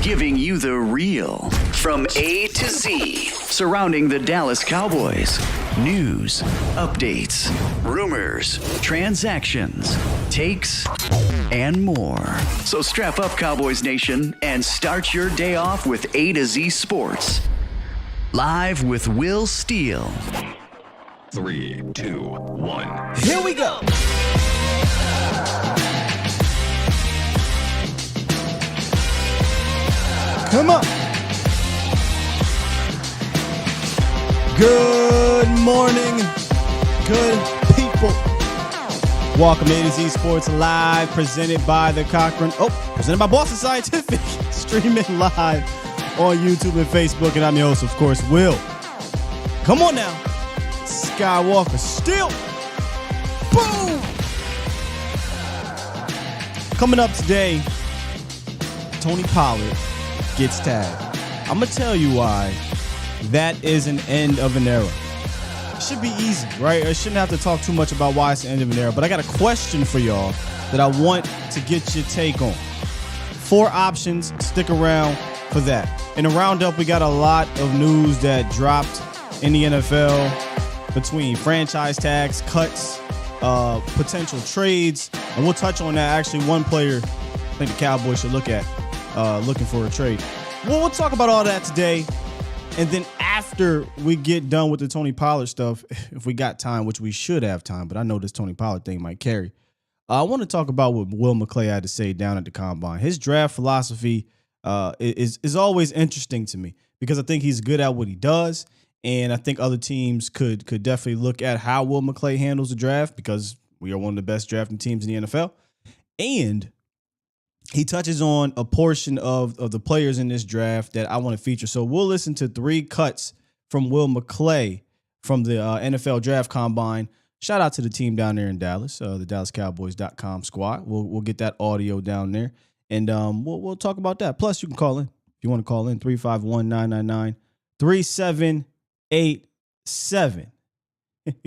giving you the real from A to Z surrounding the Dallas Cowboys. News, updates, rumors, transactions, takes, and more. So strap up, Cowboys Nation, and start your day off with A to Z Sports. Live with Will Steele. 3, 2, 1. Here we go. Come on. Good morning, good people. Welcome to A to Z Sports Live, presented by the Cochran. Presented by Boston Scientific. Streaming live on YouTube and Facebook. And I'm your host, of course, Will. Come on now. Skywalker still. Boom. Coming up today, Tony Pollard gets tagged. I'm going to tell you why that is an end of an era. It should be easy, right? I shouldn't have to talk too much about why it's the end of an era, but I got a question for y'all that I want to get your take on. 4 options. Stick around for that. In the roundup, we got a lot of news that dropped in the NFL between franchise tags, cuts, potential trades, and we'll touch on that. Actually, one player I think the Cowboys should look at looking for a trade. Well, we'll talk about all that today. And then after we get done with the Tony Pollard stuff, if we got time, which we should have time, but I know this Tony Pollard thing might carry. I want to talk about what Will McClay had to say down at the Combine. His draft philosophy is always interesting to me because I think he's good at what he does. And I think other teams could definitely look at how Will McClay handles the draft because we are one of the best drafting teams in the NFL. And he touches on a portion of the players in this draft that I want to feature. So we'll listen to 3 cuts from Will McClay from the NFL Draft Combine. Shout out to the team down there in Dallas, the DallasCowboys.com squad. We'll get that audio down there, and we'll talk about that. Plus, you can call in. If you want to call in, 351-999-3787.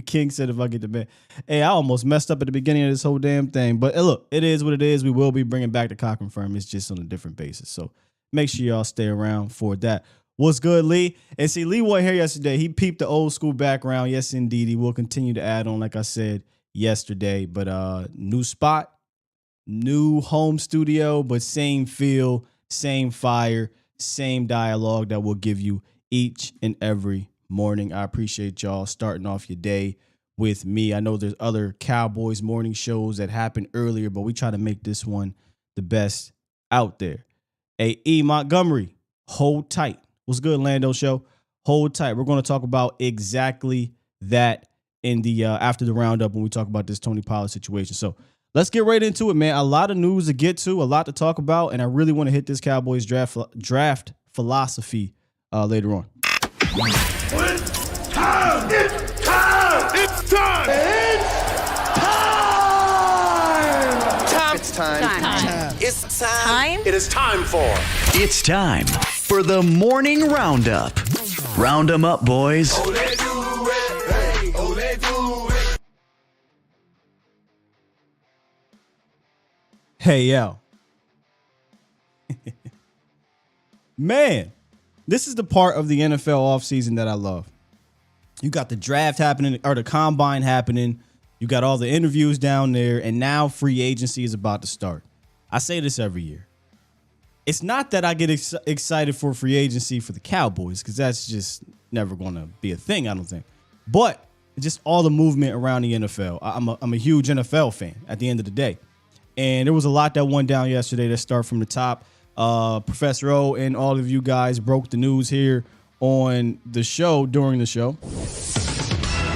King said if I get the man. Hey, I almost messed up at the beginning of this whole damn thing. But look, it is what it is. We will be bringing back the Cochran Firm. It's just on a different basis. So make sure y'all stay around for that. What's good, Lee? And see, Lee wasn't here yesterday. He peeped the old school background. Yes, indeed. He will continue to add on, like I said yesterday. But new spot, new home studio, but same feel, same fire, same dialogue that we'll give you each and every morning. I appreciate y'all starting off your day with me. I know there's other Cowboys morning shows that happened earlier, but we try to make this one the best out there. Hey, E. Montgomery, hold tight. What's good, Lando Show? Hold tight. We're going to talk about exactly that in the after the roundup when we talk about this Tony Pollard situation. So let's get right into it, man. A lot of news to get to, a lot to talk about, and I really want to hit this Cowboys draft philosophy later on. It's time! It's time! It's time! It's time! Time. It's time! Time? It is time for... It's time for the morning roundup. Round 'em up, boys. Oh, they do it! Hey! Oh, they do it! Hey, yo. Man, this is the part of the NFL offseason that I love. You got the draft happening, or the combine happening. You got all the interviews down there, and now free agency is about to start. I say this every year. It's not that I get excited for free agency for the Cowboys, because that's just never going to be a thing, I don't think. But just all the movement around the NFL. I'm a huge NFL fan at the end of the day. And there was a lot that went down yesterday. Let's start from the top. Professor O and all of you guys broke the news here on the show during the show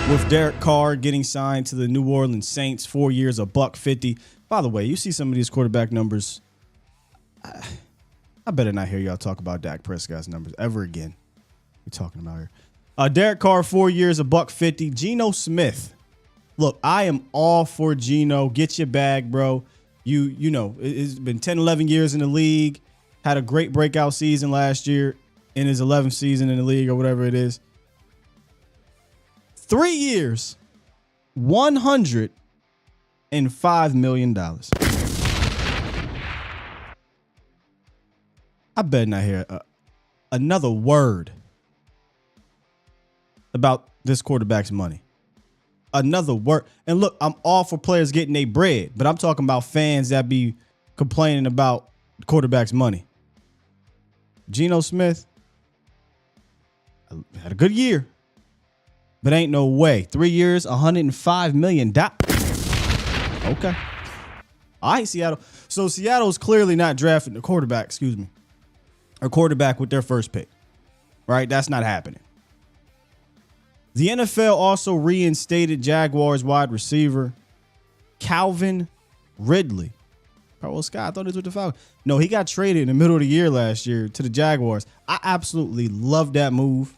with Derek Carr getting signed to the New Orleans Saints, 4 years, $150. By the way, you see some of these quarterback numbers. I better not hear y'all talk about Dak Prescott's numbers ever again. We're talking about here. Derek Carr, 4 years, $150. Geno Smith. Look, I am all for Geno. Get your bag, bro. You know, it's been 10, 11 years in the league. Had a great breakout season last year in his 11th season in the league or whatever it is. 3 years, $105 million. How I better not hear another word about this quarterback's money. Another word. And look, I'm all for players getting their bread, but I'm talking about fans that be complaining about quarterback's money. Geno Smith had a good year, but ain't no way. 3 years, $105 million. Okay. All right, Seattle. So Seattle's clearly not drafting a quarterback, a quarterback with their first pick, right? That's not happening. The NFL also reinstated Jaguars wide receiver Calvin Ridley. Oh, Scott, I thought it was with the Falcons. No, he got traded in the middle of the year last year to the Jaguars. I absolutely love that move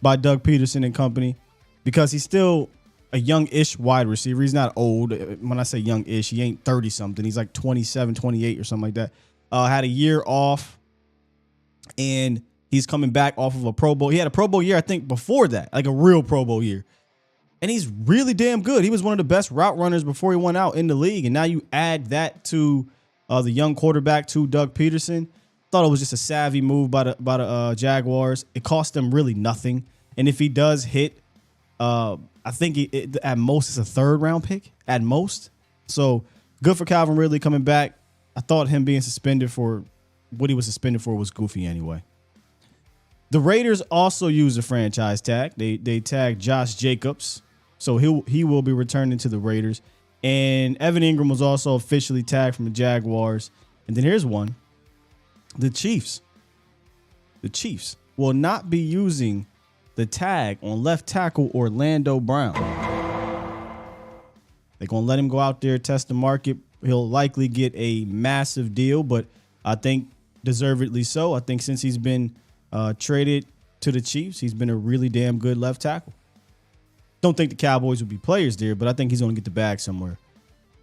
by Doug Peterson and company because he's still a young-ish wide receiver. He's not old. When I say young-ish, he ain't 30-something. He's like 27, 28 or something like that. Had a year off, and he's coming back off of a Pro Bowl. He had a Pro Bowl year, I think, before that, like a real Pro Bowl year. And he's really damn good. He was one of the best route runners before he went out in the league. And now you add that to the young quarterback, to Doug Peterson. Thought it was just a savvy move by the Jaguars. It cost them really nothing. And if he does hit, I think at most it's a third-round pick, at most. So good for Calvin Ridley coming back. I thought him being suspended for what he was suspended for was goofy anyway. The Raiders also used a franchise tag. They tagged Josh Jacobs, so he will be returning to the Raiders. And Evan Ingram was also officially tagged from the Jaguars. And then here's one. The Chiefs will not be using the tag on left tackle Orlando Brown. They're going to let him go out there, test the market. He'll likely get a massive deal, but I think deservedly so. I think since he's been traded to the Chiefs, he's been a really damn good left tackle. Don't think the Cowboys will be players there, but I think he's going to get the bag somewhere.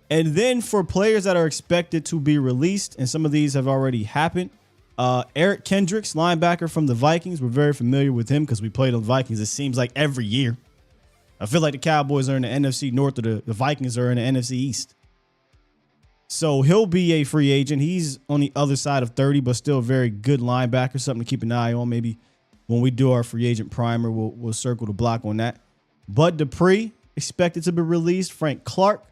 And then for players that are expected to be released, and some of these have already happened, Eric Kendricks, linebacker from the Vikings. We're very familiar with him because we played on the Vikings, it seems like, every year. I feel like the Cowboys are in the NFC North, or the Vikings are in the NFC East. So he'll be a free agent. He's on the other side of 30, but still a very good linebacker, something to keep an eye on. Maybe when we do our free agent primer, we'll circle the block on that. Bud Dupree, expected to be released. Frank Clark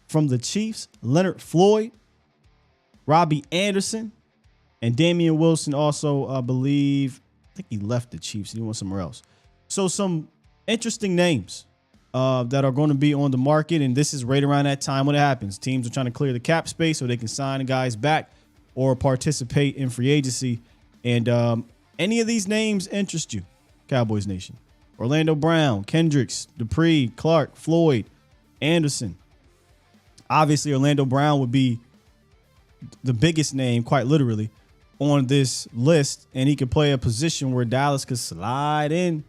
from the Chiefs. Leonard Floyd. Robbie Anderson. And Damian Wilson also, I think he left the Chiefs. He went somewhere else. So some interesting names that are going to be on the market. And this is right around that time when it happens. Teams are trying to clear the cap space so they can sign the guys back or participate in free agency. And any of these names interest you, Cowboys Nation? Orlando Brown, Kendricks, Dupree, Clark, Floyd, Anderson. Obviously, Orlando Brown would be the biggest name, quite literally, on this list, and he could play a position where Dallas could slide in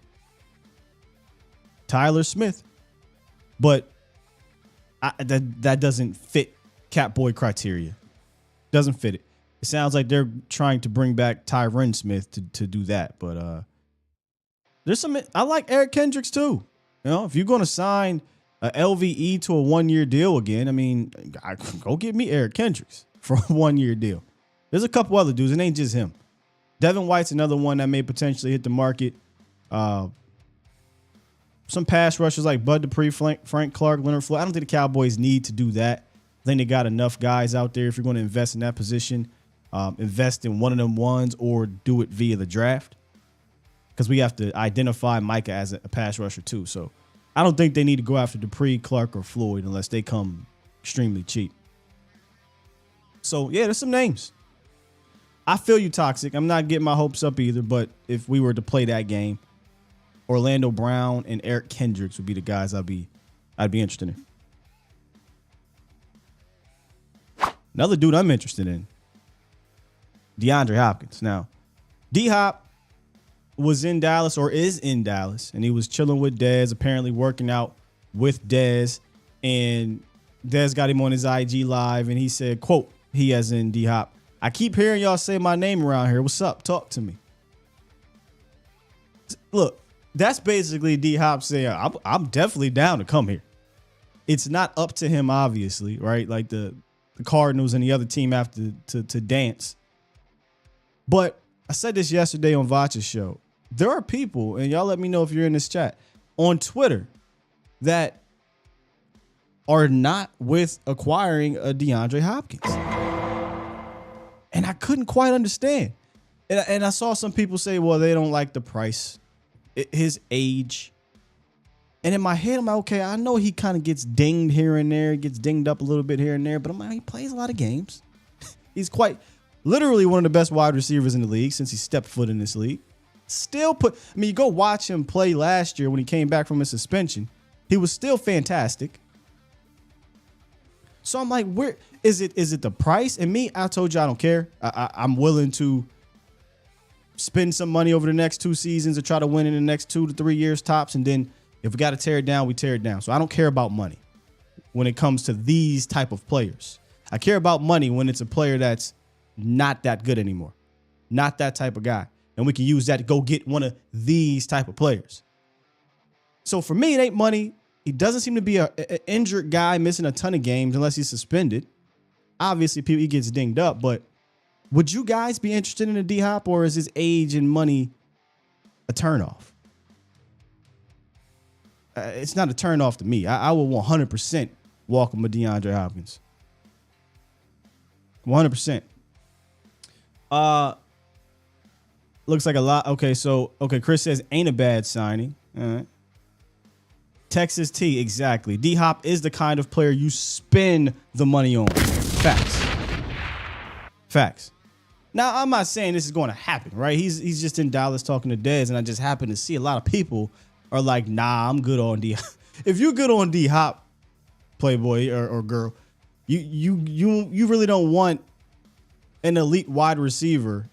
Tyler Smith. But that doesn't fit Catboy criteria. Doesn't fit it. It sounds like they're trying to bring back Tyron Smith to do that. But there's some. I like Eric Kendricks too. You know, if you're going to sign a LVE to a 1-year deal again, I mean, go get me Eric Kendricks for a 1-year deal. There's a couple other dudes. It ain't just him. Devin White's another one that may potentially hit the market. Some pass rushers like Bud Dupree, Frank Clark, Leonard Floyd. I don't think the Cowboys need to do that. I think they got enough guys out there. If you're going to invest in that position, invest in one of them ones or do it via the draft. Because we have to identify Micah as a pass rusher too. So I don't think they need to go after Dupree, Clark, or Floyd unless they come extremely cheap. So, yeah, there's some names. I feel you, Toxic. I'm not getting my hopes up either, but if we were to play that game, Orlando Brown and Eric Kendricks would be the guys I'd be interested in. Another dude I'm interested in, DeAndre Hopkins. Now, D-Hop was in Dallas, or is in Dallas, and he was chilling with Dez, apparently working out with Dez, and Dez got him on his IG live, and he said, quote, he as in D-Hop, "I keep hearing y'all say my name around here. What's up? Talk to me." Look, that's basically D-Hop saying, I'm definitely down to come here. It's not up to him, obviously, right? Like the Cardinals and the other team have to dance. But I said this yesterday on Vacha's show. There are people, and y'all let me know if you're in this chat, on Twitter that are not with acquiring a DeAndre Hopkins. And I couldn't quite understand. And I saw some people say, well, they don't like the price, his age. And in my head, I'm like, okay, I know he kind of gets dinged here and there, gets dinged up a little bit here and there, but I'm like, he plays a lot of games. He's quite literally one of the best wide receivers in the league since he stepped foot in this league. You go watch him play last year when he came back from his suspension. He was still fantastic. So I'm like, where is it? Is it the price? And me, I told you I don't care. I'm willing to spend some money over the next 2 seasons to try to win in the next 2 to 3 years tops. And then if we got to tear it down, we tear it down. So I don't care about money when it comes to these type of players. I care about money when it's a player that's not that good anymore, not that type of guy. And we can use that to go get one of these type of players. So for me, it ain't money. He doesn't seem to be an injured guy missing a ton of games unless he's suspended. Obviously, he gets dinged up, but would you guys be interested in a D-Hop, or is his age and money a turnoff? It's not a turnoff to me. I will 100% welcome a DeAndre Hopkins. 100%. Looks like a lot. Okay, Chris says ain't a bad signing. All right. Texas T, exactly. D-Hop is the kind of player you spend the money on. Facts. Now, I'm not saying this is going to happen, right? He's just in Dallas talking to Dez, and I just happen to see a lot of people are like, nah, I'm good on D-Hop. If you're good on D-Hop, playboy or girl, you really don't want an elite wide receiver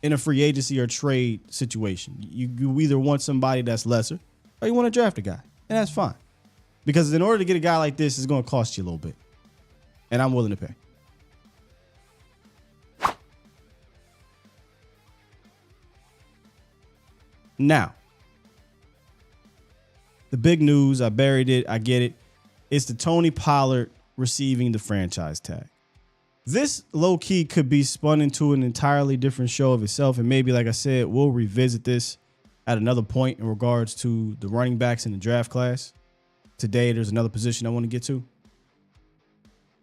in a free agency or trade situation. You either want somebody that's lesser or you want to draft a guy. And that's fine. Because in order to get a guy like this, it's going to cost you a little bit. And I'm willing to pay. Now, the big news, I buried it, I get it. It's the Tony Pollard receiving the franchise tag. This low-key could be spun into an entirely different show of itself. And maybe, like I said, we'll revisit this at another point in regards to the running backs in the draft class. Today, there's another position I want to get to.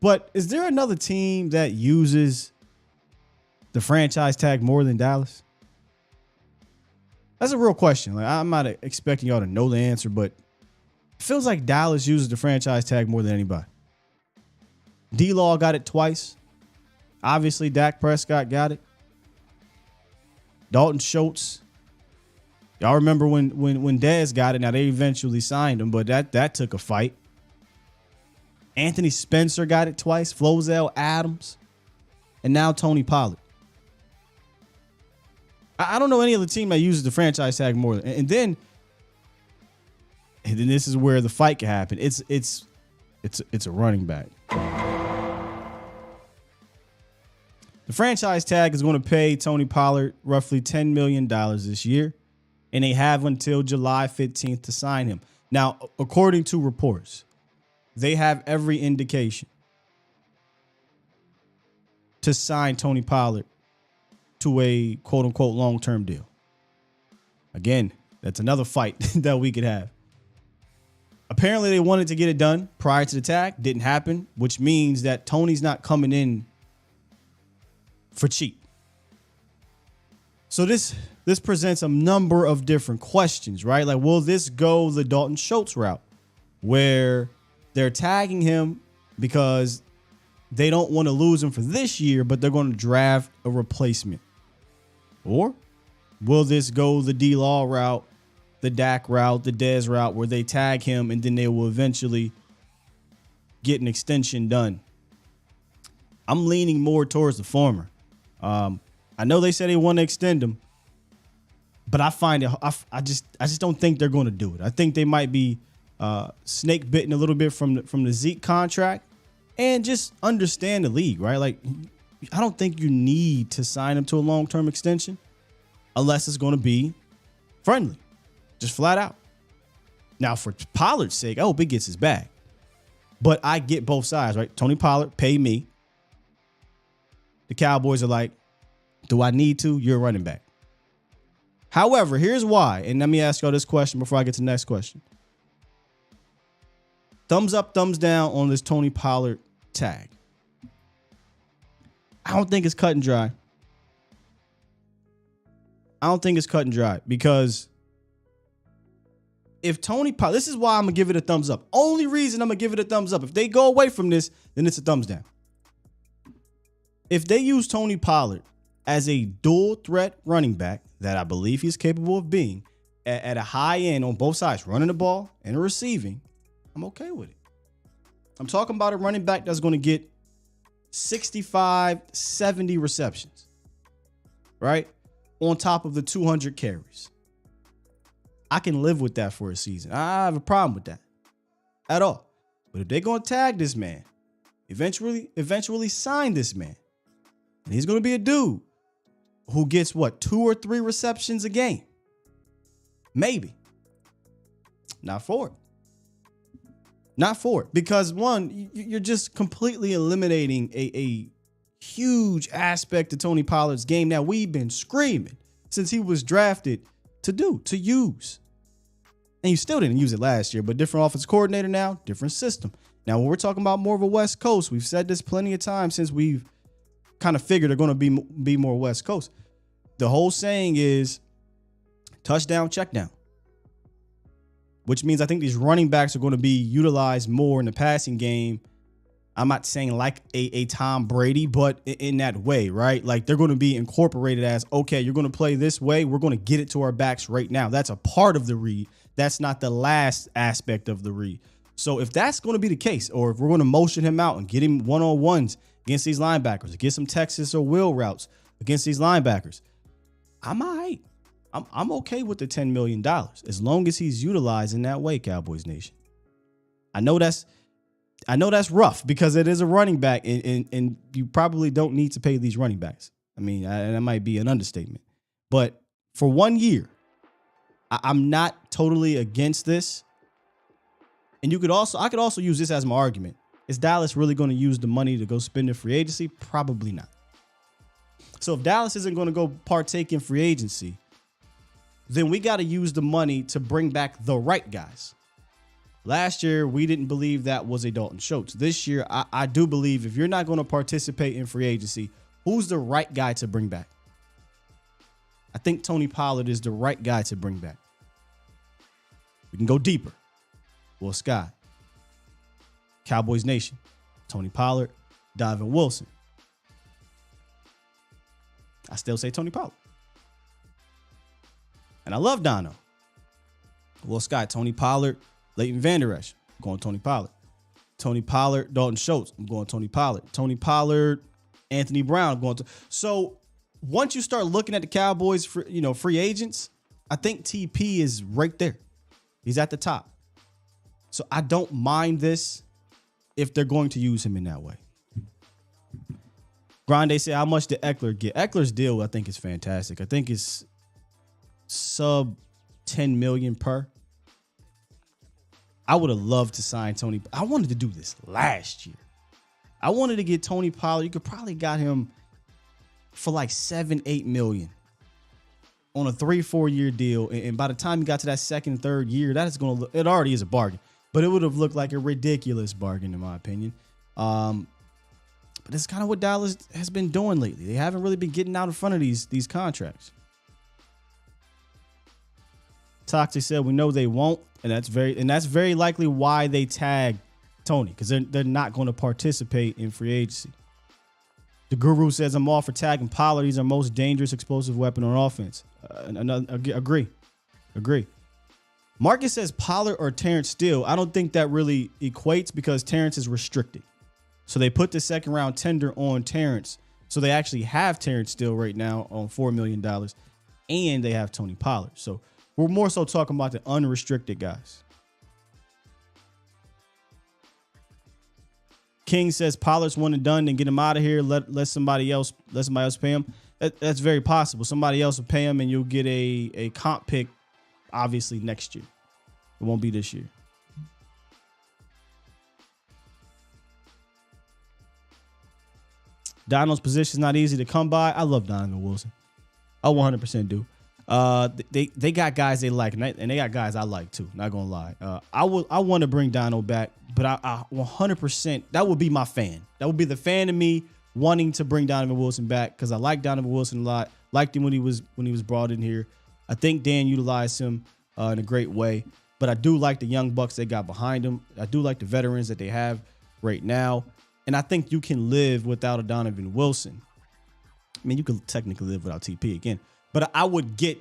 But is there another team that uses the franchise tag more than Dallas? That's a real question. Like, I'm not expecting y'all to know the answer, but it feels like Dallas uses the franchise tag more than anybody. D-Law got it twice. Obviously, Dak Prescott got it. Dalton Schultz. Y'all remember when Dez got it. Now, they eventually signed him, but that took a fight. Anthony Spencer got it twice. Flozell Adams. And now Tony Pollard. I don't know any other team that uses the franchise tag more. And then this is where the fight can happen. It's a running back. The franchise tag is going to pay Tony Pollard roughly $10 million this year, and they have until July 15th to sign him. Now, according to reports, they have every indication to sign Tony Pollard to a quote-unquote long-term deal. Again, that's another fight that we could have. Apparently, they wanted to get it done prior to the tag. Didn't happen, which means that Tony's not coming in for cheap. So this presents a number of different questions, right? Like, will this go the Dalton Schultz route, where they're tagging him because they don't want to lose him for this year, but they're going to draft a replacement? Or will this go the D-Law route, the Dak route, the Dez route, where they tag him and then they will eventually get an extension done? I'm leaning more towards the former. I know they said they want to extend him, but I find it. I just don't think they're going to do it. I think they might be snake bitten a little bit from the Zeke contract, and just understand the league, right? Like, I don't think you need to sign him to a long-term extension unless it's going to be friendly, just flat out. Now, for Pollard's sake, I hope he gets his bag, but I get both sides, right? Tony Pollard, pay me. The Cowboys are like, do I need to? You're a running back. However, here's why. And let me ask y'all this question before I get to the next question. Thumbs up, thumbs down on this Tony Pollard tag. I don't think it's cut and dry. I don't think it's cut and dry because if Tony Pollard, this is why I'm going to give it a thumbs up. Only reason I'm going to give it a thumbs up. If they go away from this, then it's a thumbs down. If they use Tony Pollard as a dual threat running back that I believe he's capable of being at a high end on both sides, running the ball and receiving, I'm okay with it. I'm talking about a running back that's going to get 65, 70 receptions, right? On top of the 200 carries. I can live with that for a season. I have a problem with that at all. But if they're going to tag this man, eventually sign this man, and he's going to be a dude who gets 2 or 3 receptions a game. Maybe. Not for it. Not for it. Because one, you're just completely eliminating a huge aspect of Tony Pollard's game that we've been screaming since he was drafted to use. And you still didn't use it last year, but different offensive coordinator now, different system. Now, when we're talking about more of a West Coast, we've said this plenty of times since we've kind of figured they're going to be more West Coast. The whole saying is touchdown, check down, which means I think these running backs are going to be utilized more in the passing game. I'm not saying like a Tom Brady, but in that way, right? Like they're going to be incorporated as, okay, you're going to play this way. We're going to get it to our backs right now. That's a part of the read. That's not the last aspect of the read. So if that's going to be the case, or if we're going to motion him out and get him one-on-ones against these linebackers, get some Texas or wheel routes against these linebackers, I'm all right. I'm okay with the $10 million as long as he's utilized in that way, Cowboys Nation. I know that's rough because it is a running back, and you probably don't need to pay these running backs. I mean, that might be an understatement. But for 1 year, I'm not totally against this. And I could also use this as my argument. Is Dallas really going to use the money to go spend in free agency? Probably not. So if Dallas isn't going to go partake in free agency, then we got to use the money to bring back the right guys. Last year, we didn't believe that was a Dalton Schultz. This year, I do believe if you're not going to participate in free agency, who's the right guy to bring back? I think Tony Pollard is the right guy to bring back. We can go deeper. Will Scott, Cowboys Nation, Tony Pollard, Donovan Wilson. I still say Tony Pollard. And I love Dono. Will Scott, Tony Pollard, Leighton Vander Esch, I'm going Tony Pollard. Tony Pollard, Dalton Schultz, I'm going Tony Pollard. Tony Pollard, Anthony Brown, I'm going to. So once you start looking at the Cowboys, free agents, I think TP is right there. He's at the top. So I don't mind this if they're going to use him in that way. Grande said, how much did Eckler get? Eckler's deal, I think, is fantastic. I think it's sub 10 million per. I would have loved to sign Tony. I wanted to do this last year. I wanted to get Tony Pollard. You could probably got him for like 7-8 million on a 3-4 year deal. And by the time you got to that second, third year, that is going to look, it already is a bargain, but it would have looked like a ridiculous bargain in my opinion. But it's kind of what Dallas has been doing lately. They haven't really been getting out in front of these contracts. Toxic said, we know they won't. And that's very likely why they tag Tony, because they're not going to participate in free agency. The Guru says, I'm all for tagging Pollard. He's our most dangerous explosive weapon on offense. Agree. Marcus says Pollard or Terrence Steele. I don't think that really equates because Terrence is restricted. So they put the second round tender on Terrence. So they actually have Terrence Steele right now on $4 million. And they have Tony Pollard. So we're more so talking about the unrestricted guys. King says Pollard's one and done, then get him out of here. Let somebody else pay him. That's very possible. Somebody else will pay him, and you'll get a comp pick, obviously next year. It won't be this year. Donald's position is not easy to come by. I love Donovan Wilson. I 100% do. They got guys they like, and they got guys I like too. Not gonna lie. I want to bring Dono back, but I 100% that would be my fan. That would be the fan of me wanting to bring Donovan Wilson back because I like Donovan Wilson a lot. Liked him when he was brought in here. I think Dan utilized him in a great way, but I do like the young bucks they got behind him. I do like the veterans that they have right now, and I think you can live without a Donovan Wilson. I mean, you could technically live without TP again, but I would get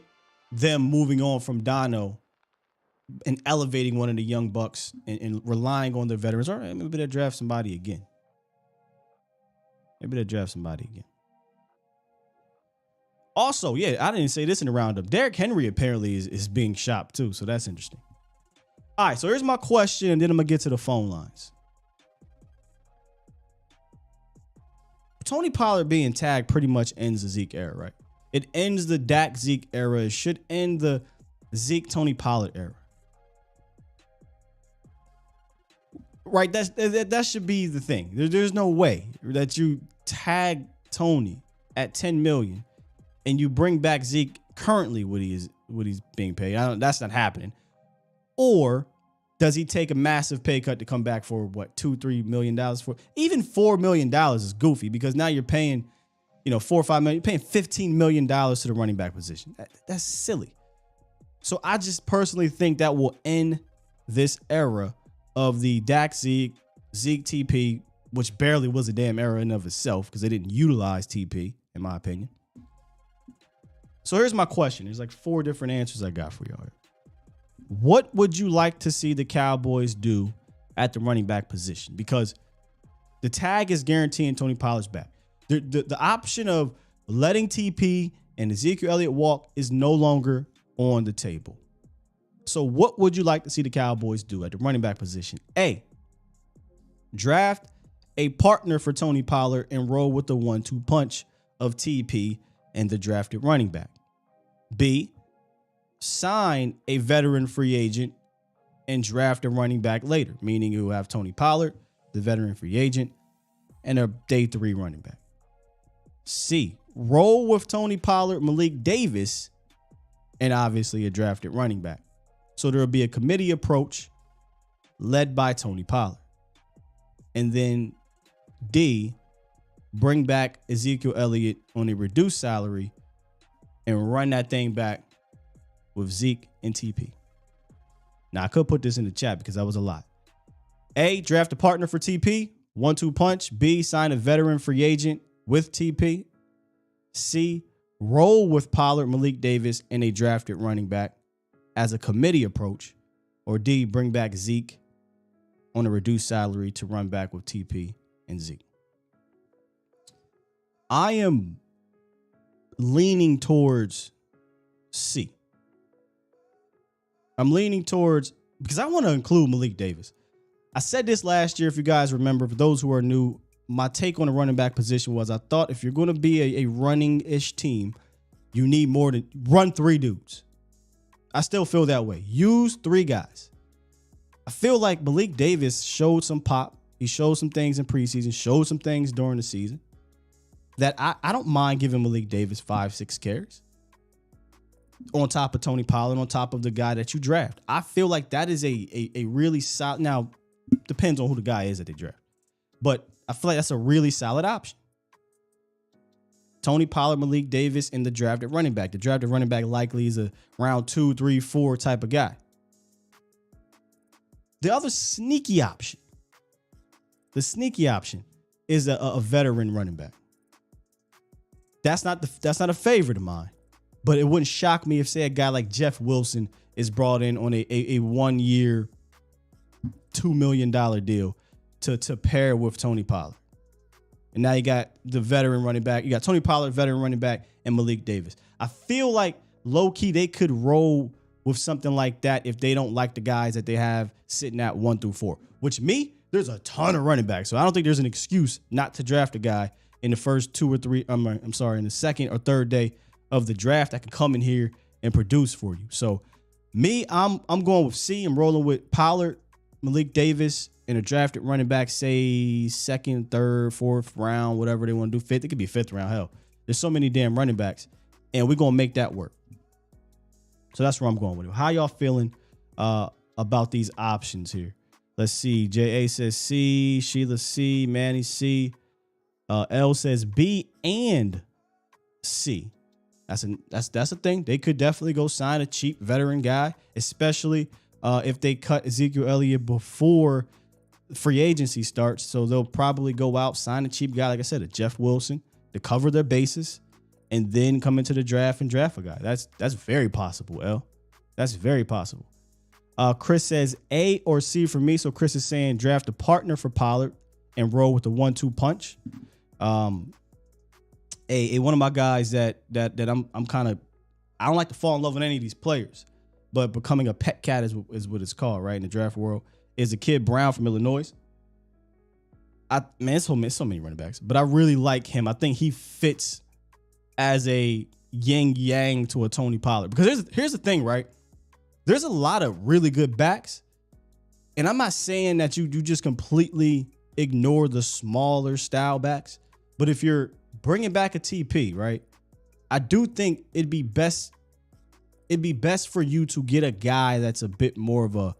them moving on from Dono and elevating one of the young bucks and relying on their veterans. All right, maybe they'll draft somebody again. Also, yeah, I didn't say this in the roundup. Derrick Henry apparently is being shopped too, so that's interesting. All right, so here's my question, and then I'm going to get to the phone lines. Tony Pollard being tagged pretty much ends the Zeke era, right? It ends the Dak Zeke era. It should end the Zeke Tony Pollard era. Right? That should be the thing. There's no way that you tag Tony at $10 million and you bring back Zeke currently what he's being paid. That's not happening. Or does he take a massive pay cut to come back for what, $2-3 million for? Even $4 million is goofy because now you're paying, $4 or $5 million. You're paying $15 million to the running back position. That's silly. So I just personally think that will end this era of the Dak Zeke TP, which barely was a damn era in of itself because they didn't utilize TP, in my opinion. So here's my question. There's like 4 different answers I got for y'all. What would you like to see the Cowboys do at the running back position? Because the tag is guaranteeing Tony Pollard's back. The option of letting TP and Ezekiel Elliott walk is no longer on the table. So what would you like to see the Cowboys do at the running back position? A, draft a partner for Tony Pollard and roll with the 1-2 punch of TP and the drafted running back. B, sign a veteran free agent and draft a running back later, meaning you'll have Tony Pollard, the veteran free agent, and a day 3 running back. C, roll with Tony Pollard, Malik Davis, and obviously a drafted running back. So there'll be a committee approach led by Tony Pollard. And then D, bring back Ezekiel Elliott on a reduced salary and run that thing back with Zeke and TP. Now, I could put this in the chat because that was a lot. A, draft a partner for TP, 1-2 punch. B, sign a veteran free agent with TP. C, roll with Pollard, Malik Davis, and a drafted running back as a committee approach. Or D, bring back Zeke on a reduced salary to run back with TP and Zeke. I am leaning towards C. I'm leaning towards, because I want to include Malik Davis. I said this last year, if you guys remember, for those who are new, my take on the running back position was I thought if you're going to be a running-ish team, you need more than run 3 dudes. I still feel that way. Use 3 guys. I feel like Malik Davis showed some pop. He showed some things in preseason, showed some things during the season that I don't mind giving Malik Davis 5-6 carries on top of Tony Pollard, on top of the guy that you draft. I feel like that is a really solid. Now, depends on who the guy is that they draft, but I feel like that's a really solid option. Tony Pollard, Malik Davis, and the drafted running back. The drafted running back likely is a round 2, 3, 4 type of guy. The other sneaky option, is a veteran running back. That's not a favorite of mine, but it wouldn't shock me if, say, a guy like Jeff Wilson is brought in on a 1-year, $2 million deal to pair with Tony Pollard. And now you got the veteran running back. You got Tony Pollard, veteran running back, and Malik Davis. I feel like low-key they could roll with something like that if they don't like the guys that they have sitting at 1 through 4. Which there's a ton of running backs. So I don't think there's an excuse not to draft a guy in the first 2 or 3, in the second or third day of the draft that can come in here and produce for you. So I'm going with C. I'm rolling with Pollard, Malik Davis, and a drafted running back, say 2nd, 3rd, 4th round, whatever they want to do. 5th. It could be 5th round. Hell, there's so many damn running backs, and we're going to make that work. So that's where I'm going with it. How y'all feeling about these options here? Let's see. J.A. says C. Sheila C. Manny C. L says B and C. That's a thing. They could definitely go sign a cheap veteran guy, especially if they cut Ezekiel Elliott before free agency starts. So they'll probably go out, sign a cheap guy, like I said, a Jeff Wilson, to cover their bases, and then come into the draft and draft a guy. That's very possible, L. That's very possible. Chris says A or C for me. So Chris is saying draft a partner for Pollard and roll with the 1-2 punch. One of my guys that I'm kind of, I don't like to fall in love with any of these players, but becoming a pet cat is what it's called, right, in the draft world, is a kid Brown from Illinois. It's so many running backs, but I really like him. I think he fits as a yin yang to a Tony Pollard, because here's the thing, right? There's a lot of really good backs, and I'm not saying that you just completely ignore the smaller style backs, but if you're bringing back a TP, right, I do think it'd be best for you to get a guy that's a bit more of a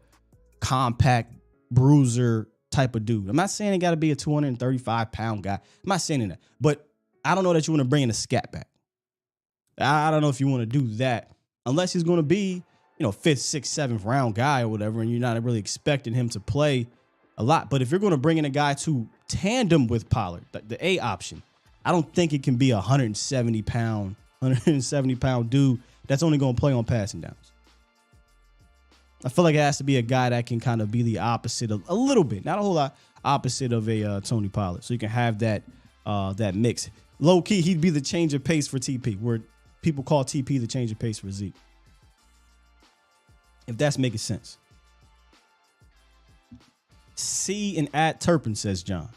compact bruiser type of dude. I'm not saying it got to be a 235-pound guy. I'm not saying that, but I don't know that you want to bring in a scat back. I don't know if you want to do that unless he's going to be, 5th, 6th, 7th round guy or whatever, and you're not really expecting him to play a lot. But if you're going to bring in a guy to tandem with Pollard, the A option, I don't think it can be a 170-pound dude that's only going to play on passing downs. I feel like it has to be a guy that can kind of be the opposite of a little bit, not a whole lot, opposite of a Tony Pollard. So you can have that mix. Low key, he'd be the change of pace for TP, where people call TP the change of pace for Zeke. If that's making sense. C and at Turpin, says John.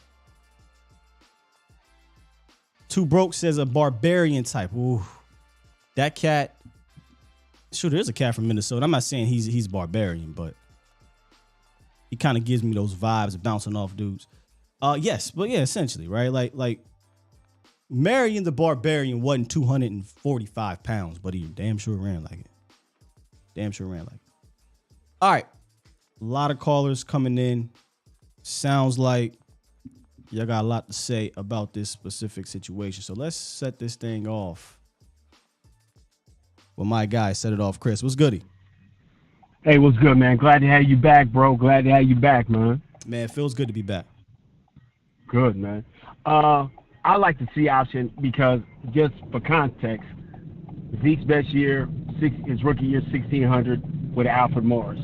Two Broke says a barbarian type. Ooh, that cat. Sure, there's a cat from Minnesota. I'm not saying he's barbarian, but he kind of gives me those vibes of bouncing off dudes. Yes, but yeah, essentially, right? Like Marion the Barbarian wasn't 245 pounds, but he damn sure ran like it. All right, a lot of callers coming in. Sounds like y'all got a lot to say about this specific situation. So let's set this thing off. Well, my guy set it off. Chris, what's goody? Hey, what's good, man? Glad to have you back, bro. Glad to have you back, man. Man, it feels good to be back. Good, man. I like the C option because, just for context, Zeke's best year, his rookie year, 1,600 with Alfred Morris.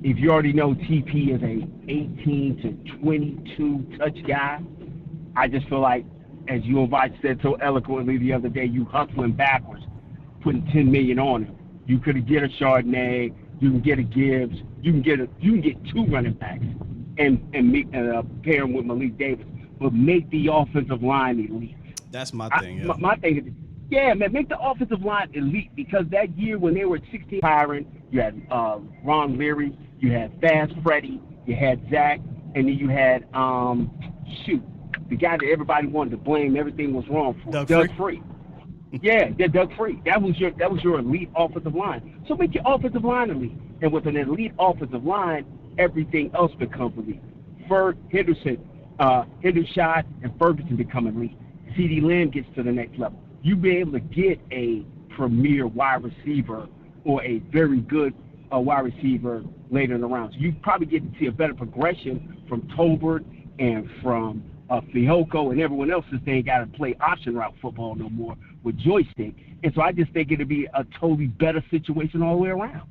If you already know TP is a 18 to 22 touch guy, I just feel like, as you and Vice said so eloquently the other day, you hustling backwards, putting $10 million on him. You could get a Chardonnay, you can get a Gibbs, you can get two running backs and pair him with Malik Davis, but make the offensive line elite. That's my thing. Yeah. My thing is, yeah, man, make the offensive line elite, because that year when they were at 16, Byron, you had Ron Leary, you had Fast Freddie, you had Zach, and then you had the guy that everybody wanted to blame everything was wrong for, Doug Free. Yeah, Doug Free. That was your elite offensive line. So make your offensive line elite, and with an elite offensive line, everything else becomes elite. Hendershot, and Ferguson become elite. CeeDee Lamb gets to the next level. You be able to get a premier wide receiver or a very good wide receiver later in the rounds. You probably get to see a better progression from Tolbert and from Fihoko and everyone else, since they ain't got to play option route football no more with joystick. And so I just think it'd be a totally better situation all the way around.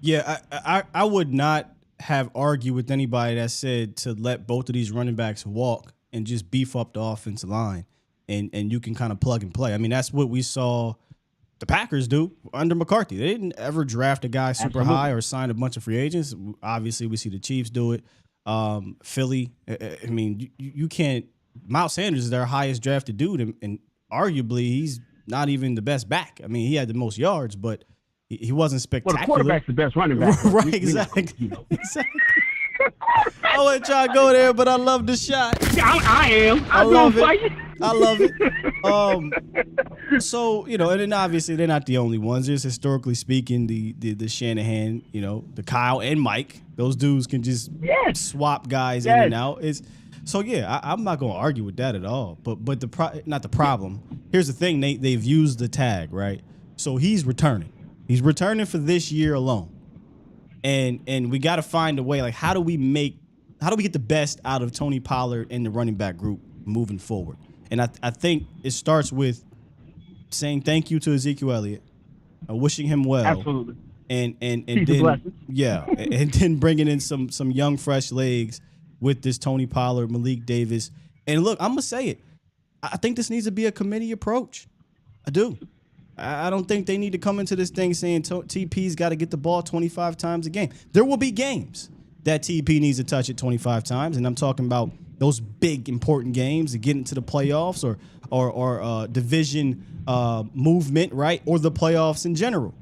Yeah, I would not have argued with anybody that said to let both of these running backs walk and just beef up the offensive line, and you can kind of plug and play. I mean, that's what we saw the Packers do under McCarthy. They didn't ever draft a guy super high or sign a bunch of free agents. Obviously, we see the Chiefs do it. Philly, I mean, you can't. Miles Sanders is their highest drafted dude, and arguably he's not even the best back. I mean, he had the most yards, but he wasn't spectacular. Well, the quarterback's the best running back. Right, exactly. Exactly. I wasn't trying to go there, but I love the shot. I am. I I'm love gonna it. fight. I love it. So, and then obviously they're not the only ones. Just historically speaking, the Shanahan, the Kyle and Mike, those dudes can just swap guys in and out. I'm not gonna argue with that at all. But not the problem. Here's the thing: they've used the tag, right? So he's returning. He's returning for this year alone, and we got to find a way. Like, how do we get the best out of Tony Pollard and the running back group moving forward? And I think it starts with saying thank you to Ezekiel Elliott, wishing him well. Absolutely. And Peace then blessings. and then bringing in some young fresh legs with this Tony Pollard, Malik Davis. And look, I'm gonna say it. I think this needs to be a committee approach. I do. I don't think they need to come into this thing saying TP's got to get the ball 25 times a game. There will be games that TP needs to touch it 25 times, and I'm talking about those big important games to get into the playoffs or division movement, right, or the playoffs in general.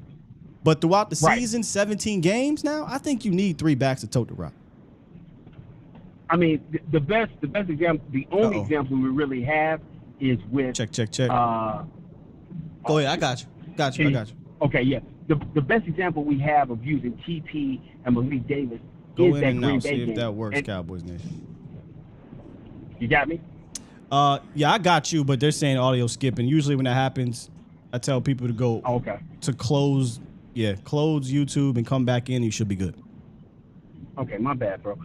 But throughout the season, 17 games now, I think you need 3 backs to tote the rock. I mean, the best example, the only example we really have is with check. Go ahead, I got you. Okay, yeah. The best example we have of using TP and Malik Davis Go is in that and Green out, Bay see if game. that works, Cowboys Nation. You got me? Yeah, I got you, but they're saying audio skipping. Usually when that happens, I tell people to go to close YouTube and come back in. You should be good. Okay, my bad, bro.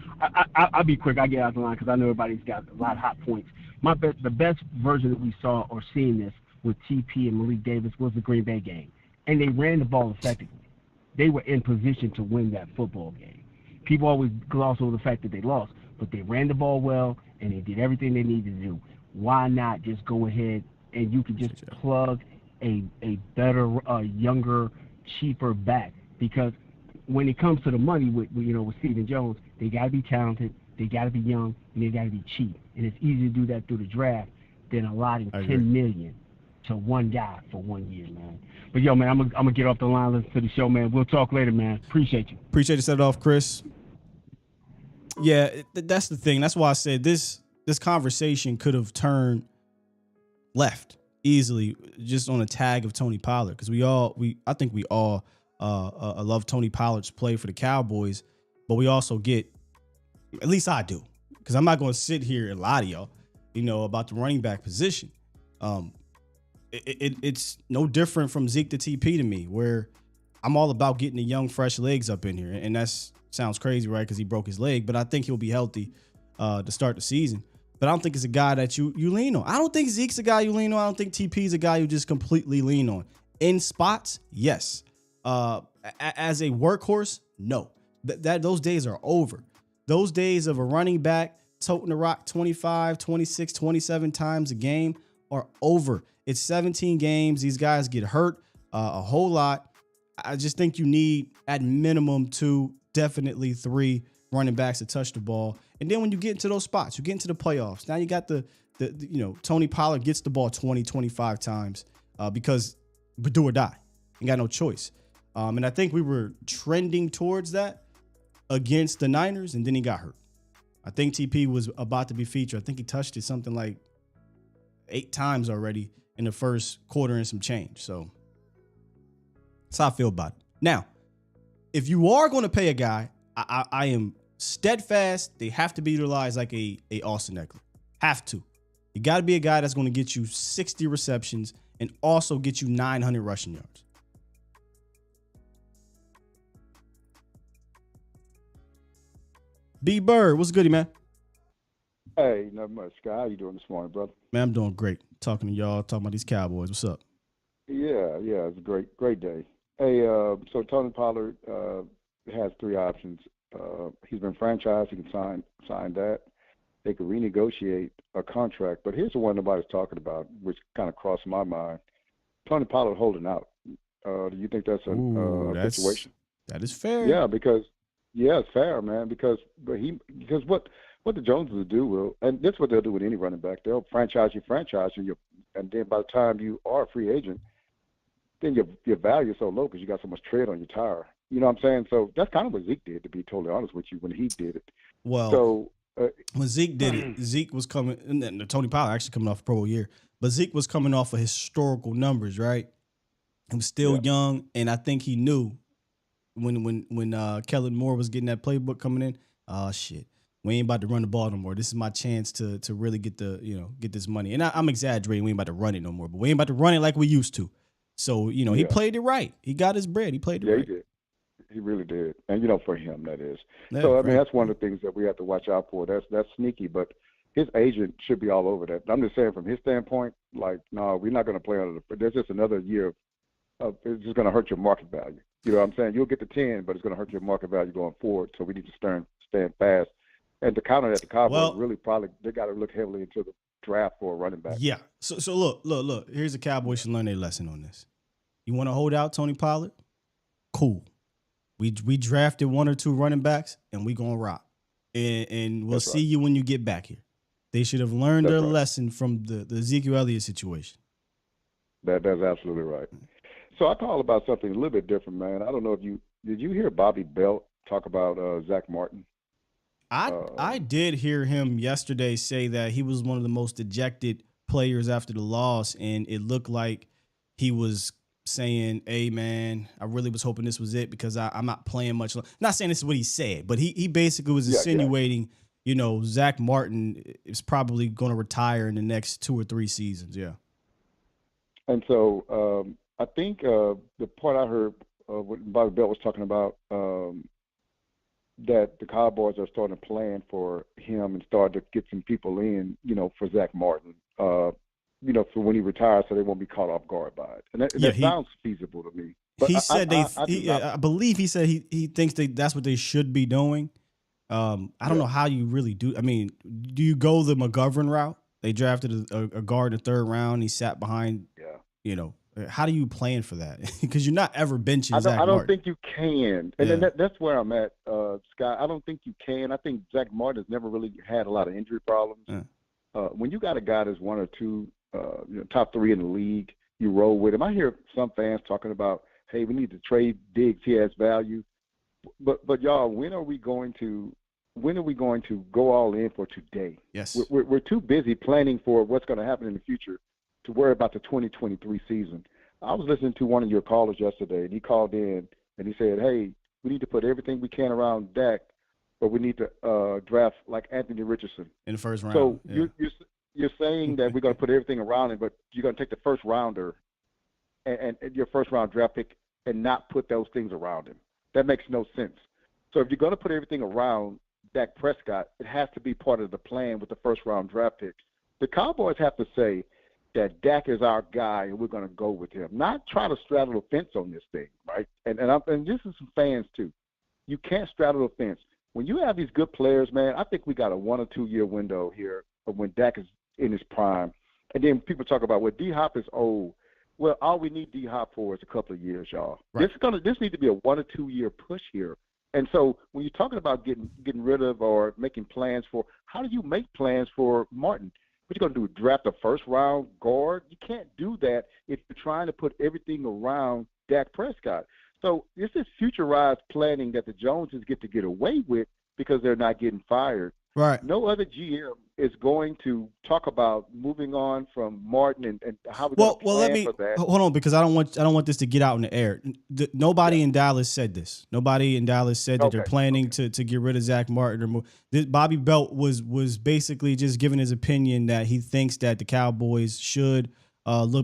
I'll be quick. I get out the line because I know everybody's got a lot of hot points. The best version that we saw or seeing this with TP and Malik Davis was the Green Bay game, and they ran the ball effectively. They were in position to win that football game. People always gloss over the fact that they lost, but they ran the ball well and they did everything they needed to do. Why not just go ahead and you can just plug a better, younger, cheaper back? Because when it comes to the money with Stephen Jones, they got to be talented, they got to be young, and they got to be cheap. And it's easier to do that through the draft than allotting $10 million to one guy for 1 year, man. But yo, man, I'm gonna get off the line, listen to the show, man. We'll talk later, man. Appreciate you. Appreciate you set it off, Chris. Yeah, that's the thing. That's why I said this conversation could have turned left easily just on a tag of Tony Pollard, because I think we all love Tony Pollard's play for the Cowboys, but we also get, at least I do, because I'm not going to sit here and lie to y'all, about the running back position. It's no different from Zeke to TP to me, where I'm all about getting the young, fresh legs up in here. And that sounds crazy, right? Because he broke his leg, but I think he'll be healthy to start the season. But I don't think it's a guy that you lean on. I don't think Zeke's a guy you lean on. I don't think TP's a guy you just completely lean on. In spots, yes. As a workhorse, no. Those days are over. Those days of a running back toting the rock 25, 26, 27 times a game are over. It's 17 games. These guys get hurt a whole lot. I just think you need at minimum 2, definitely 3 running backs to touch the ball. And then when you get into those spots, you get into the playoffs. Now you got the Tony Pollard gets the ball 20, 25 times because do or die. You got no choice. And I think we were trending towards that against the Niners, and then he got hurt. I think TP was about to be featured. I think he touched it something like 8 times already in the first quarter and some change. So that's how I feel about it. Now, if you are going to pay a guy, I am steadfast. They have to be utilized like a Austin Eckler. Have to. You got to be a guy that's going to get you 60 receptions and also get you 900 rushing yards. B Bird, what's goody, man? Hey, not much, Scott. How you doing this morning, brother? Man, I'm doing great. Talking to y'all, talking about these Cowboys. What's up? Yeah, it's a great day. Hey, so Tony Pollard has 3 options. He's been franchised. He can sign that. They could renegotiate a contract. But here's the one nobody's talking about, which kind of crossed my mind. Tony Pollard holding out. Do you think that's a situation? That is fair. Yeah, it's fair, man. Because what the Joneses will do will, and this is what they'll do with any running back. They'll franchise you, and then by the time you are a free agent, then your value is so low because you got so much tread on your tire. You know what I'm saying? So that's kind of what Zeke did, to be totally honest with you, when he did it. Well, So when Zeke did it, Zeke was coming, and then Tony Pollard actually coming off a Pro Bowl year, but Zeke was coming off of historical numbers, right? He was still young, and I think he knew when Kellen Moore was getting that playbook coming in. Oh shit, we ain't about to run the ball no more. This is my chance to really get this money. And I'm exaggerating. We ain't about to run it no more, but we ain't about to run it like we used to. So he played it right. He got his bread. He played it right. He did. He really did. And for him that is. Yeah, so I mean that's one of the things that we have to watch out for. That's sneaky, but his agent should be all over that. I'm just saying from his standpoint, like, no, we're not going to play under the. There's just another year of it's just going to hurt your market value. You know what I'm saying? You'll get the 10, but it's going to hurt your market value going forward. So we need to stand fast. And to counter that, the Cowboys really probably they got to look heavily into the draft for a running back. Yeah. So look. Here's the Cowboys should learn their lesson on this. You want to hold out Tony Pollard? Cool. We drafted one or two running backs, and we gonna rock. And we'll see you when you get back here. They should have learned their lesson from the Ezekiel Elliott situation. That's absolutely right. So I call about something a little bit different, man. I don't know if did you hear Bobby Belt talk about Zach Martin? I did hear him yesterday say that he was one of the most dejected players after the loss, and it looked like he was saying, hey, man, I really was hoping this was it because I'm not playing much. Not saying this is what he said, but he basically was insinuating, Zach Martin is probably going to retire in the next 2 or 3 seasons. Yeah. And so I think the part I heard what Bobby Belt was talking about, that the Cowboys are starting to plan for him and start to get some people in, for Zach Martin, for when he retires, so they won't be caught off guard by it. And that sounds feasible to me. But he said I believe he said he thinks that's what they should be doing. I don't know how you really do. I mean, do you go the McGovern route? They drafted a guard in the 3rd round. He sat behind. Yeah. How do you plan for that? Because you're not ever benching Zach Martin. I don't think you can. And that's where I'm at, Scott. I don't think you can. I think Zach Martin has never really had a lot of injury problems. When you got a guy that's 1 or 2, top 3 in the league, you roll with him. I hear some fans talking about, hey, we need to trade Diggs. He has value. But y'all, when are we going to go all in for today? Yes. We're too busy planning for what's going to happen in the future to worry about the 2023 season. I was listening to one of your callers yesterday, and he called in and he said, hey, we need to put everything we can around Dak, but we need to draft like Anthony Richardson in the 1st round. So you're saying that we're going to put everything around him, but you're going to take the 1st rounder and your 1st round draft pick and not put those things around him. That makes no sense. So if you're going to put everything around Dak Prescott, it has to be part of the plan with the 1st round draft picks. The Cowboys have to say that Dak is our guy and we're going to go with him, not try to straddle the fence on this thing, right? And this is some fans too. You can't straddle the fence. When you have these good players, man, I think we got a 1 or 2 year window here of when Dak is in his prime. And then people talk about, well, D-Hop is old. Well, all we need D-Hop for is a couple of years, y'all. Right. This needs to be a 1 or 2 year push here. And so when you're talking about getting rid of or making plans for, how do you make plans for Martin? What you going to do, draft a 1st round guard? You can't do that if you're trying to put everything around Dak Prescott. So this is futurized planning that the Joneses get away with because they're not getting fired. Right. No other GM is going to talk about moving on from Martin and how we're going to plan for that. Hold on, because I don't want this to get out in the air. Nobody in Dallas said this. Nobody in Dallas said that they're planning to get rid of Zach Martin or move. Bobby Belt was basically just giving his opinion that he thinks that the Cowboys should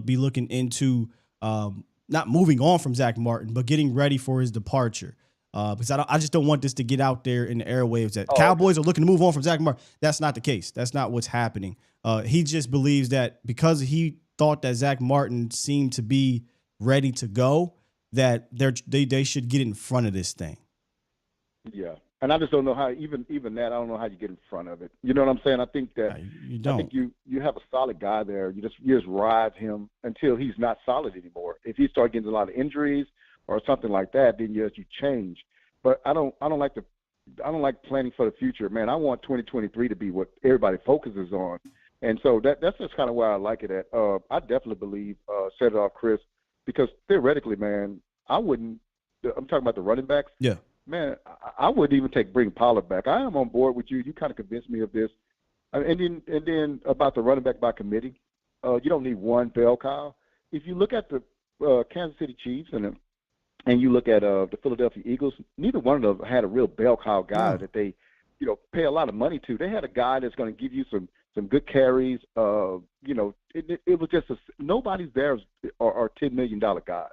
be looking into not moving on from Zach Martin, but getting ready for his departure. Because I just don't want this to get out there in the airwaves that Cowboys are looking to move on from Zach Martin. That's not the case. That's not what's happening. He just believes that because he thought that Zach Martin seemed to be ready to go, that they should get in front of this thing. Yeah, and I just don't know how even that. I don't know how you get in front of it. You know what I'm saying? I think that you don't. I think you have a solid guy there. You just ride him until he's not solid anymore. If he starts getting a lot of injuries or something like that, then you change. But I don't like planning for the future, man. I want 2023 to be what everybody focuses on, and so that's just kind of where I like it at. I definitely believe set it off, Chris, because theoretically, man, I wouldn't. I'm talking about the running backs. Yeah. man, I wouldn't even bring Pollard back. I am on board with you. You kind of convinced me of this. And then about the running back by committee, you don't need one bell cow. If you look at the Kansas City Chiefs and you look at the Philadelphia Eagles, neither one of them had a real bell cow guy that they, pay a lot of money to. They had a guy that's going to give you some good carries. It was just nobody's there are $10 million guys.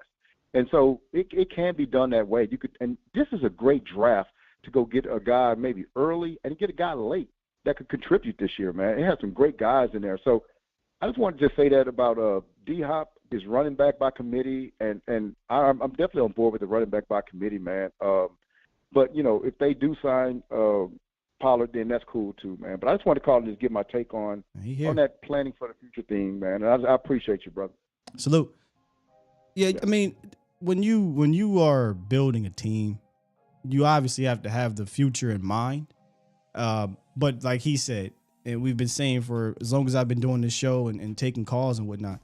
And so it can be done that way. And this is a great draft to go get a guy maybe early and get a guy late that could contribute this year, man. It has some great guys in there. So I just want to just say that about D-Hop is running back by committee, and I'm definitely on board with the running back by committee, man. But, if they do sign Pollard, then that's cool too, man. But I just want to call and just give my take on that planning for the future thing, man. And I appreciate you, brother. Salute. Yeah, I mean, when you are building a team, you obviously have to have the future in mind. But like he said, and we've been saying for as long as I've been doing this show and taking calls and whatnot,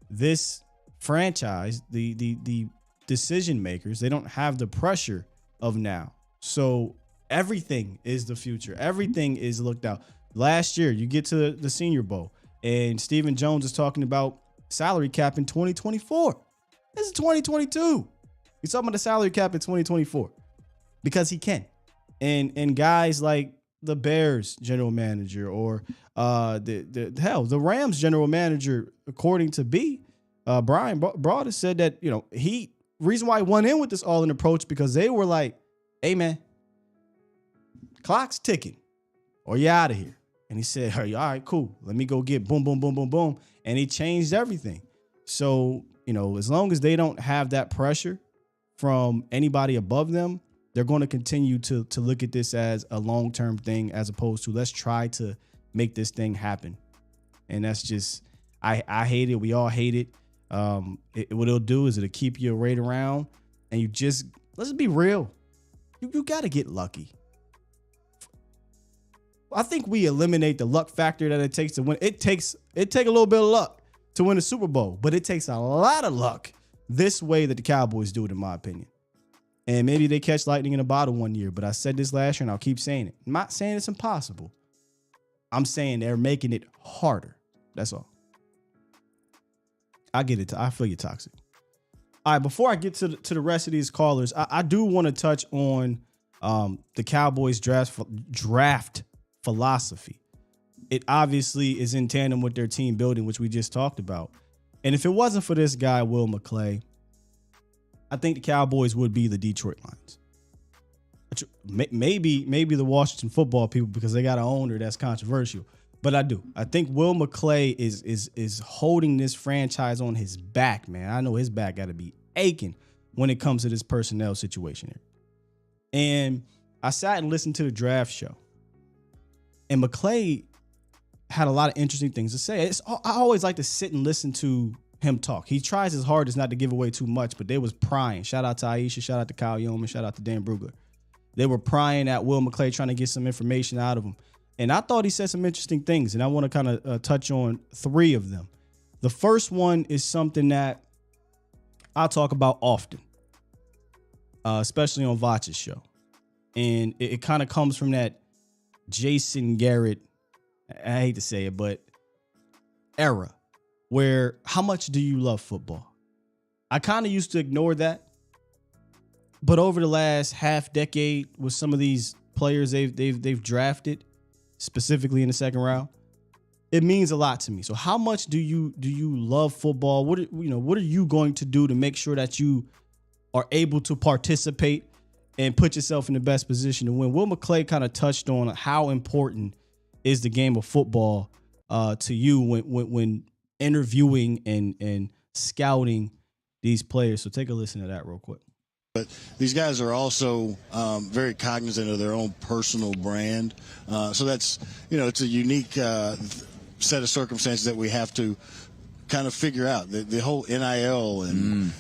this franchise, the decision makers, they don't have the pressure of now. So everything is the future. Everything is looked out. Last year, you get to the Senior Bowl, and Stephen Jones is talking about salary cap in 2024. This is 2022. He's talking about the salary cap in 2024 because he can. And guys like the Bears general manager or the Rams general manager, according to Brian Broad has said that, reason why he went in with this all-in approach because they were like, hey, man, clock's ticking or you're out of here. And he said, hey, all right, cool. Let me go get boom, boom, boom, boom, boom. And he changed everything. So, as long as they don't have that pressure from anybody above them, they're going to continue to look at this as a long-term thing as opposed to let's try to make this thing happen. And that's just, I hate it. We all hate it. What it'll do is it'll keep you right around and let's be real. You got to get lucky. I think we eliminate the luck factor that it takes to win. It take a little bit of luck to win a Super Bowl, but it takes a lot of luck this way that the Cowboys do it, in my opinion. And maybe they catch lightning in a bottle one year, but I said this last year and I'll keep saying it. I'm not saying it's impossible. I'm saying they're making it harder. That's all. I get it. I feel you toxic. All right, before I get to the rest of these callers, I do want to touch on the Cowboys draft philosophy. It obviously is in tandem with their team building, which we just talked about. And if it wasn't for this guy, Will McClay, I think the Cowboys would be the Detroit Lions. Maybe the Washington football people because they got an owner that's controversial. But I do. I think Will McClay is holding this franchise on his back, man. I know his back got to be aching when it comes to this personnel situation here. And I sat and listened to the draft show. And McClay had a lot of interesting things to say. I always like to sit and listen to him talk. He tries his hardest not to give away too much, but they was prying. Shout out to Aisha, shout out to Kyle Yeoman, shout out to Dan Brugler. They were prying at Will McClay, trying to get some information out of him. And I thought he said some interesting things, and I want to kind of touch on three of them. The first one is something that I talk about often, especially on Vach's show. And it kind of comes from that Jason Garrett, I hate to say it, but era where how much do you love football? I kind of used to ignore that. But over the last half decade with some of these players they've drafted, specifically in the second round, it means a lot to me. So how much do you love football? What are you going to do to make sure that you are able to participate and put yourself in the best position to win? Will McClay kind of touched on how important is the game of football to you when interviewing and scouting these players. So take a listen to that real quick. But these guys are also very cognizant of their own personal brand. So that's, it's a unique set of circumstances that we have to kind of figure out. The whole NIL and,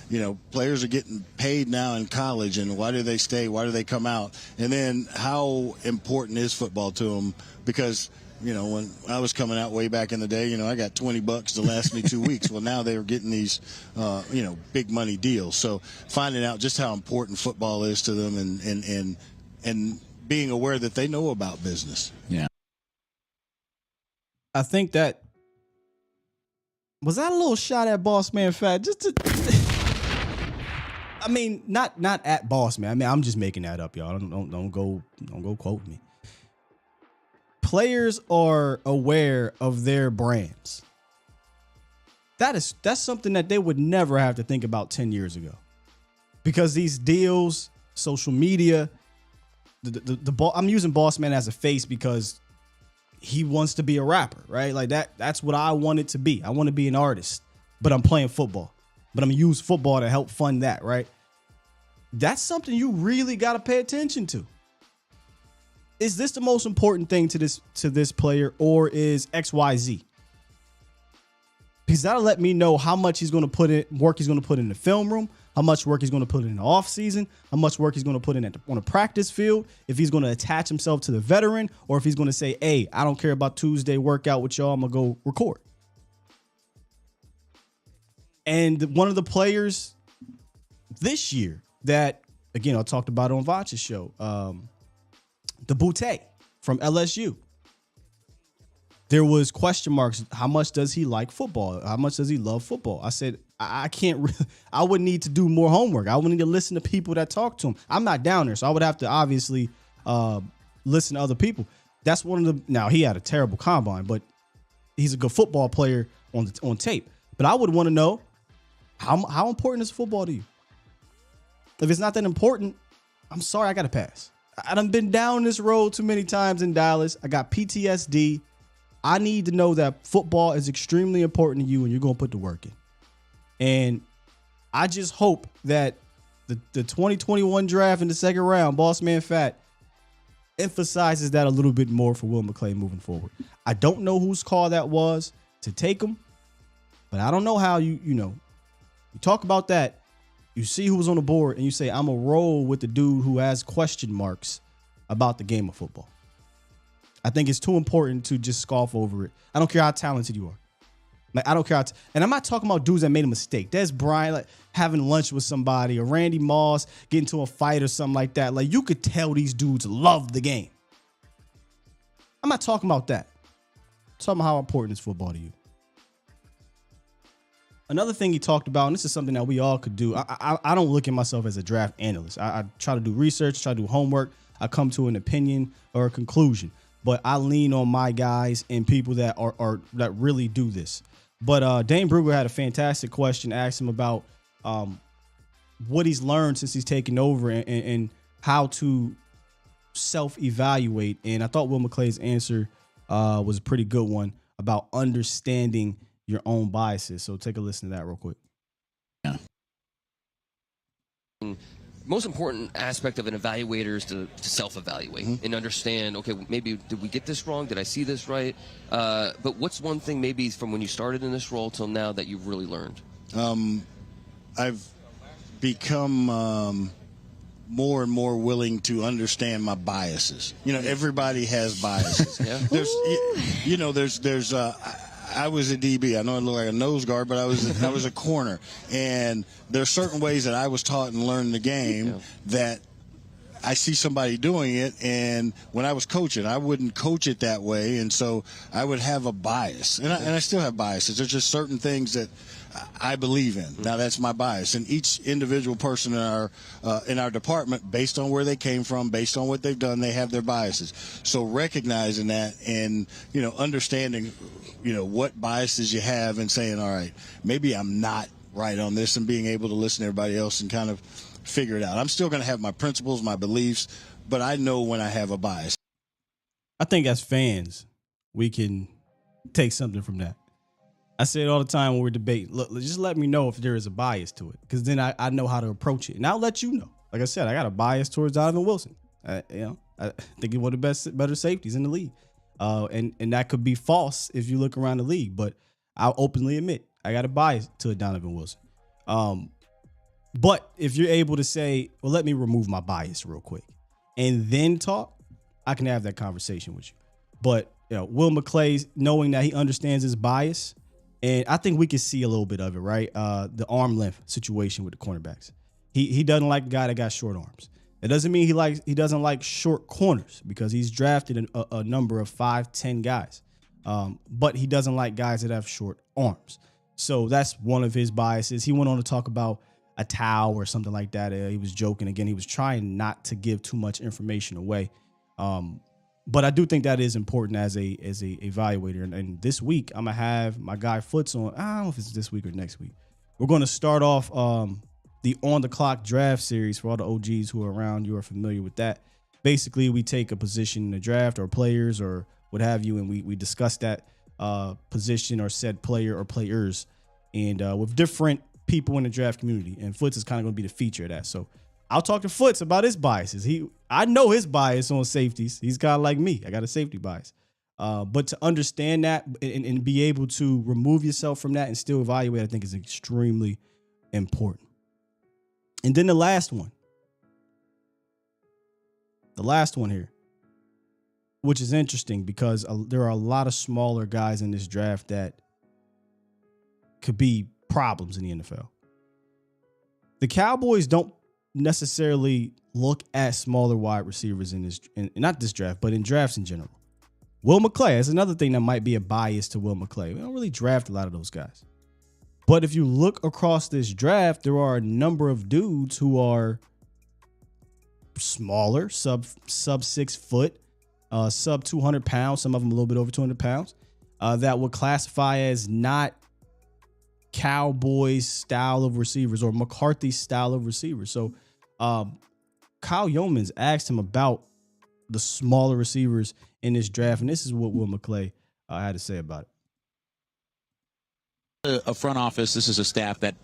players are getting paid now in college, and why do they stay? Why do they come out? And then how important is football to them? Because When I was coming out way back in the day, I got $20 to last me 2 weeks. Well, now they were getting these, big money deals. So finding out just how important football is to them and being aware that they know about business. Yeah. I think that was that a little shot at Boss Man Fat? Just to, I mean, not at Boss Man. I mean, I'm just making that up, y'all. Don't go quote me. Players are aware of their brands. That's something that they would never have to think about 10 years ago, because these deals, social media, I'm using Boss Man as a face because he wants to be a rapper, right? Like that's what I want it to be. I want to be an artist, but I'm playing football. But I'm gonna use football to help fund that, right? That's something you really got to pay attention to. Is this the most important thing to this player, or is XYZ? Because that'll let me know how much he's going to put in work. He's going to put in the film room, how much work he's going to put in the off season, how much work he's going to put in on a practice field. If he's going to attach himself to the veteran, or if he's going to say, "Hey, I don't care about Tuesday workout with y'all. I'm gonna go record." And one of the players this year that, again, I talked about it on Vacha's show, the Boutte from LSU. There was question marks. How much does he like football? How much does he love football? I said, I can't, I would need to do more homework. I would need to listen to people that talk to him. I'm not down there, so I would have to obviously listen to other people. That's one of the, now he had a terrible combine, but he's a good football player on tape. But I would want to know, how important is football to you? If it's not that important, I'm sorry, I got to pass. I done been down this road too many times in Dallas. I got PTSD. I need to know that football is extremely important to you and you're going to put the work in. And I just hope that the 2021 draft in the second round, Boss Man Fat, emphasizes that a little bit more for Will McClay moving forward. I don't know whose call that was to take him, but I don't know how you talk about that. You see who was on the board and you say, I'm going to roll with the dude who has question marks about the game of football. I think it's too important to just scoff over it. I don't care how talented you are. Like, I don't care. And I'm not talking about dudes that made a mistake. There's Brian, like having lunch with somebody, or Randy Moss getting into a fight or something like that. Like, you could tell these dudes love the game. I'm not talking about that. I'm talking about how important is football to you. Another thing he talked about, and this is something that we all could do. I don't look at myself as a draft analyst. I try to do research, try to do homework. I come to an opinion or a conclusion, but I lean on my guys and people that are that really do this. But Dane Brugler had a fantastic question. Asked him about what he's learned since he's taken over and how to self-evaluate. And I thought Will McClay's answer was a pretty good one about understanding your own biases. So take a listen to that real quick. Yeah. Most important aspect of an evaluator is to self-evaluate and understand, okay, maybe did we get this wrong? Did I see this right? But what's one thing maybe from when you started in this role till now that you've really learned? I've become more and more willing to understand my biases. Everybody has biases. Yeah. There's I was a DB. I know I look like a nose guard, but I was a corner. And there's certain ways that I was taught and learned the game that I see somebody doing it. And when I was coaching, I wouldn't coach it that way. And so I would have a bias. And I still have biases. There's just certain things that I believe in. Now, that's my bias. And each individual person in our department, based on where they came from, based on what they've done, they have their biases. So recognizing that and, understanding, what biases you have and saying, all right, maybe I'm not right on this, and being able to listen to everybody else and kind of figure it out. I'm still going to have my principles, my beliefs, but I know when I have a bias. I think as fans, we can take something from that. I say it all the time when we're debating. Look, just let me know if there is a bias to it, because then I know how to approach it, and I'll let you know. Like I said, I got a bias towards Donovan Wilson. I think he's one of the better safeties in the league, and that could be false if you look around the league. But I'll openly admit I got a bias to Donovan Wilson. But if you're able to say, well, let me remove my bias real quick and then talk, I can have that conversation with you. But Will McClay, knowing that he understands his bias, and I think we can see a little bit of it, right? The arm length situation with the cornerbacks. He doesn't like a guy that got short arms. It doesn't mean he doesn't like short corners, because he's drafted a number of 5'10" guys. But he doesn't like guys that have short arms. So that's one of his biases. He went on to talk about a towel or something like that. He was joking. Again, he was trying not to give too much information away. But I do think that is important as a evaluator. And this week, I'm going to have my guy Foots on. I don't know if it's this week or next week. We're going to start off the On the Clock draft series. For all the OGs who are around, you are familiar with that. Basically, we take a position in the draft or players or what have you, and we discuss that position or said player or players, and with different people in the draft community. And Foots is kind of going to be the feature of that. So I'll talk to Foots about his biases. I know his bias on safeties. He's kind of like me. I got a safety bias. But to understand that and be able to remove yourself from that and still evaluate, I think is extremely important. And then the last one here, which is interesting because there are a lot of smaller guys in this draft that could be problems in the NFL. The Cowboys don't necessarily look at smaller wide receivers in not this draft, but in drafts in general. Will McClay is another thing that might be a bias to Will McClay. We don't really draft a lot of those guys. But if you look across this draft, there are a number of dudes who are smaller, sub 6 foot, sub 200 pounds, some of them a little bit over 200 pounds, that would classify as not Cowboys style of receivers or McCarthy style of receivers. So Kyle Yeomans asked him about the smaller receivers in this draft, and this is what Will McClay had to say about it. A front office, this is a staff that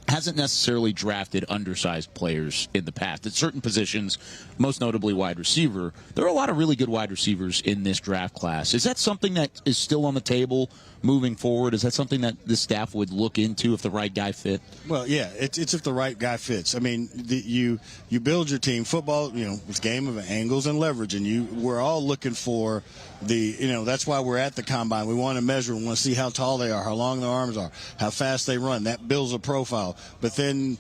hasn't necessarily drafted undersized players in the past. At certain positions, most notably wide receiver, there are a lot of really good wide receivers in this draft class. Is that something that is still on the table moving forward? Is that something that this staff would look into if the right guy fit? Well, yeah, it's if the right guy fits. I mean, you build your team. Football, it's a game of angles and leverage, and we're all looking for that's why we're at the combine. We want to measure. We want to see how tall they are, how long their arms are, how fast they run. That builds a profile. But then,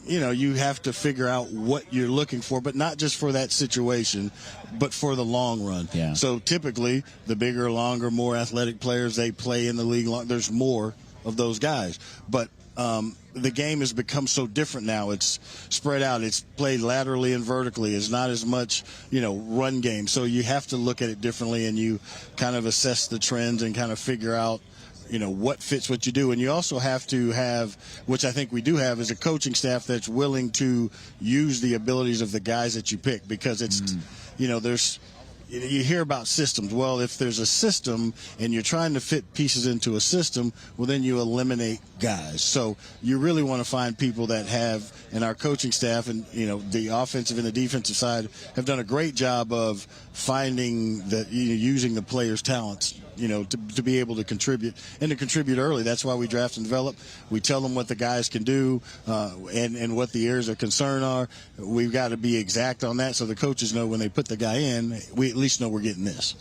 you have to figure out what you're looking for, but not just for that situation, but for the long run. Yeah. So typically, the bigger, longer, more athletic players, they play in the league long. There's more of those guys. But the game has become so different now. It's spread out. It's played laterally and vertically. It's not as much, run game. So you have to look at it differently, and you kind of assess the trends and kind of figure out, what fits what you do. And you also have to have, which I think we do have, is a coaching staff that's willing to use the abilities of the guys that you pick, because it's, there's, you hear about systems. Well, if there's a system and you're trying to fit pieces into a system, well, then you eliminate guys. So you really want to find people that have, and our coaching staff and, the offensive and the defensive side have done a great job of finding that, using the players' talents, to be able to contribute and to contribute early. That's why we draft and develop. We tell them what the guys can do and what the areas of concern are. We've got to be exact on that so the coaches know when they put the guy in, we at least know we're getting this.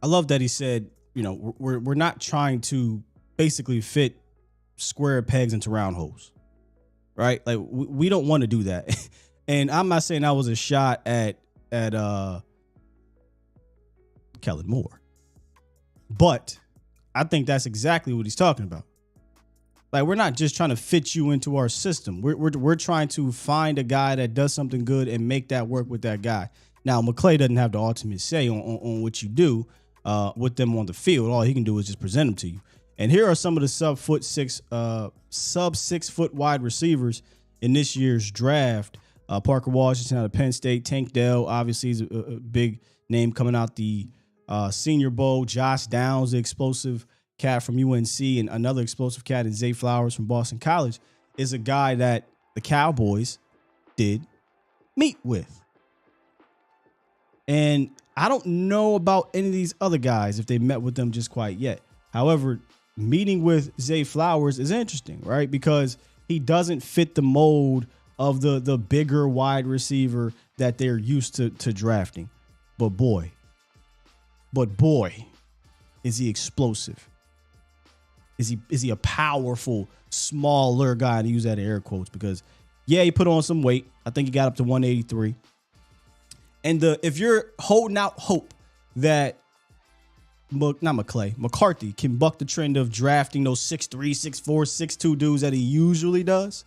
I love that he said, we're not trying to basically fit square pegs into round holes, right? Like we don't want to do that. And I'm not saying that was a shot at Kellen Moore, but I think that's exactly what he's talking about. Like, we're not just trying to fit you into our system. We're trying to find a guy that does something good and make that work with that guy. Now, McClay doesn't have the ultimate say on what you do with them on the field. All he can do is just present them to you. And here are some of the sub 6 foot wide receivers in this year's draft. Parker Washington out of Penn State, Tank Dell, obviously is a big name coming out the Senior Bowl. Josh Downs, the explosive cat from UNC, and another explosive cat in Zay Flowers from Boston College, is a guy that the Cowboys did meet with. And I don't know about any of these other guys if they met with them just quite yet. However, meeting with Zay Flowers is interesting, right? Because he doesn't fit the mold of the bigger wide receiver that they're used to drafting. But boy, but boy, is he explosive. Is he a powerful, smaller guy, to use that in air quotes, because yeah, he put on some weight. I think he got up to 183. And if you're holding out hope that McCarthy can buck the trend of drafting those 6'3", 6'4", 6'2" dudes that he usually does,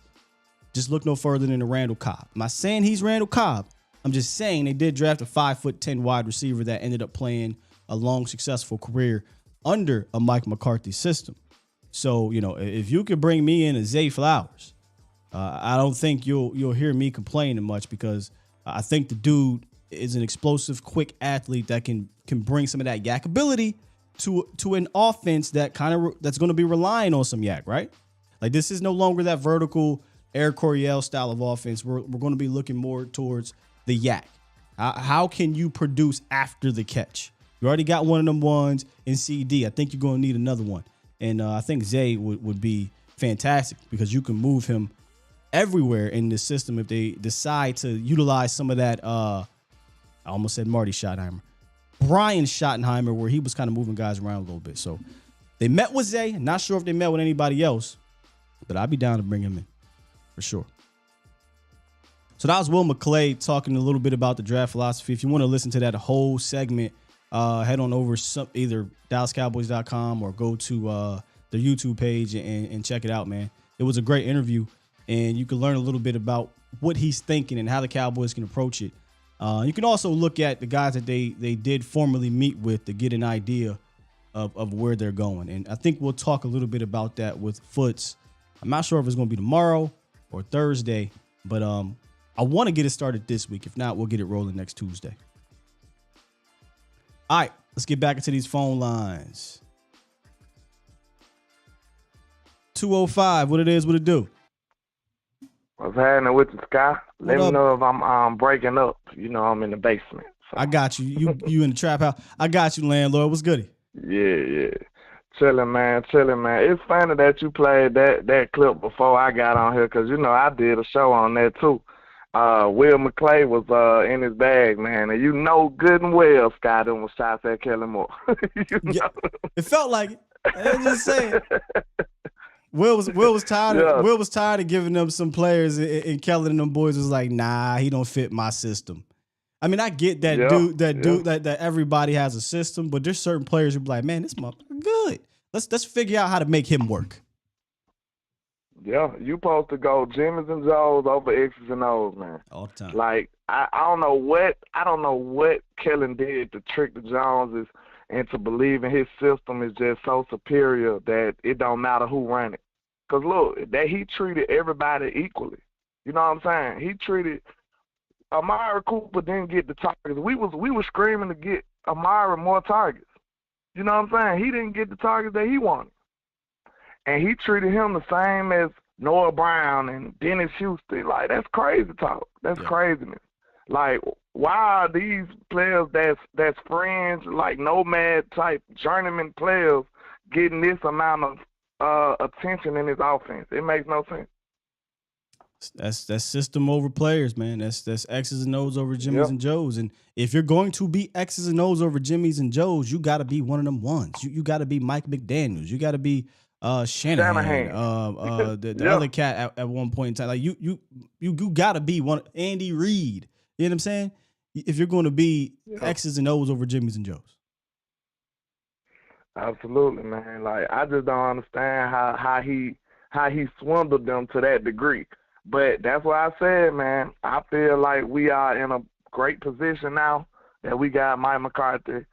just look no further than the Randall Cobb. I'm not saying he's Randall Cobb. I'm just saying they did draft a 5'10" wide receiver that ended up playing a long, successful career under a Mike McCarthy system. So, if you could bring me in a Zay Flowers, I don't think you'll hear me complaining much, because I think the dude is an explosive, quick athlete that can bring some of that yak ability to an offense that's going to be relying on some yak, right? Like, this is no longer that vertical Air Coryell style of offense. We're going to be looking more towards the yak. How can you produce after the catch? You already got one of them ones in CD. I think you're going to need another one. And I think Zay would be fantastic, because you can move him everywhere in this system if they decide to utilize some of that. I almost said Marty Schottenheimer. Brian Schottenheimer, where he was kind of moving guys around a little bit. So they met with Zay. Not sure if they met with anybody else, but I'd be down to bring him in for sure. So that was Will McClay talking a little bit about the draft philosophy. If you want to listen to that whole segment, head on over either DallasCowboys.com or go to their YouTube page and check it out, man. It was a great interview, and you can learn a little bit about what he's thinking and how the Cowboys can approach it. You can also look at the guys that they did formally meet with to get an idea of where they're going. And I think we'll talk a little bit about that with Foots. I'm not sure if it's going to be tomorrow or Thursday, but I want to get it started this week. If not, we'll get it rolling next Tuesday. All right, let's get back into these phone lines. 205, what it is, what it do? What's happening with the Sky? Let me up? know if I'm breaking up. I'm in the basement. So. I got you. You in the trap house. I got you, landlord. What's goody? Yeah. Chilling, man. It's funny that you played that clip before I got on here, because, I did a show on that, too. Will McClay was in his bag, man. And good and well Scott was shots at Kellen Moore. Yeah, it felt like it. I'm just saying. Will was tired. Yeah. Will was tired of giving them some players, and Kellen and them boys was like, nah, he don't fit my system. I mean, I get that dude that everybody has a system, but there's certain players who be like, man, this motherfucker good. Let's figure out how to make him work. Yeah, you supposed to go Jimmy's and Joe's over X's and O's, man. All the time. Like I don't know what Kellen did to trick the Joneses into believing his system is just so superior that it don't matter who ran it. Cause look, that he treated everybody equally. You know what I'm saying? He treated Amari Cooper didn't get the targets. We were screaming to get Amari more targets. You know what I'm saying? He didn't get the targets that he wanted. And he treated him the same as Noah Brown and Dennis Houston. Like, that's crazy talk. That's craziness. Like, why are these players that's fringe, like nomad type journeyman players getting this amount of attention in his offense? It makes no sense. That's system over players, man. That's X's and O's over Jimmy's and Joe's. And if you're going to be X's and O's over Jimmy's and Joe's, you got to be one of them ones. You got to be Mike McDaniels. You got to be Shanahan. The other cat at one point in time. Like you got to be one. Andy Reid. You know what I'm saying? If you're going to be X's and O's over Jimmy's and Joe's. Absolutely, man. Like, I just don't understand how he swindled them to that degree. But that's why I said, man, I feel like we are in a great position now that we got Mike McCarthy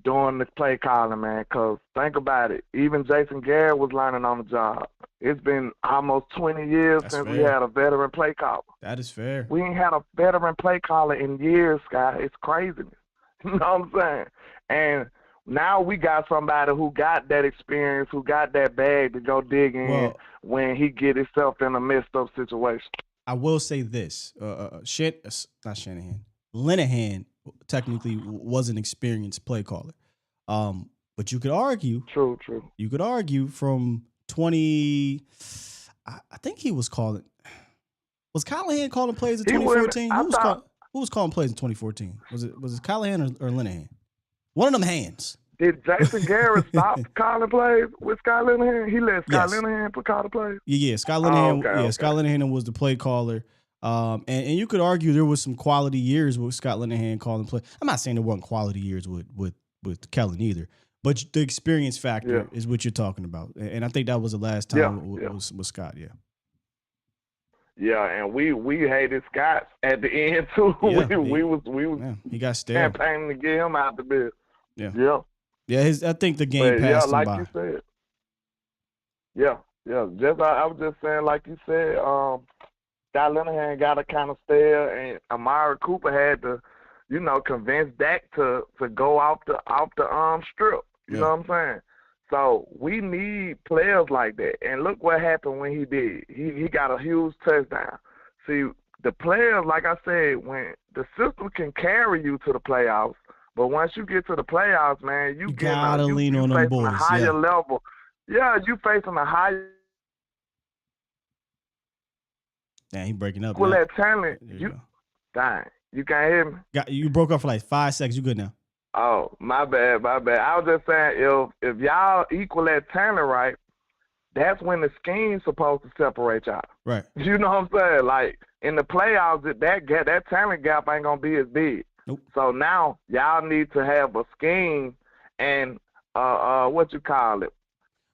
doing the play calling, man. Because think about it. Even Jason Garrett was learning on the job. It's been almost 20 years since we had a veteran play caller. That is fair. We ain't had a veteran play caller in years, Scott. It's craziness. You know what I'm saying? And now we got somebody who got that experience, who got that bag to go dig in when he get himself in a messed up situation. I will say this. Not Shanahan. Linehan technically was an experienced play caller. But you could argue. True. You could argue from 20. I think he was calling. Was Callahan calling plays in 2014? Who was calling plays in 2014? Was it Callahan or Linehan? One of them hands. Did Jason Garrett stop calling plays with Scott Linehan? He let Scott Linehan call the plays? Yeah, Scott Linehan. Okay. Scott Linehan was the play caller. And you could argue there was some quality years with Scott Linehan calling play. I'm not saying there weren't quality years with Kellen either, but the experience factor is what you're talking about. And I think that was the last time with Scott. Yeah. Yeah, and we hated Scott at the end too. Yeah, we was he got stale. campaigning to get him out the bed. Yeah. I think the game passed him like by. You said. Yeah. I was just saying, like you said, Scott Linehan got to kind of stale, and Amari Cooper had to, convince Dak to go off the strip. You know what I'm saying? So we need players like that. And look what happened when he did. He got a huge touchdown. See, the players, like I said, when the system can carry you to the playoffs, but once you get to the playoffs, man, you gotta lean on them boys. A higher level. Yeah, you facing a higher. Damn, he breaking up. With now. that talent, dang, you can't hear me. You broke up for like 5 seconds. You good now? Oh, my bad. I was just saying, if y'all equal that talent right, that's when the scheme's supposed to separate y'all. Right. You know what I'm saying? Like in the playoffs, that talent gap ain't gonna be as big. Nope. So now y'all need to have a scheme and what you call it?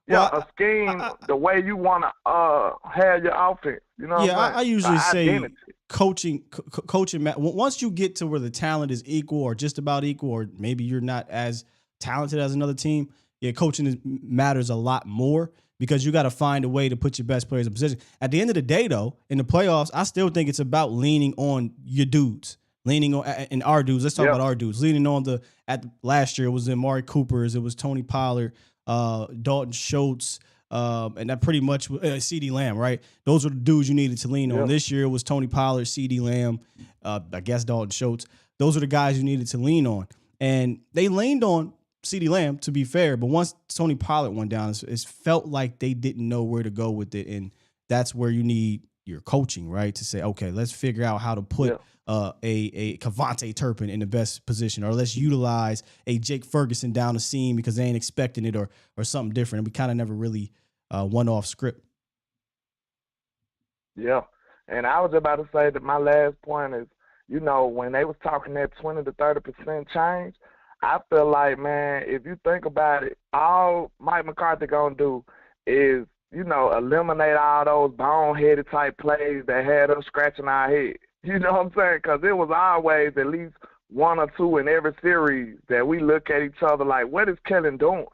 Yeah, a scheme the way you want to have your offense. You know what I'm saying? I usually say coaching. Once you get to where the talent is equal or just about equal, or maybe you're not as talented as another team, coaching matters a lot more because you got to find a way to put your best players in position. At the end of the day, though, in the playoffs, I still think it's about leaning on your dudes. Leaning on and our dudes. Let's talk about our dudes. Leaning on last year it was Amari Cooper's, it was Tony Pollard, Dalton Schultz, and that pretty much CeeDee Lamb, right? Those were the dudes you needed to lean on. This year it was Tony Pollard, CeeDee Lamb, I guess Dalton Schultz. Those are the guys you needed to lean on. And they leaned on CeeDee Lamb, to be fair, but once Tony Pollard went down, it felt like they didn't know where to go with it. And that's where you need your coaching, right? To say, okay, let's figure out how to put a Kavontae Turpin in the best position, or let's utilize a Jake Ferguson down the seam because they ain't expecting it, or something different. And we kind of never really went off script. Yeah, and I was about to say that my last point is, when they was talking that 20 to 30% change, I feel like, man, if you think about it, all Mike McCarthy gonna do is, eliminate all those boneheaded type plays that had us scratching our head. You know what I'm saying? Because it was always at least one or two in every series that we look at each other like, what is Kellen doing?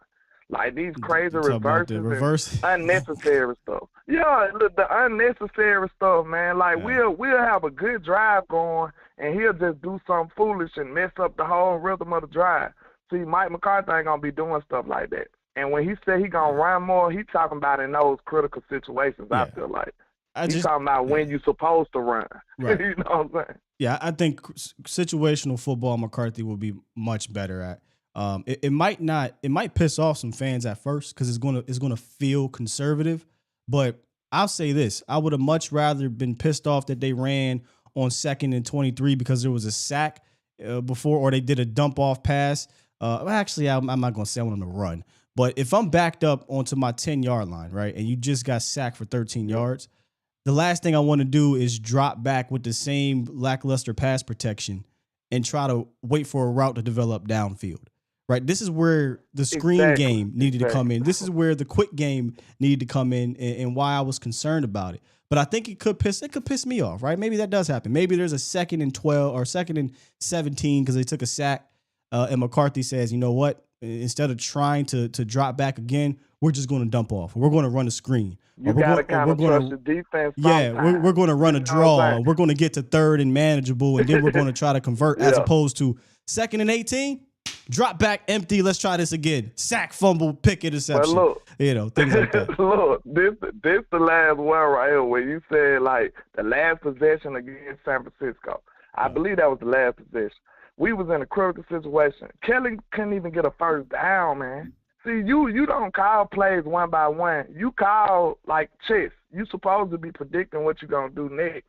Like these crazy reverses and unnecessary stuff. Yeah, the unnecessary stuff, man. Like we'll have a good drive going, and he'll just do something foolish and mess up the whole rhythm of the drive. See, Mike McCarthy ain't gonna be doing stuff like that. And when he said he gonna run more, he talking about in those critical situations. I feel like. He's talking about when you're supposed to run. Right. You know what I'm saying? Yeah, I think situational football McCarthy will be much better at. It might piss off some fans at first because it's gonna feel conservative. But I'll say this: I would have much rather been pissed off that they ran on 2nd and 23 because there was a sack before, or they did a dump off pass. Actually, I'm not gonna say I want them to run. But if I'm backed up onto my 10-yard line, right, and you just got sacked for 13 yards, the last thing I want to do is drop back with the same lackluster pass protection and try to wait for a route to develop downfield, right? This is where the screen game needed to come in. This is where the quick game needed to come in, and why I was concerned about it. But I think it could piss me off, right? Maybe that does happen. Maybe there's a 2nd and 12 or 2nd and 17 because they took a sack, and McCarthy says, you know what? Instead of trying to drop back again, we're just going to dump off. We're going to run a screen. You got to kind of trust the defense. Yeah, we're going to run a draw. We're going to get to 3rd and manageable, and then we're going to try to convert as opposed to 2nd and 18, drop back empty. Let's try this again. Sack, fumble, pick, interception. But look, things like that. Look, this the last one right here where you said like the last possession against San Francisco. I believe that was the last possession. We was in a critical situation. Kelly couldn't even get a first down, man. See, you don't call plays one by one. You call like chess. You supposed to be predicting what you're going to do next.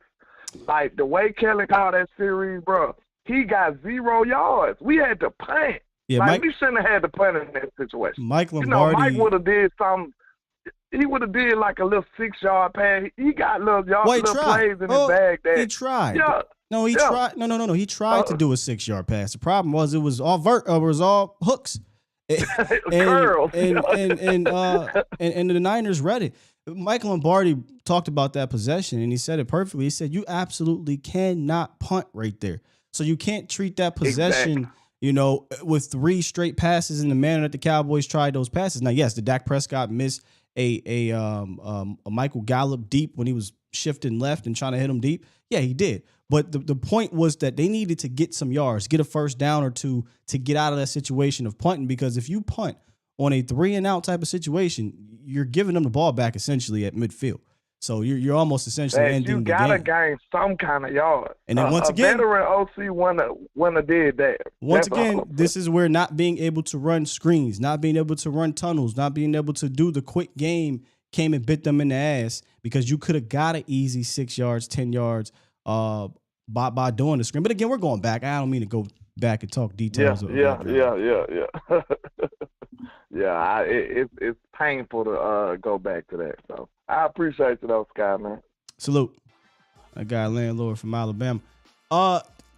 Like the way Kelly called that series, bro, he got 0 yards. We had to punt. Yeah, like, we shouldn't have had to punt in that situation. Mike Lombardi. Mike would have did something. He would have did like a little 6-yard pass. He got little plays in his bag. That he tried. Yeah. No, he tried. No. He tried to do a 6-yard pass. The problem was it was all hooks. Curls. And the Niners read it. Mike Lombardi talked about that possession, and he said it perfectly. He said, you absolutely cannot punt right there. So you can't treat that possession, with 3 straight passes in the manner that the Cowboys tried those passes. Now, yes, the Dak Prescott missed a Michael Gallup deep when he was shifting left and trying to hit him deep. Yeah, he did. But the point was that they needed to get some yards, get a first down or two to get out of that situation of punting, because if you punt on a 3-and-out type of situation, you're giving them the ball back essentially at midfield. So you're almost essentially ending the game. You gotta gain some kind of yard. And then once again, a veteran OC wouldn't did that. Once again, this is where not being able to run screens, not being able to run tunnels, not being able to do the quick game came and bit them in the ass, because you could have got an easy 6 yards, 10 yards by doing the screen. But again, we're going back. I don't mean to go back and talk details. Yeah. Yeah, it's painful to go back to that. So I appreciate you though, Sky, man. Salute. I got a landlord from Alabama.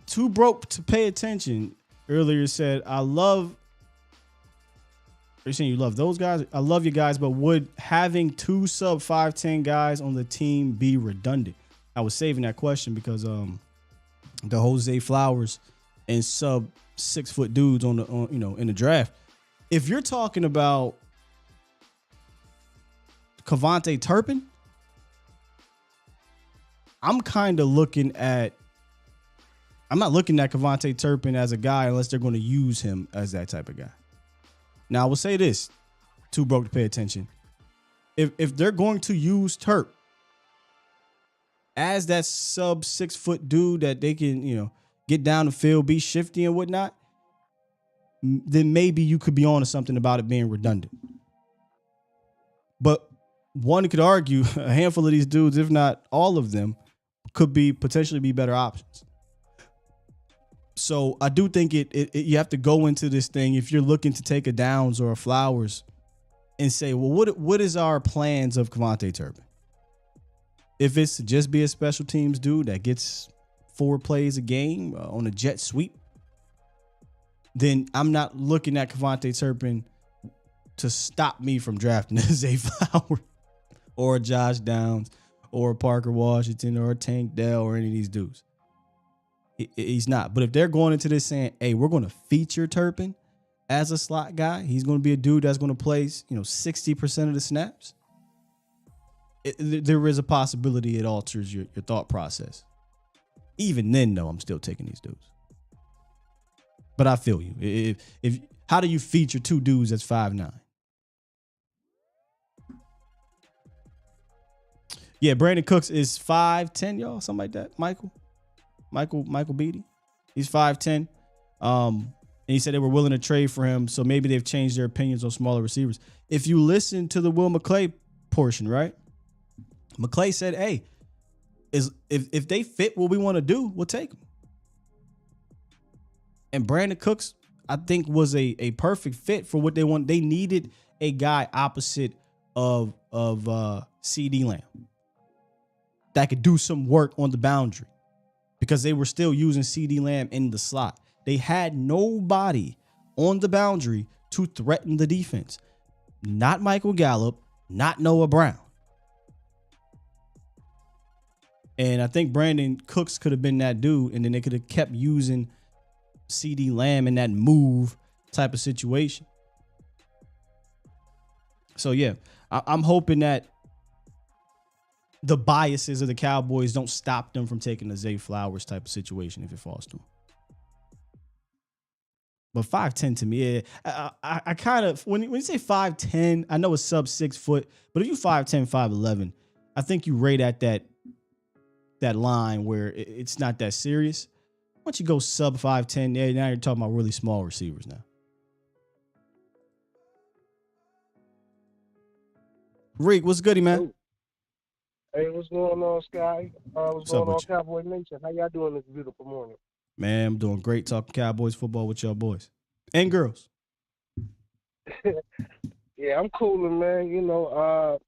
Too broke to pay attention earlier said, I love. Are you saying you love those guys? I love you guys, but would having 2 sub 5'10" guys on the team be redundant? I was saving that question because the Jose Flowers and sub 6-foot dudes in the draft. If you're talking about Kevontae Turpin, I'm not looking at Kevontae Turpin as a guy unless they're going to use him as that type of guy. Now, I will say this, too broke to pay attention. If they're going to use Turp as that sub 6-foot dude that they can, get down the field, be shifty and whatnot, then maybe you could be on to something about it being redundant. But one could argue a handful of these dudes, if not all of them, could potentially be better options. So I do think you have to go into this thing if you're looking to take a Downs or a Flowers and say, well, what is our plans of Kevontae Turpin? If it's to just be a special teams dude that gets 4 plays a game on a jet sweep, then I'm not looking at Kevontae Turpin to stop me from drafting a Zay Flowers or a Josh Downs or a Parker Washington or a Tank Dell or any of these dudes. He's not. But if they're going into this saying, hey, we're going to feature Turpin as a slot guy, he's going to be a dude that's going to play 60% of the snaps, there is a possibility it alters your thought process. Even then, though, I'm still taking these dudes. But I feel you. If how do you feature 2 dudes that's 5'9"? Yeah, Brandon Cooks is 5'10", y'all, something like that. Michael Beatty. He's 5'10". And he said they were willing to trade for him, so maybe they've changed their opinions on smaller receivers. If you listen to the Will McClay portion, right? McClay said, hey, if they fit what we want to do, we'll take them. And Brandon Cooks, I think, was a perfect fit for what they want. They needed a guy opposite of CD Lamb that could do some work on the boundary, because they were still using CD Lamb in the slot. They had nobody on the boundary to threaten the defense. Not Michael Gallup, not Noah Brown. And I think Brandon Cooks could have been that dude, and then they could have kept using CD Lamb in that move type of situation. So, yeah, I'm hoping that the biases of the Cowboys don't stop them from taking the Zay Flowers type of situation if it falls to them. But 5'10" to me, I kind of, when you say 5'10", I know it's sub 6 foot, but if you 5'10", 5'11", I think you rate at that line where it's not that serious. Once you go sub 5'10", yeah, now you're talking about really small receivers now. Reek, what's goody, man? Hey, what's going on, Sky? What's going on, Cowboy Nation? How y'all doing this beautiful morning? Man, I'm doing great talking Cowboys football with y'all boys. And girls. Yeah, I'm cooling, man. You know,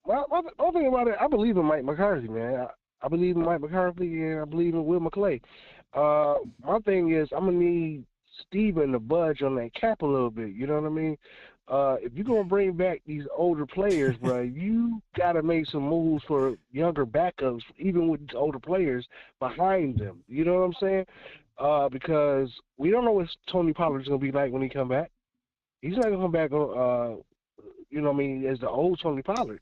my thing about it, I believe in Mike McCarthy, man. I believe in Mike McCarthy, and I believe in Will McClay. My thing is, I'm gonna need Steven to budge on that cap a little bit. You know what I mean? If you're gonna bring back these older players, bro, you gotta make some moves for younger backups, even with these older players behind them. You know what I'm saying? Because we don't know what Tony Pollard's gonna be like when he come back. He's not gonna come back on, you know what I mean, as the old Tony Pollard.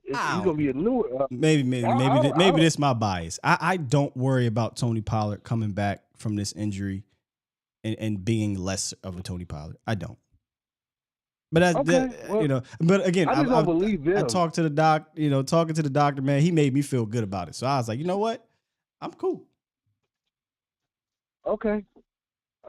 He's gonna be a new. Maybe this is my bias. I don't worry about Tony Pollard coming back from this injury and being less of a Tony Pollard. I don't. But you know, but again, I just don't believe them. I talked to the doc. You know, talking to the doctor, man, he made me feel good about it. So I was like, you know what, I'm cool. Okay.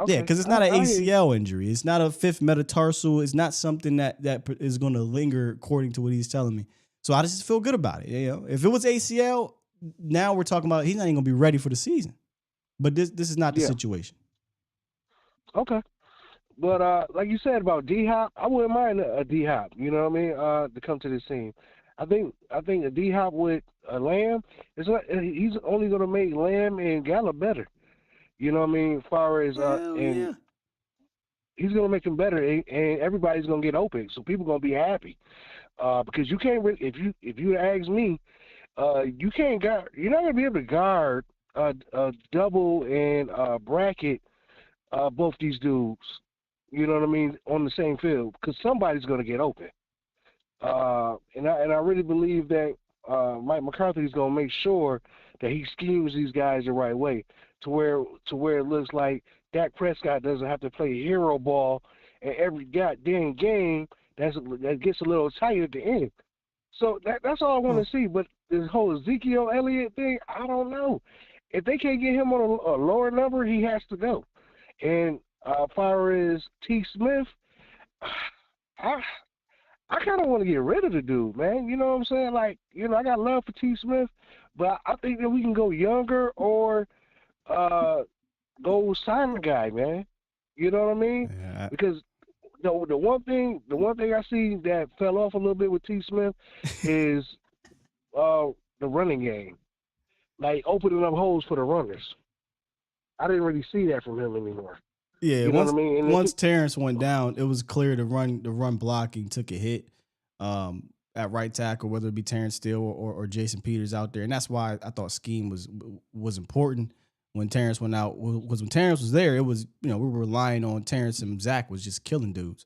Yeah, because it's not an ACL injury. It's not a fifth metatarsal. It's not something that is going to linger, according to what he's telling me. So I just feel good about it. You know, if it was ACL, now we're talking about he's not even going to be ready for the season. But this is not the situation. Okay. But like you said about D-Hop, I wouldn't mind a D-Hop, you know what I mean, to come to this team. I think a D-Hop with a Lamb, he's only going to make Lamb and Gallup better. You know what I mean? As far as he's going to make them better, and everybody's going to get open, so people going to be happy. Because you can't really, if you ask me, you can't guard. You're not going to be able to guard a double and bracket both these dudes. You know what I mean, on the same field, because somebody's going to get open. And I really believe that Mike McCarthy is going to make sure that he schemes these guys the right way, to where it looks like Dak Prescott doesn't have to play hero ball in every goddamn game. That gets a little tight at the end. So that's all I want to see. But this whole Ezekiel Elliott thing, I don't know. If they can't get him on a lower number, he has to go. And as far as T. Smith, I kind of want to get rid of the dude, man. You know what I'm saying? Like, you know, I got love for T. Smith, but I think that we can go younger or go sign the guy, man. You know what I mean? Yeah. Because the one thing I see that fell off a little bit with T. Smith is the running game, like opening up holes for the runners. I didn't really see that from him anymore. Yeah, you know what I mean? Once Terrence went down, it was clear the run blocking took a hit at right tackle, whether it be Terrence Steele or Jason Peters out there, and that's why I thought scheme was important. When Terrence went out, was when Terrence was there, it was, you know, we were relying on Terrence, and Zach was just killing dudes.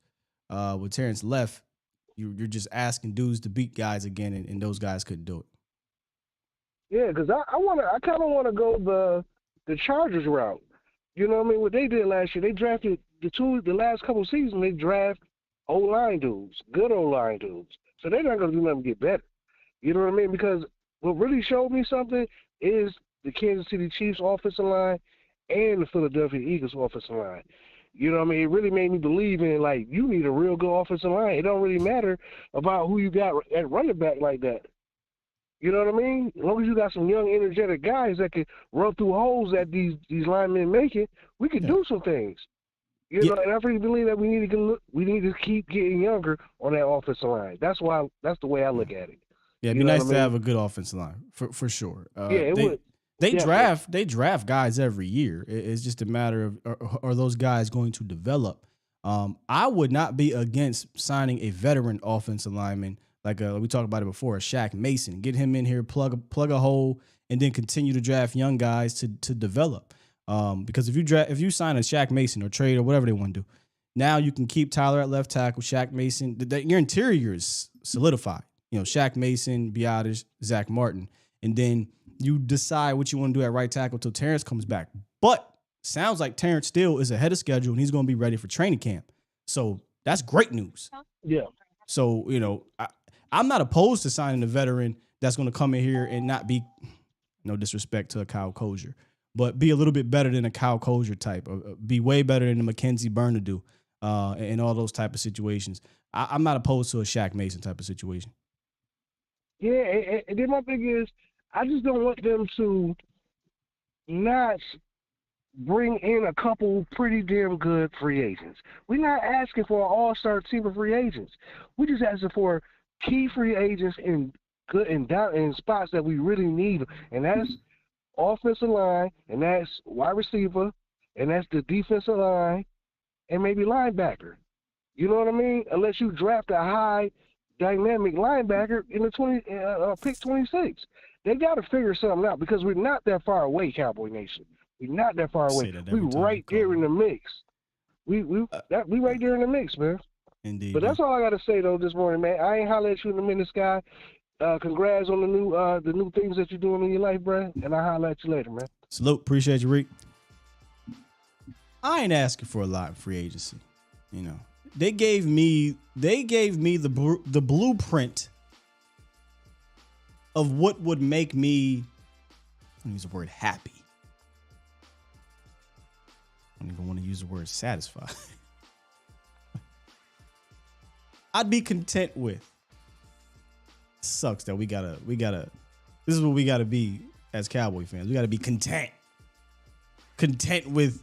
When Terrence left, you're just asking dudes to beat guys again, and those guys couldn't do it. Yeah, because I kind of want to go the Chargers route. You know what I mean? What they did last year, they drafted the last couple of seasons, they draft O-line dudes, good O-line dudes. So they're not going to do nothing to get better. You know what I mean? Because what really showed me something is the Kansas City Chiefs offensive line and the Philadelphia Eagles offensive line. You know what I mean? It really made me believe in, like, you need a real good offensive line. It don't really matter about who you got at running back like that. You know what I mean? As long as you got some young, energetic guys that can run through holes that these linemen making, we can do some things. You know, and I really believe that we need to keep getting younger on that offensive line. That's the way I look at it. Yeah, it'd be nice to have a good offensive line for sure. It would. They draft guys every year. It's just a matter of are those guys going to develop? I would not be against signing a veteran offensive lineman like we talked about it before, Shaq Mason. Get him in here, plug a hole, and then continue to draft young guys to develop. Because if you sign a Shaq Mason or trade or whatever they want to do, now you can keep Tyler at left tackle, Shaq Mason. Your interior is solidified. You know, Shaq Mason, Biotis, Zach Martin, and then you decide what you want to do at right tackle until Terrence comes back. But sounds like Terrence still is ahead of schedule and he's going to be ready for training camp. So that's great news. Yeah. So, you know, I'm not opposed to signing a veteran that's going to come in here and not be, no disrespect to a Kyle Kozier, but be a little bit better than a Kyle Kozier type, or be way better than a Mackenzie Bernadou and all those type of situations. I'm not opposed to a Shaq Mason type of situation. Yeah, and then my thing is, I just don't want them to not bring in a couple pretty damn good free agents. We're not asking for an all-star team of free agents. We're just asking for key free agents in good and down in spots that we really need, and that's offensive line, and that's wide receiver, and that's the defensive line, and maybe linebacker. You know what I mean? Unless you draft a high dynamic linebacker in the pick 26. They got to figure something out because we're not that far away, Cowboy Nation. We're not that far away. We right there in the mix. We right there in the mix, man. Indeed. But that's all I got to say though this morning, man. I ain't holler at you in a minute, Sky. Congrats on the new things that you're doing in your life, bro. And I'll holler at you later, man. Salute. Appreciate you, Reek. I ain't asking for a lot in free agency. You know, they gave me the blueprint of what would make me, I don't use the word happy. I don't even want to use the word satisfied. I'd be content with. Sucks that we gotta, this is what we gotta be as Cowboy fans. We gotta be content. Content with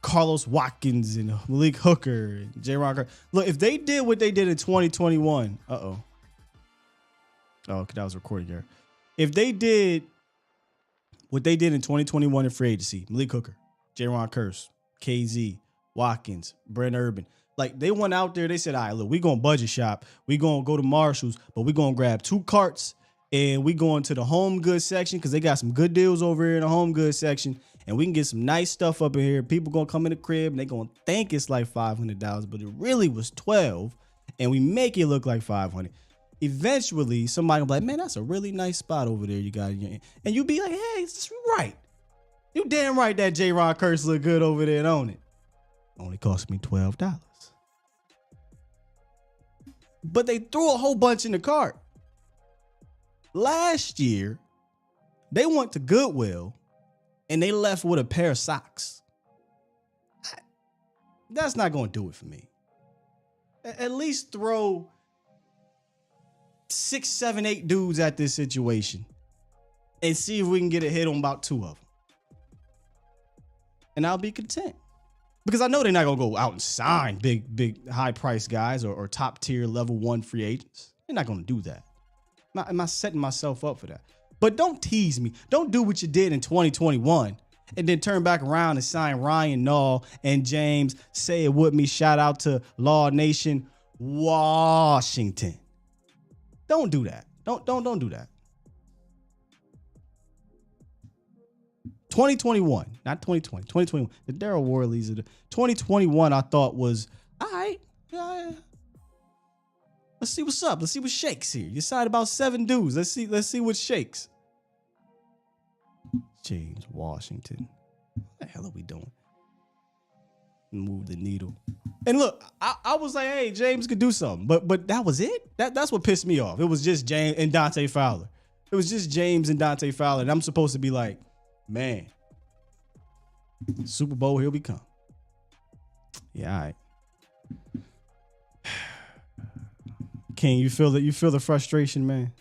Carlos Watkins and Malik Hooker and J. Rocker. Look, if they did what they did in 2021, oh, that was recording here. If they did what they did in 2021 in free agency, Malik Hooker, J-Ron Curse, KZ, Watkins, Brent Urban, like they went out there, they said, all right, look, we going to budget shop. We going to go to Marshall's, but we going to grab 2 carts and we going to the home goods section because they got some good deals over here in the home goods section. And we can get some nice stuff up in here. People going to come in the crib and they going to think it's like $500, but it really was $12. And we make it look like $500. Eventually, somebody will be like, man, that's a really nice spot over there you got. And you be like, hey, it's right. You damn right that J-Ron Curse look good over there and own it. Only cost me $12. But they threw a whole bunch in the cart. Last year, they went to Goodwill and they left with a pair of socks. That's not going to do it for me. At least throw 6, 7, 8 dudes at this situation and see if we can get a hit on about 2 of them. And I'll be content. Because I know they're not going to go out and sign big high-priced guys or top-tier level 1 free agents. They're not going to do that. I'm not setting myself up for that. But don't tease me. Don't do what you did in 2021 and then turn back around and sign Ryan Nall and James. Say it with me. Shout out to Law Nation, Washington. Don't do that. Don't do that. 2021, not 2020, 2021. The Daryl Worleys of the 2021 I thought was, all right, let's see what's up. Let's see what shakes here. You signed about 7 dudes. Let's see what shakes. James Washington. What the hell are we doing? Move the needle. And look, I was like, hey, James could do something. But that was it? That's what pissed me off. It was just James and Dante Fowler. It was just James and Dante Fowler. And I'm supposed to be like, man, Super Bowl, here we come. Yeah, all right. King, you feel the frustration, man?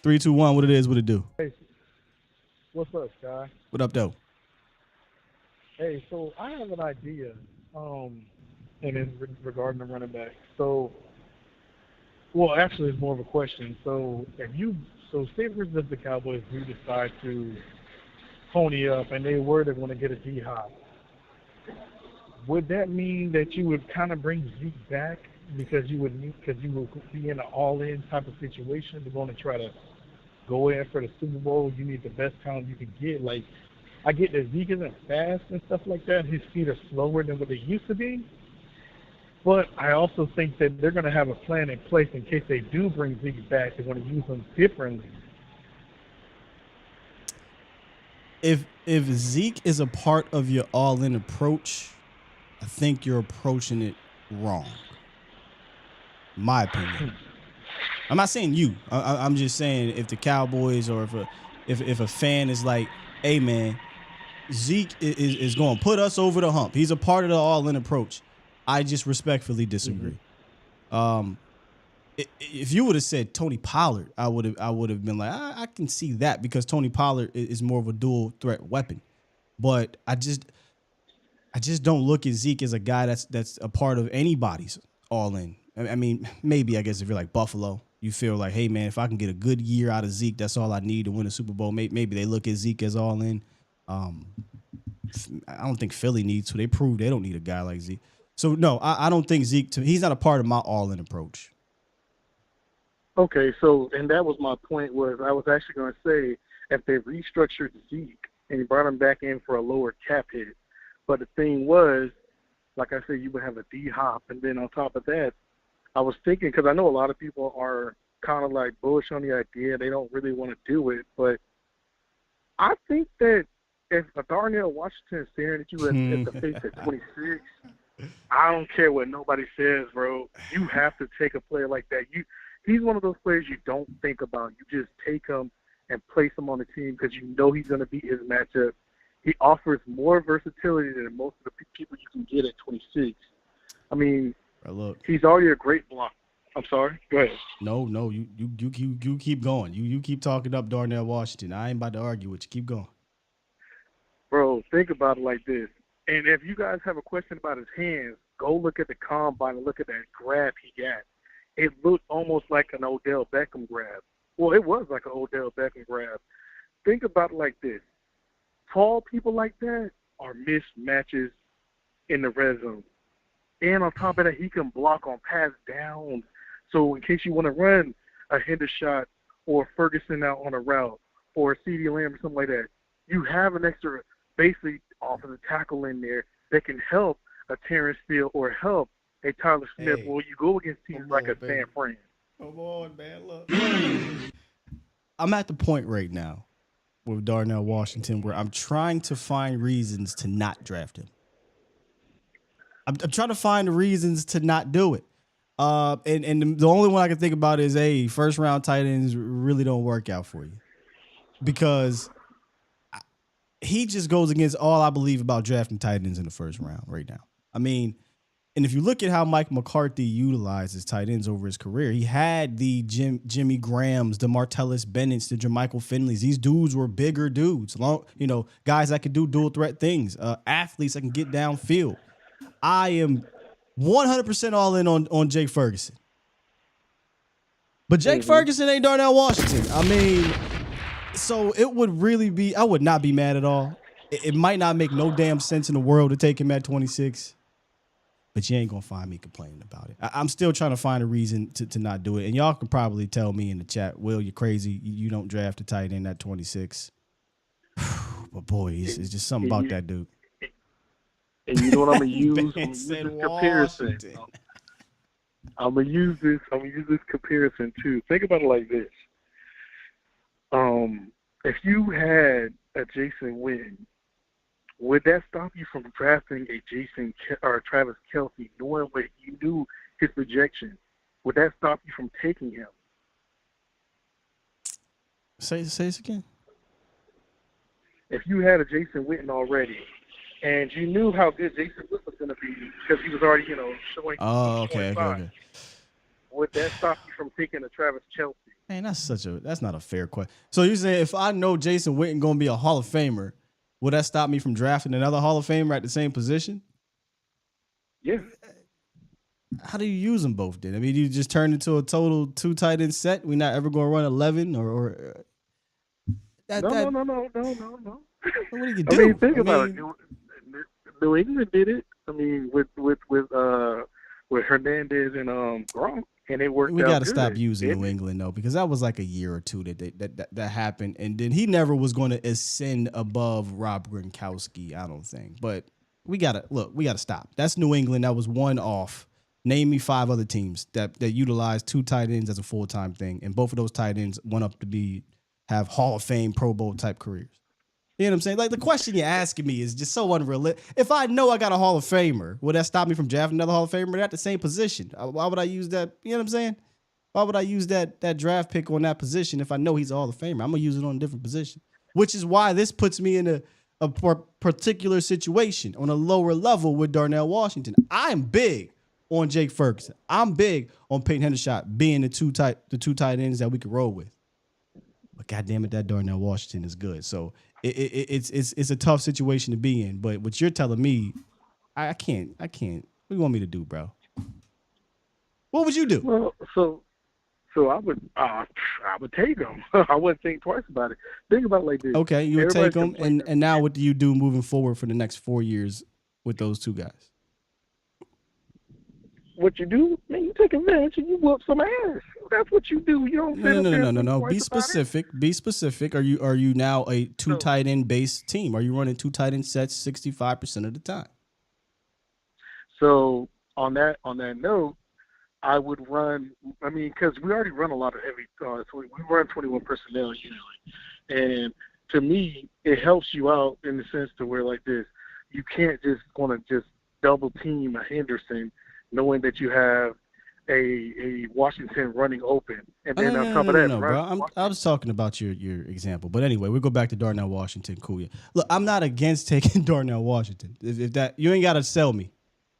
3, 2, 1, what it is, what it do? Hey, what's up, Sky? What up, though? Hey, so I have an idea, and it's regarding the running back. So, well, actually, it's more of a question. So, say for instance, the Cowboys do decide to pony up, and they were to want to get a D-Hop, would that mean that you would kind of bring Zeke back because you would be in an all-in type of situation? They're going to try to go in for the Super Bowl. You need the best talent you can get. Like, I get that Zeke isn't fast and stuff like that. His feet are slower than what they used to be. But I also think that they're going to have a plan in place in case they do bring Zeke back. They're going to use him differently. If Zeke is a part of your all-in approach, I think you're approaching it wrong. My opinion. I'm not saying you. I'm just saying if the Cowboys or if a fan is like, hey man, Zeke is going to put us over the hump. He's a part of the all-in approach. I just respectfully disagree. Mm-hmm. If you would have said Tony Pollard, I would have been like, I can see that because Tony Pollard is more of a dual threat weapon. But I just don't look at Zeke as a guy that's a part of anybody's all in. I mean, maybe I guess if you're like Buffalo, you feel like, hey man, if I can get a good year out of Zeke, that's all I need to win a Super Bowl. Maybe they look at Zeke as all in. I don't think Philly needs to. They prove they don't need a guy like Zeke. So no, I don't think Zeke. He's not a part of my all in approach. Okay, so and that was my point. Was I was actually going to say if they restructured Zeke and brought him back in for a lower cap hit, but the thing was, like I said, you would have a D-Hop, and then on top of that, I was thinking, because I know a lot of people are kind of like bullish on the idea. They don't really want to do it. But I think that if a Darnell Washington is staring at you at the face at 26, I don't care what nobody says, bro. You have to take a player like that. He's one of those players you don't think about. You just take him and place him on the team because you know he's going to beat his matchup. He offers more versatility than most of the people you can get at 26. I mean, look, he's already a great blocker. I'm sorry. Go ahead. No, you keep going. You keep talking up Darnell Washington. I ain't about to argue with you. Keep going. Bro, think about it like this. And if you guys have a question about his hands, go look at the combine and look at that grab he got. It looked almost like an Odell Beckham grab. Well, it was like an Odell Beckham grab. Think about it like this. Tall people like that are mismatches in the red zone. And on top of that, he can block on pass downs. So in case you want to run a Hendershot or Ferguson out on a route or a CeeDee Lamb or something like that, you have an extra basically offensive tackle in there that can help a Terrence Steele or help a Tyler Smith when you go against teams like a San Fran. Come on, man. Look. I'm at the point right now with Darnell Washington where I'm trying to find reasons to not draft him. I'm trying to find the reasons to not do it. And the only one I can think about is, first round tight ends really don't work out for you. Because he just goes against all I believe about drafting tight ends in the first round right now. I mean, and if you look at how Mike McCarthy utilizes tight ends over his career, he had the Jimmy Grahams, the Martellus Bennett's, the Jermichael Finleys. These dudes were bigger dudes, guys that could do dual threat things, athletes that can get downfield. I am 100% all in on Jake Ferguson. But Jake Ferguson ain't Darnell Washington. I mean, so it would really be, I would not be mad at all. It might not make no damn sense in the world to take him at 26, but you ain't going to find me complaining about it. I'm still trying to find a reason to not do it. And y'all can probably tell me in the chat, Will, you're crazy. You don't draft a tight end at 26. But boy, it's just something about that dude. And you know what I'm gonna use? I'm gonna use this comparison. I'm gonna use this comparison too. Think about it like this. If you had a Jason Witten, would that stop you from drafting a Jason or Travis Kelce, knowing what you knew his projection? Would that stop you from taking him? Say this again. If you had a Jason Witten already, and you knew how good Jason Witten was going to be because he was already, showing. Oh, okay. Would that stop you from taking a Travis Kelce? Man, that's not a fair question. So you're saying if I know Jason Witten going to be a Hall of Famer, would that stop me from drafting another Hall of Famer at the same position? Yeah. How do you use them both then? I mean, you just turn into a total 2 tight end set. We're not ever going to run 11 or No. What do you do? I mean, think about it. New England did it. I mean, with Hernandez and Gronk, and it worked out. We got to good. stop using New England though, because that was like a year or two that happened, and then he never was going to ascend above Rob Gronkowski, I don't think. But we gotta stop. That's New England. That was one off. Name me 5 other teams that utilized 2 tight ends as a full-time thing, and both of those tight ends went up to have Hall of Fame, Pro Bowl type careers. You know what I'm saying? Like, the question you're asking me is just so unrealistic. If I know I got a Hall of Famer, would that stop me from drafting another Hall of Famer at the same position? Why would I use that? You know what I'm saying? Why would I use that draft pick on that position if I know he's a Hall of Famer? I'm going to use it on a different position, which is why this puts me in a particular situation on a lower level with Darnell Washington. I'm big on Jake Ferguson. I'm big on Peyton Hendershot being the two tight ends that we could roll with. But goddamn it, that Darnell Washington is good. So it's a tough situation to be in. But what you're telling me, I can't. What do you want me to do, bro? What would you do? Well, so I would take them. I wouldn't think twice about it. Think about it like this. Okay, you would take them, Everybody's and now what do you do moving forward for the next 4 years with those two guys? What you do, man, you take advantage and you whoop some ass. That's what you do. You don't No. Be specific. Be specific. Are you now a two tight end based team? Are you running two tight end sets 65% of the time? So on that note, I would run. I mean, because we already run a lot of heavy. So we run 21 personnel usually, and to me, it helps you out in the sense to where like this, you can't just want to just double team a Henderson, knowing that you have a Washington running open, and then on top of that, bro. I was talking about your example, but anyway, we'll go back to Darnell Washington. Cool. Yeah. Look, I'm not against taking Darnell Washington. If that, you ain't got to sell me.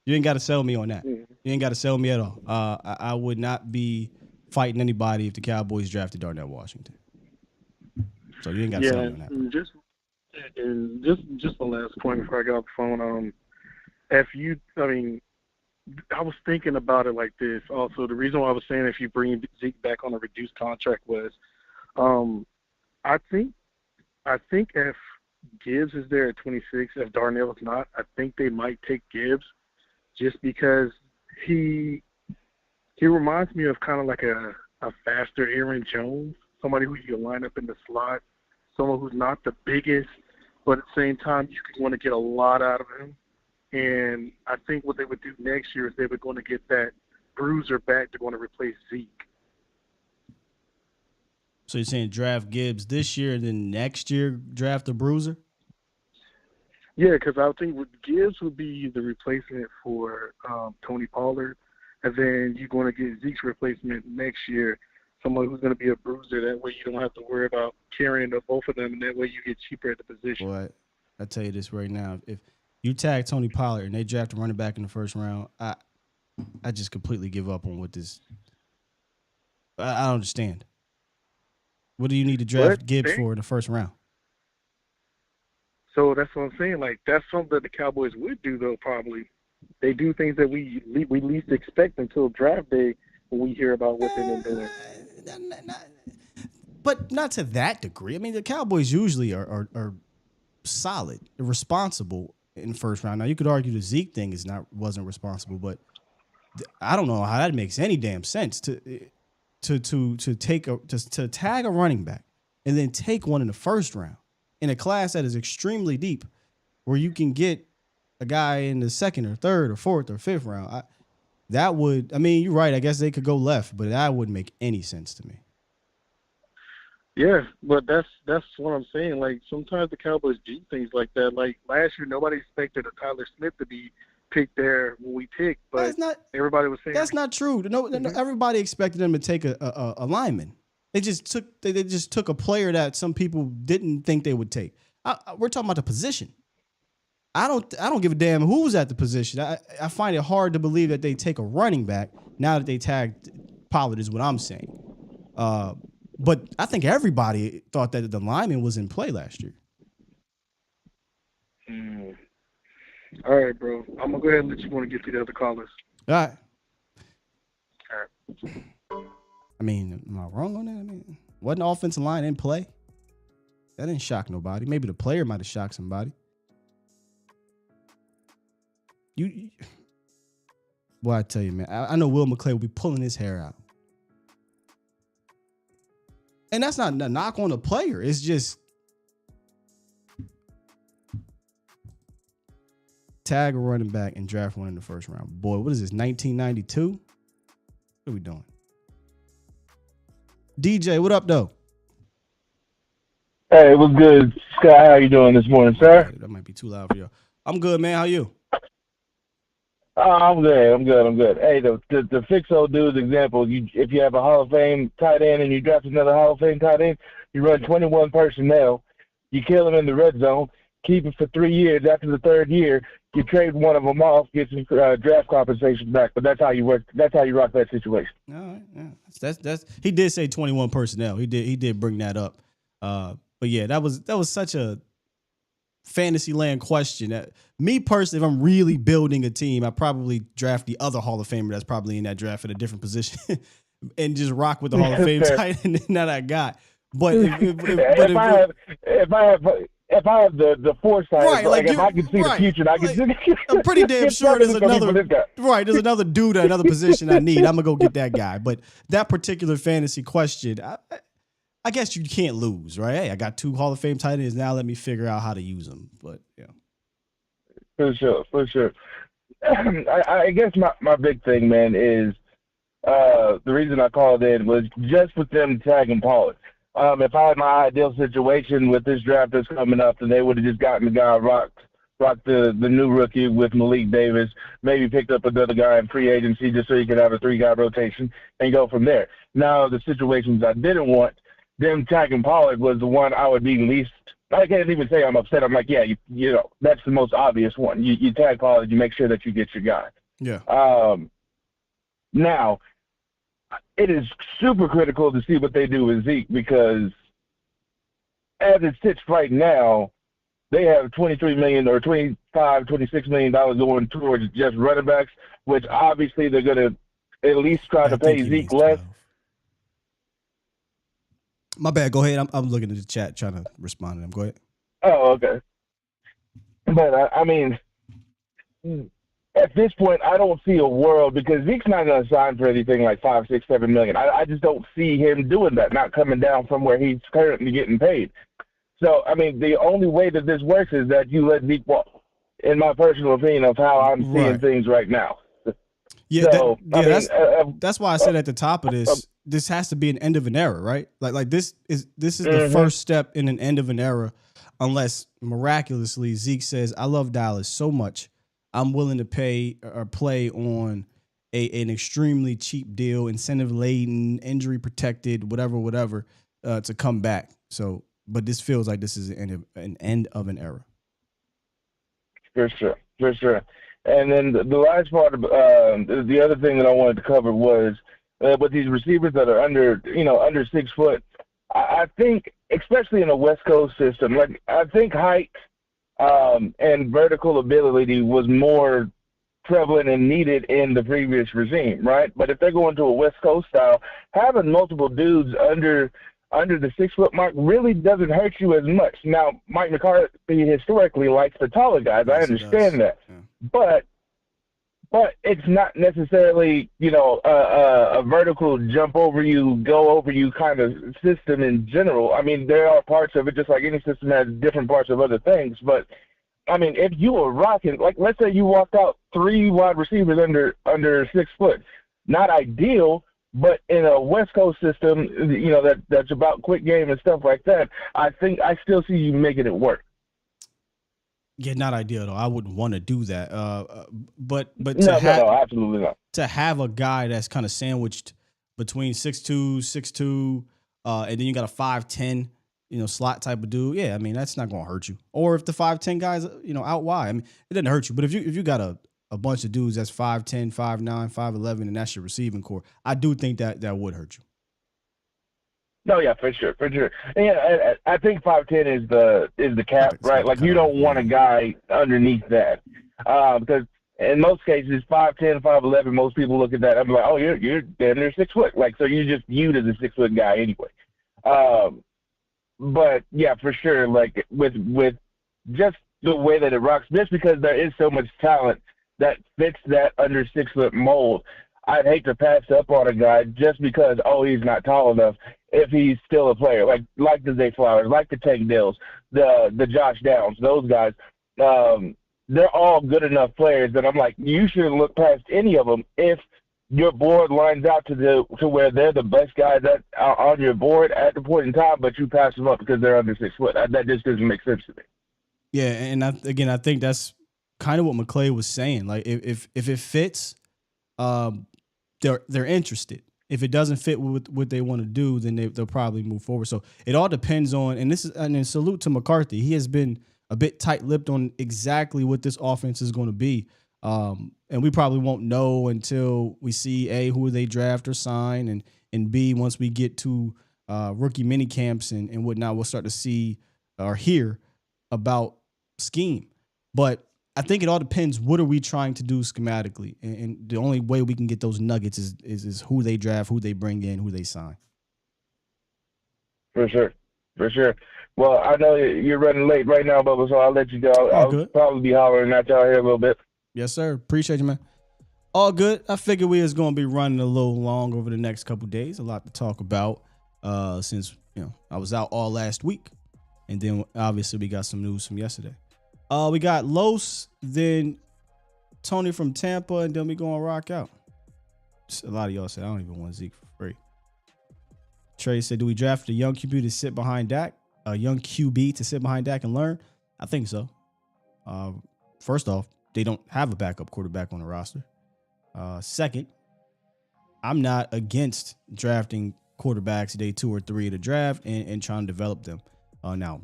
You ain't got to sell me on that. Mm-hmm. You ain't got to sell me at all. I would not be fighting anybody if the Cowboys drafted Darnell Washington. So you ain't got to sell me on that. Just the last point before I got off the phone. I was thinking about it like this. Also, the reason why I was saying if you bring Zeke back on a reduced contract was, I think if Gibbs is there at 26, if Darnell is not, I think they might take Gibbs, just because he reminds me of kind of like a faster Aaron Jones, somebody who you can line up in the slot, someone who's not the biggest, but at the same time you could want to get a lot out of him. And I think what they would do next year is they were going to get that bruiser back. They're going to replace Zeke. So you're saying draft Gibbs this year and then next year draft a bruiser? Yeah, because I think Gibbs would be the replacement for Tony Pollard, and then you're going to get Zeke's replacement next year, someone who's going to be a bruiser. That way you don't have to worry about carrying both of them, and that way you get cheaper at the position. Boy, I tell you this right now. If you tag Tony Pollard and they draft a running back in the first round, I just completely give up on what this – I don't understand. What do you need to draft Gibbs for in the first round? So that's what I'm saying. Like, that's something that the Cowboys would do, though, probably. They do things that we least expect until draft day when we hear about what they're doing. But not to that degree. I mean, the Cowboys usually are solid, responsible in first round. Now, you could argue the Zeke thing wasn't responsible, but I don't know how that makes any damn sense to tag a running back and then take one in the first round in a class that is extremely deep, where you can get a guy in the second or third or fourth or fifth round. You're right. I guess they could go left, but that wouldn't make any sense to me. Yeah, but that's what I'm saying. Like, sometimes the Cowboys do things like that. Like, last year, nobody expected a Tyler Smith to be picked there when we picked, but everybody was saying that's not true. No, everybody expected them to take a lineman. They just took a player that some people didn't think they would take. We're talking about the position. I don't give a damn who's at the position. I find it hard to believe that they take a running back now that they tagged Pollard, is what I'm saying. But I think everybody thought that the lineman was in play last year. All right, bro. I'm going to go ahead and let you want to get to the other callers. All right. I mean, am I wrong on that? I mean, wasn't the offensive line in play? That didn't shock nobody. Maybe the player might have shocked somebody. Well, I tell you, man, I know Will McClay will be pulling his hair out. And that's not a knock on the player. It's just tag a running back and draft one in the first round. Boy, what is this, 1992? What are we doing? DJ, what up, though? Hey, what's good? Scott, how you doing this morning, sir? That might be too loud for you. I'm good, man. How you? I'm good. Hey, the fix old dude's example, if you have a Hall of Fame tight end and you draft another Hall of Fame tight end, you run 21 personnel, you kill him in the red zone, keep him for 3 years. After the third year, you trade one of them off, get some draft compensation back. But that's how you work. That's how you rock that situation. All right, yeah. That's he did say 21 personnel. He did bring that up. But yeah, that was such a fantasy land question. Me personally, if I'm really building a team, I probably draft the other Hall of Famer that's probably in that draft at a different position and just rock with the Hall of Fame tight end that I got. But if I have the foresight, right, like if I can see the future, I can. I'm pretty damn sure there's another There's another dude at another position I need. I'm gonna go get that guy. But that particular fantasy question, I guess you can't lose, right? Hey, I got 2 Hall of Fame tight ends. Now let me figure out how to use them. But yeah, for sure. I guess my big thing, man, is the reason I called in was just with them tagging Pollard. If I had my ideal situation with this draft that's coming up, then they would have just gotten the guy rocked the new rookie with Malik Davis, maybe picked up another guy in free agency just so you could have a 3-guy rotation and go from there. Now, the situations I didn't want, them tagging Pollard was the one I would be least – I can't even say I'm upset. I'm like, yeah, you know, that's the most obvious one. You tag Pollard, you make sure that you get your guy. Yeah. Now – it is super critical to see what they do with Zeke because as it sits right now, they have $23 million or $25, $26 million going towards just running backs, which obviously they're going to at least try to pay Zeke less. My bad. Go ahead. I'm looking at the chat trying to respond to them. Go ahead. Oh, okay. But, I mean, at this point, I don't see a world because Zeke's not going to sign for anything like $5, $6, $7 million. I just don't see him doing that, not coming down from where he's currently getting paid. So, I mean, the only way that this works is that you let Zeke walk, in my personal opinion of how I'm seeing things right now. Yeah, so, that's why I said at the top of this has to be an end of an era, right? Like this is the first step in an end of an era, unless miraculously Zeke says, "I love Dallas so much, I'm willing to pay or play on an extremely cheap deal, incentive laden, injury protected, whatever, to come back." So, but this feels like this is an end of an era. For sure. And then the last part of the other thing that I wanted to cover was with these receivers that are under 6 foot. I think, especially in a West Coast system, like I think height and vertical ability was more prevalent and needed in the previous regime, right? But if they're going to a West Coast style, having multiple dudes under the 6 foot mark really doesn't hurt you as much. Now, Mike McCarthy historically likes the taller guys. I understand that. Yeah. But it's not necessarily, a vertical jump over you, go over you kind of system in general. I mean, there are parts of it, just like any system has different parts of other things. But, I mean, if you were rocking, like let's say you walked out 3 wide receivers under 6 foot, not ideal, but in a West Coast system, that's about quick game and stuff like that, I think I still see you making it work. Yeah, not ideal though. I wouldn't want to do that. But no, absolutely not. To have a guy that's kind of sandwiched between 6'2", 6'2", and then you got a 5'10", slot type of dude. Yeah, I mean that's not going to hurt you. Or if the 5'10" guys, out wide, I mean it doesn't hurt you. But if you got a bunch of dudes that's 5'10", 5'9", 5'11", and that's your receiving core, I do think that would hurt you. No, yeah, for sure. And yeah, I think 5'10" is the cap, right? Like you don't want a guy underneath that, because in most cases 5'10", 5'11", most people look at that. I'm like, oh, you're damn near 6 foot, like so you're just viewed as a 6 foot guy anyway. But yeah, for sure, like with just the way that it rocks, just because there is so much talent that fits that under 6 foot mold, I'd hate to pass up on a guy just because he's not tall enough. If he's still a player, like the Zay Flowers, like the Tank Dills, the Josh Downs, those guys, they're all good enough players that I'm like, you shouldn't look past any of them if your board lines out to where they're the best guys that are on your board at the point in time, but you pass them up because they're under 6 foot. That just doesn't make sense to me. Yeah, and I think that's kind of what McClay was saying. Like if it fits, they're interested. If it doesn't fit with what they want to do, then they'll probably move forward. So it all depends on, and salute to McCarthy. He has been a bit tight-lipped on exactly what this offense is going to be. And we probably won't know until we see A, who they draft or sign, and B, once we get to rookie mini camps and whatnot, we'll start to see or hear about scheme. But I think it all depends. What are we trying to do schematically? And the only way we can get those nuggets is who they draft, who they bring in, who they sign. For sure. Well, I know you're running late right now, Bubba, so I'll let you go. I'll probably be hollering at y'all here a little bit. Yes, sir. Appreciate you, man. All good. I figured we was going to be running a little long over the next couple days. A lot to talk about since, I was out all last week. And then, obviously, we got some news from yesterday. We got Los, then Tony from Tampa, and then we going to rock out. A lot of y'all said, I don't even want Zeke for free. Trey said, do we draft a young QB to sit behind Dak? A young QB to sit behind Dak and learn? I think so. First off, they don't have a backup quarterback on the roster. Second, I'm not against drafting quarterbacks day 2 or 3 of the draft and trying to develop them. Now,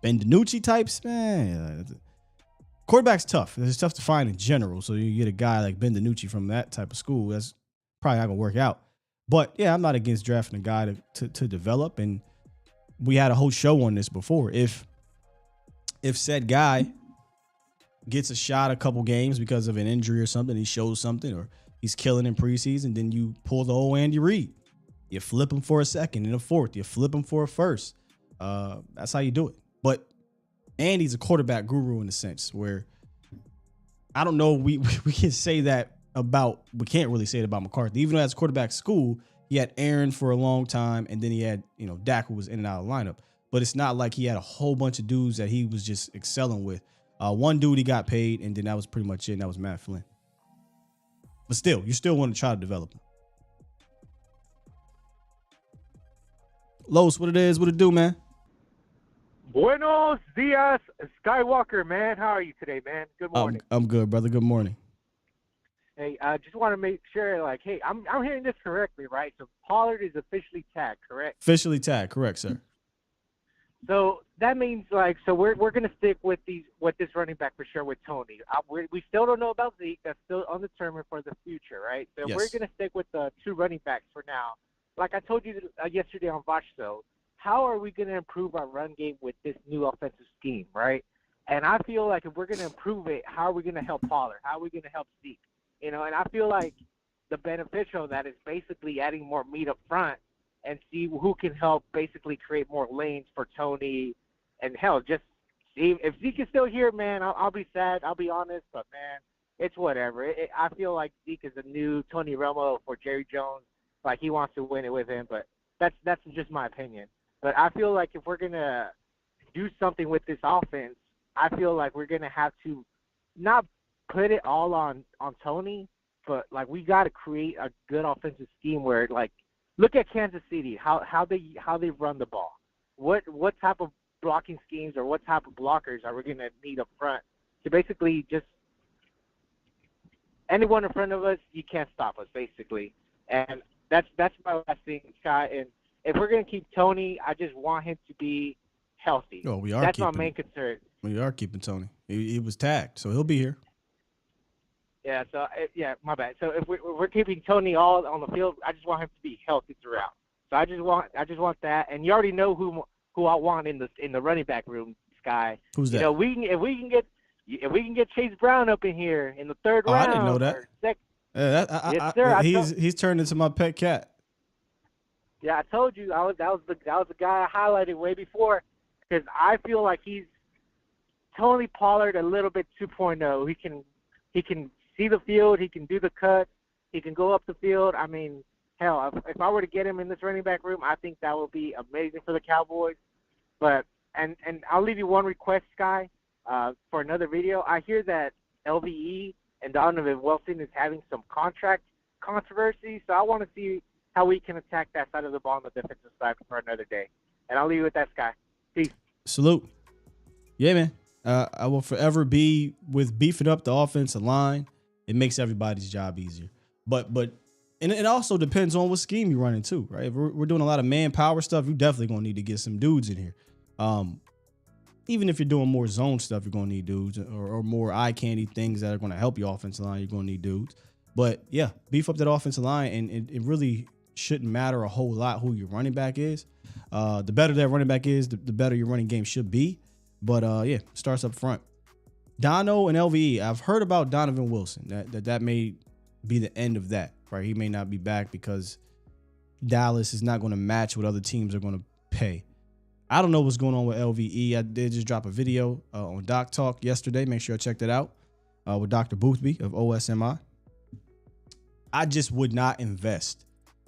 Ben DiNucci types, man, quarterback's tough. It's tough to find in general. So you get a guy like Ben DiNucci from that type of school, that's probably not going to work out. But, yeah, I'm not against drafting a guy to develop. And we had a whole show on this before. If said guy gets a shot a couple games because of an injury or something, he shows something, or he's killing in preseason, then you pull the old Andy Reid. You flip him for a second and a fourth. You flip him for a first. That's how you do it. But Andy's a quarterback guru in a sense where I don't know. We can say that about, we can't really say it about McCarthy. Even though that's quarterback school, he had Aaron for a long time, and then he had, Dak, who was in and out of the lineup. But it's not like he had a whole bunch of dudes that he was just excelling with. One dude he got paid, and then that was pretty much it, and that was Matt Flynn. But still, you still want to try to develop him. Los, what it do, man? Buenos dias, Skywalker, man. How are you today, man? Good morning. I'm good, brother. Good morning. Hey, I just want to make sure, hey, I'm hearing this correctly, right? So Pollard is officially tagged, correct? Officially tagged, correct, sir. So that means, so we're going to stick with this running back for sure with Tony. We still don't know about Zeke. That's still undetermined for the future, right? So Yes. We're going to stick with the 2 running backs for now. Like I told you yesterday on Vosh Show, how are we going to improve our run game with this new offensive scheme, right? And I feel like if we're going to improve it, how are we going to help Pollard? How are we going to help Zeke? And I feel like the beneficial of that is basically adding more meat up front and see who can help basically create more lanes for Tony. And hell, just see if Zeke is still here, man, I'll be sad. I'll be honest, but man, it's whatever. I feel like Zeke is a new Tony Romo for Jerry Jones. Like he wants to win it with him, but that's just my opinion. But I feel like if we're gonna do something with this offense, I feel like we're gonna have to not put it all on Tony, but we got to create a good offensive scheme where look at Kansas City, how they run the ball. What type of blocking schemes or what type of blockers are we gonna need up front to basically just anyone in front of us, you can't stop us basically. And that's my last thing, Scott. And if we're gonna keep Tony, I just want him to be healthy. Oh, we are. That's my main concern. We are keeping Tony. He was tagged, so he'll be here. Yeah. So my bad. So if we're keeping Tony all on the field, I just want him to be healthy throughout. So I just want that. And you already know who I want in the running back room, Sky. Who's that? If we can get Chase Brown up in here in the 3rd round. I didn't know that. Yes, sir. He's turned into my pet cat. Yeah, I told you that was the guy I highlighted way before because I feel like he's Tony Pollard a little bit 2.0. He can see the field, he can do the cut, he can go up the field. I mean, hell, if I were to get him in this running back room, I think that would be amazing for the Cowboys. But and I'll leave you one request, Sky, for another video. I hear that LVE and Donovan Wilson is having some contract controversy, so I want to see how we can attack that side of the ball on the defensive side for another day. And I'll leave you with that, Sky. Peace. Salute. Yeah, man. I will forever be with beefing up the offensive line. It makes everybody's job easier. But it also depends on what scheme you're running too, right? If we're doing a lot of manpower stuff, you're definitely going to need to get some dudes in here. Even if you're doing more zone stuff, you're going to need dudes or more eye candy things that are going to help your offensive line. You're going to need dudes. But yeah, beef up that offensive line, and it really shouldn't matter a whole lot who your running back is. The better that running back is, the better your running game should be. But yeah, starts up front. Dono and LVE. I've heard about Donovan Wilson. That may be the end of that, right? He may not be back because Dallas is not going to match what other teams are going to pay. I don't know what's going on with LVE. I did just drop a video on Doc Talk yesterday. Make sure I check that out with Dr. Boothby of OSMI. I just would not invest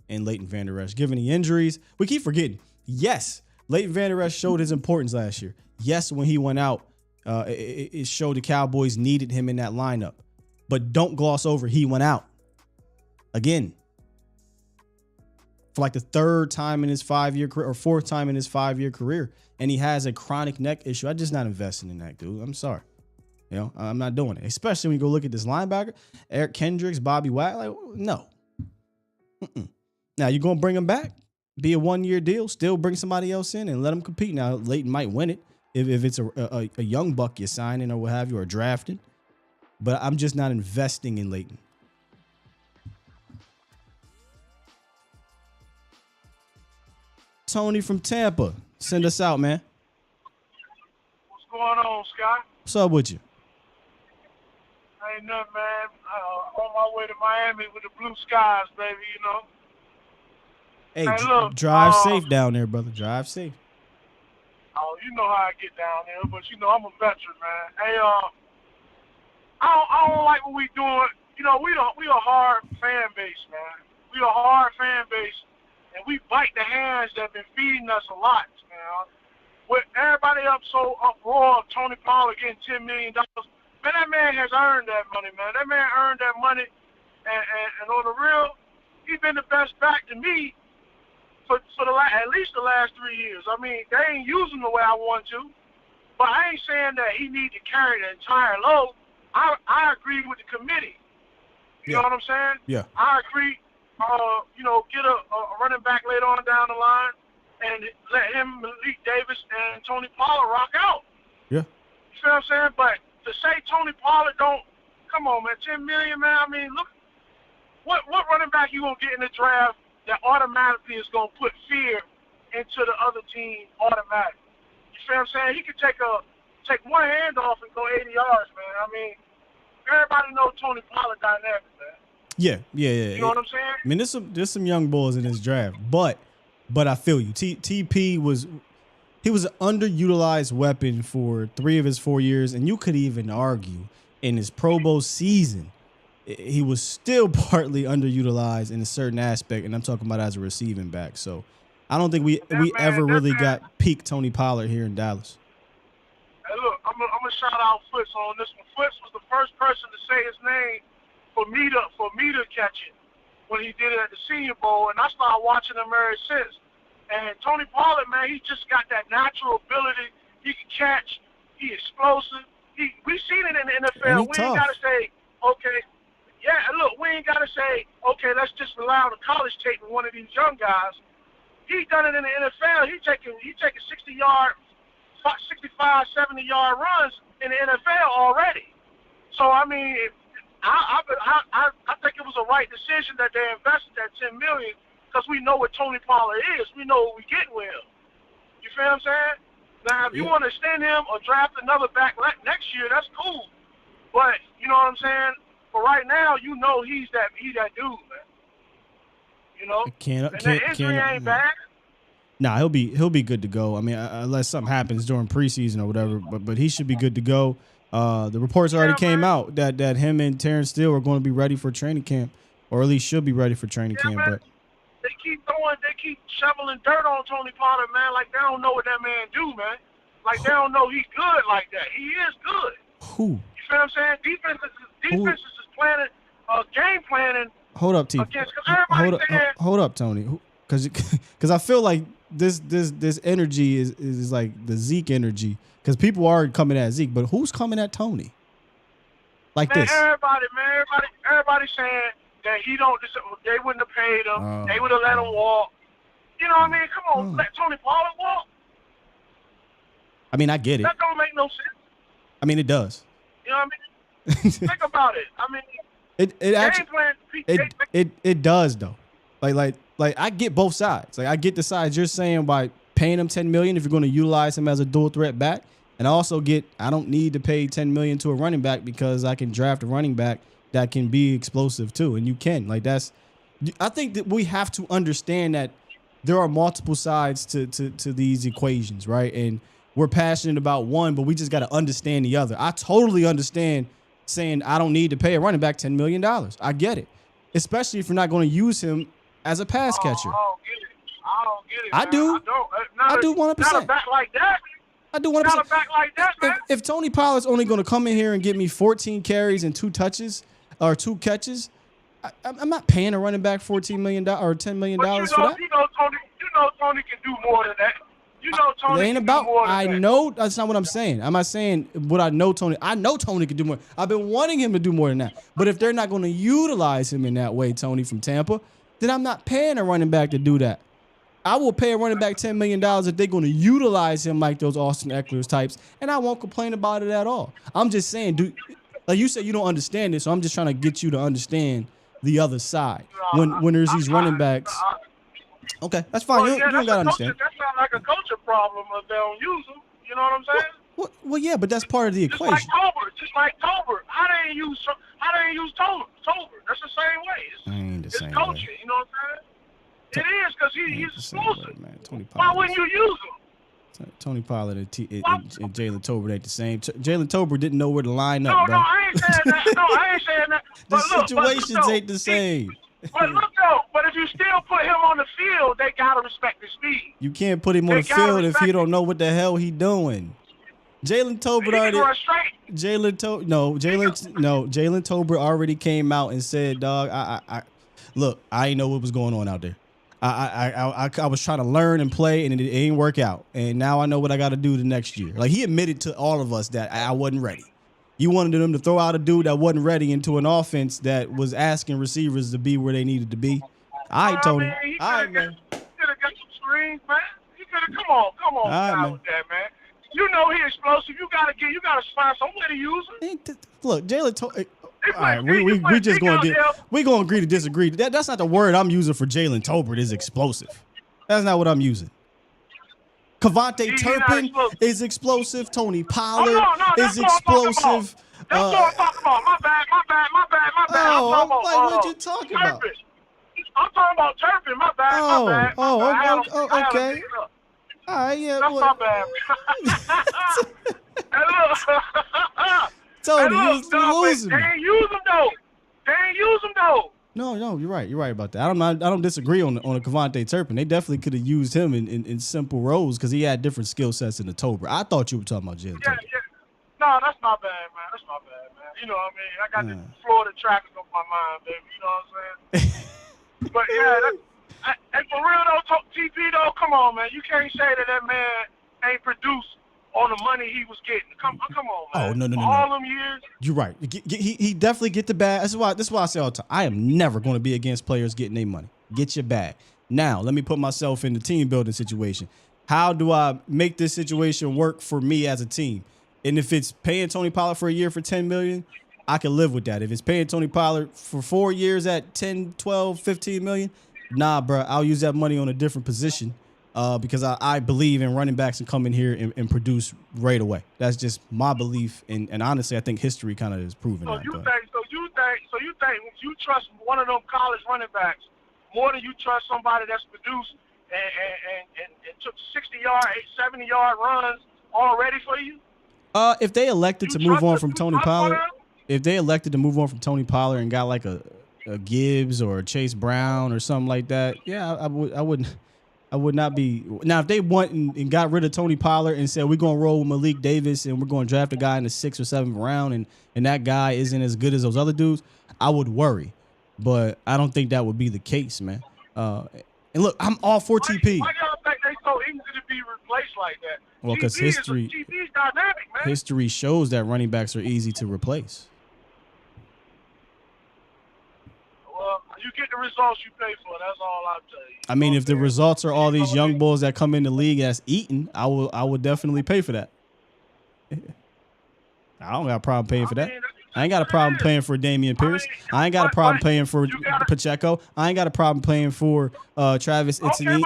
in Leighton Vander Esch. Given the injuries, we keep forgetting. Yes, Leighton Vander Esch showed his importance last year. Yes, when he went out, it showed the Cowboys needed him in that lineup. But don't gloss over, he went out. Again. For like the third time in his 5-year career or fourth time in his 5-year career. And he has a chronic neck issue. I'm just not investing in that, dude. I'm sorry. You know, I'm not doing it. Especially when you go look at this linebacker, Eric Kendricks, Bobby Wagner. Like, no. Now, you're going to bring him back? Be a 1-year deal? Still bring somebody else in and let him compete? Now, Leighton might win it if it's a young buck you're signing or what have you, or drafting. But I'm just not investing in Leighton. Tony from Tampa, send us out, man. What's going on, Scott? What's up with you? Ain't nothing, man. On my way to Miami with the blue skies, baby, you know. Hey, look, drive safe down there, brother. Drive safe. Oh, you know how I get down there, but you know I'm a veteran, man. Hey, I don't like what we doing. You know, we a hard fan base, man. We a hard fan base. And we bite the hands that have been feeding us a lot, man. With everybody up so uproar of Tony Pollard getting $10 million, man, that man has earned that money, man. That man earned that money. And on the real, he's been the best back to me for at least the last 3 years. I mean, they ain't using the way I want to. But I ain't saying that he need to carry the entire load. I agree with the committee. You know what I'm saying? Yeah. I agree. You know, get a running back later on down the line and let him, Malik Davis, and Tony Pollard rock out. Yeah. You feel what I'm saying? But to say Tony Pollard come on, man, $10 million, man. I mean, look, what running back you gonna get in the draft that automatically is gonna put fear into the other team automatically? You feel what I'm saying? He could take one hand off and go 80 yards, man. I mean, everybody knows Tony Pollard dynamic, man. Yeah. You know what I'm saying? I mean, there's some young bulls in this draft, but I feel you. TP was an underutilized weapon for 3 of his 4 years, and you could even argue in his Pro Bowl season, he was still partly underutilized in a certain aspect, and I'm talking about as a receiving back. So I don't think we ever really got peak Tony Pollard here in Dallas. Hey, look, I'm gonna shout out Foots on this one. Foots was the first person to say his name for me to catch it when he did it at the Senior Bowl, and I started watching him ever since. And Tony Pollard, man, he just got that natural ability. He can catch. He explosive. We seen it in the NFL. We ain't gotta say, okay, yeah. Look, we ain't gotta say, okay, let's just rely on the college tape with one of these young guys. He done it in the NFL. He taking 60-yard, 65, 70-yard runs in the NFL already. So I mean. I think it was a right decision that they invested that $10 million because we know what Tony Pollard is. We know what we getting with him. You feel what I'm saying? Now, if you want to extend him or draft another back next year, that's cool. But you know what I'm saying? For right now, you know he's that dude, man. You know, that injury ain't bad. Nah, he'll be good to go. I mean, unless something happens during preseason or whatever, but he should be good to go. The reports already came out that him and Terrence Steele are going to be ready for training camp, or at least should be ready for training camp. Man. But they keep shoveling dirt on Tony Pollard, man. Like they don't know what that man do, man. Like they don't know he's good like that. He is good. Who? You feel what I'm saying? Defenses is planning, game planning. Hold up, T. Hold up, Tony. Because I feel like this energy is like the Zeke energy. Because people are coming at Zeke, but who's coming at Tony? Like man, this. Everybody saying that he don't. They wouldn't have paid him. They would have let him walk. You know what I mean? Come on, let Tony Pollard walk. I mean, I get it. That don't make no sense. I mean, it does. You know what I mean? Think about it. I mean, it actually it does though. Like I get both sides. Like I get the sides you're saying by paying him $10 million if you're going to utilize him as a dual threat back. And I don't need to pay $10 million to a running back because I can draft a running back that can be explosive too. And you can. I think that we have to understand that there are multiple sides to these equations, right? And we're passionate about one, but we just got to understand the other. I totally understand saying I don't need to pay a running back $10 million. I get it. Especially if you're not going to use him as a pass catcher. I don't get it. I do. I do 100%. Not a back like that. I do 100%. Not a back like that, man. If Tony Pollard's only going to come in here and give me 14 carries and 2 touches or 2 catches, I'm not paying a running back $14 million or $10 million for that. You know Tony can do more than that. You know Tony It ain't can about. do more than I that. know that's not what I'm saying. I'm not saying what I know Tony. I know Tony can do more. I've been wanting him to do more than that. But if they're not going to utilize him in that way, Tony from Tampa, then I'm not paying a running back to do that. I will pay a running back $10 million if they're going to utilize him like those Austin Eckler's types, and I won't complain about it at all. I'm just saying, like you said, you don't understand it, so I'm just trying to get you to understand the other side. When there's these running backs. Okay, that's fine. You don't got to understand. That sounds like a culture problem if they don't use them. You know what I'm saying? Well, yeah, but that's part of the equation. Just like Tolbert. How they ain't use Tolbert? That's the same way. It's same culture. way. You know what I'm saying? It is because he's explosive. Tony Why wouldn't you use him? Tony Pollard and Jalen Tobert ain't the same. Jalen Tobert didn't know where to line up, bro. No, I ain't saying that. No, I ain't saying that. The But situations ain't the same. But look though, but if you still put him on the field, they gotta respect his speed. You can't put him on the field if he don't know what the hell he doing. Jalen Tobert already. Jalen Tobert already came out and said, "Dog, I look, I ain't know what was going on out there. I was trying to learn and play, and it ain't work out. And now I know what I got to do the next year." Like, he admitted to all of us that I wasn't ready. You wanted them to throw out a dude that wasn't ready into an offense that was asking receivers to be where they needed to be. All right, Tony. All right, man. He could have got some screens, man. He could have. Come on, man. with that, man. You know he explosive. You gotta find some way to use him. Look, Jalen Tobert. All right, we just gonna agree to disagree. That's not the word I'm using for Jalen Tobert. Is explosive. That's not what I'm using. Kavontae Turpin is explosive. Tony Pollard is explosive. That's what I'm talking about. My bad. Oh, what you talking about? I'm talking about Turpin. My bad. Okay. All right, yeah. That's my bad. Hey, look. Tony, hey, you losing me. They ain't use them though. No, you're right. You're right about that. I don't disagree on a Kavontae Turpin. They definitely could have used him in simple roles because he had different skill sets in the Tobert. I thought you were talking about Jalen Tobert. Yeah. No, that's my bad, man. You know what I mean? I got the Florida traffic on my mind, baby. You know what I'm saying? But yeah, and for real though, TP though, come on, man. You can't say that man ain't produced on the money he was getting. Come on, man. Oh, no. All them years. You're right. He definitely get the bag. This is why I say all the time, I am never going to be against players getting their money. Get your bag. Now, let me put myself in the team building situation. How do I make this situation work for me as a team? And if it's paying Tony Pollard for a year for $10 million, I can live with that. If it's paying Tony Pollard for 4 years at 10, 12, 15 million, nah, bro, I'll use that money on a different position. Because I believe in running backs and come in here and produce right away. That's just my belief, and honestly, I think history kind of is proving that. You think you trust one of them college running backs more than you trust somebody that's produced and took 60-yard, 70-yard runs already for you? If they elected to move on from Tony Pollard, and got like a Gibbs or a Chase Brown or something like that, yeah, I wouldn't. I would not be. Now, if they went and got rid of Tony Pollard and said, we're going to roll with Malik Davis and we're going to draft a guy in the 6th or 7th round and that guy isn't as good as those other dudes, I would worry. But I don't think that would be the case, man. And look, I'm all for TP. Why y'all think they so easy to be replaced like that? Well, because history dynamic, man. History shows that running backs are easy to replace. Well, you get the results you pay for. That's all I'll tell you. I mean, if the results are all these young bulls that come in the league that's eating, I would definitely pay for that. I don't got a problem paying for that. I ain't got a problem paying for Damian Pierce. I ain't got a problem paying for Pacheco. I ain't got a problem paying for Travis Etienne.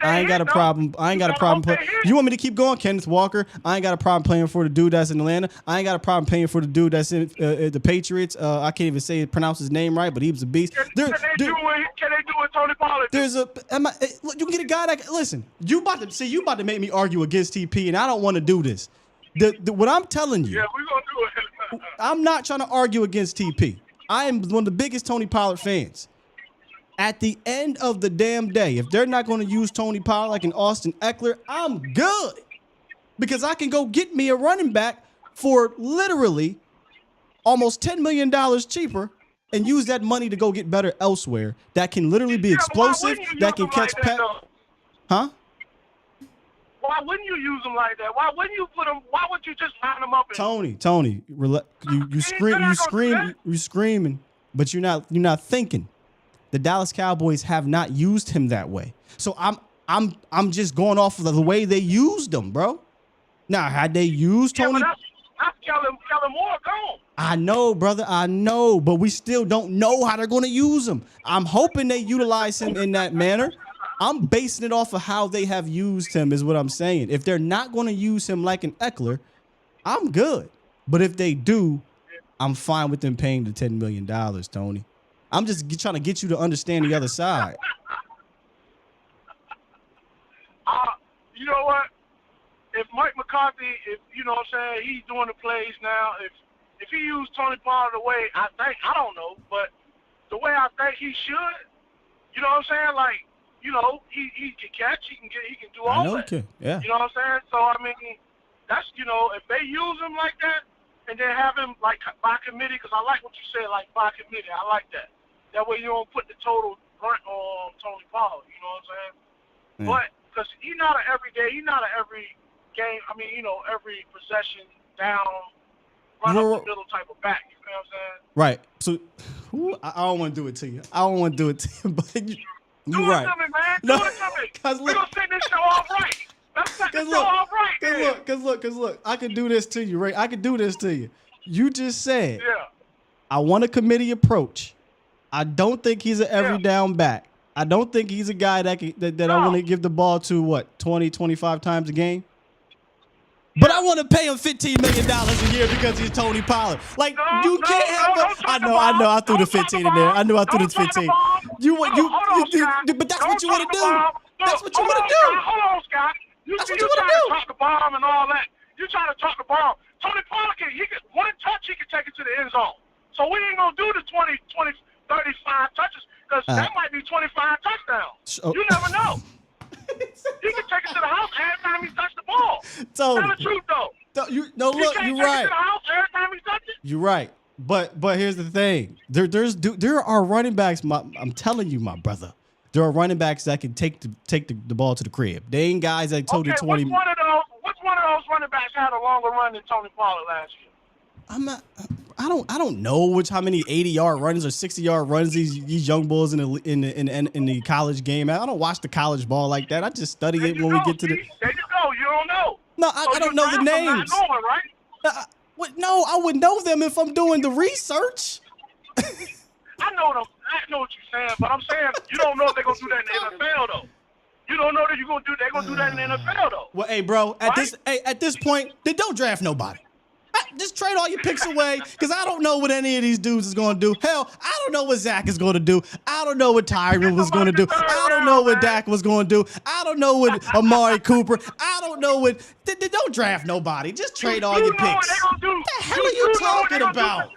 I ain't got a problem. You want me to keep going? Kenneth Walker. I ain't got a problem playing for the dude that's in Atlanta. I ain't got a problem paying for the dude that's in the Patriots. I can't even pronounce his name right, but he was a beast. Can they do it, Tony Pollard? You can get a guy that listen. You about to make me argue against TP, and I don't want to do this. What I'm telling you. Yeah, we're gonna do it. I'm not trying to argue against TP. I am one of the biggest Tony Pollard fans. At the end of the damn day, if they're not going to use Tony Pollard like an Austin Eckler, I'm good. Because I can go get me a running back for literally almost $10 million cheaper and use that money to go get better elsewhere that can literally be explosive, that can catch Huh? Why wouldn't you use them like that? Why wouldn't you put them? Why would you just line them up? Tony, you screaming, but you're not thinking. The Dallas Cowboys have not used him that way. So I'm just going off of the way they used him, bro. Now, had they used Tony, but that's Kellen Moore gone. I know, brother, I know, but we still don't know how they're going to use him. I'm hoping they utilize him in that manner. I'm basing it off of how they have used him is what I'm saying. If they're not going to use him like an Eckler, I'm good. But if they do, I'm fine with them paying the $10 million, Tony. I'm just trying to get you to understand the other side. You know what? If Mike McCarthy, you know what I'm saying, he's doing the plays now. If he used Tony Pollard the way I don't know, but the way I think he should, you know what I'm saying? Like, you know, he can catch, he can do all that. Yeah. You know what I'm saying? So I mean, that's, you know, if they use him like that and then have him like by committee, because I like what you said, like by committee. I like that. That way you don't put the total brunt on Tony Pollard. You know what I'm saying? Yeah. But because he's not an everyday, he's not an every game. I mean, you know, every possession down, run up the middle type of back. You know what I'm saying? Right. So I don't want to do it to you. But you're right. Do it to me, man. Do it to me. We're going to set this show off right. Let's set this show off right. Because look, I can do this to you, Ray. I can do this to you. You just said, I want a committee approach. I don't think he's an every down back. I don't think he's a guy that I want to give the ball to, 20, 25 times a game? But I want to pay him $15 million a year because he's Tony Pollard. Like, you can't have I know. I threw the 15 in there. I knew I threw the 15. But that's what you want to do. That's what you want to do. Hold on, Scott. You trying to talk the bomb and all that. You trying to talk the bomb. Tony Pollard can one touch, he can take it to the end zone. So we ain't going to do the 20, 35 touches because that might be 25 touchdowns. You never know. He can take it to the house every time he touches the ball. Tony. That's the truth, though. You're right. To the house every time he touches it. You're right. But here's the thing. There are running backs. I'm telling you, my brother. There are running backs that can take the ball to the crib. They ain't guys that told you 20. Which one of those running backs had a longer run than Tony Pollard last year? I don't know how many 80-yard runs or 60-yard runs these young bulls in the college game. I don't watch the college ball like that. I just study it when we get to the. There you go. You don't know. No, I don't know the names. Not knowing, right? No, I would know them if I'm doing the research. I know them. I know what you're saying, but I'm saying you don't know if they're gonna do that in the NFL though. You don't know that they're gonna do that in the NFL though. Well, hey, bro, at this point, they don't draft nobody. Just trade all your picks away because I don't know what any of these dudes is going to do. Hell, I don't know what Zach is going to do. I don't know what Tyron was going to do. I don't know what Dak was going to do. I don't know what Amari Cooper. I don't know what. They don't draft nobody. Just trade all your picks. What the hell are you talking about?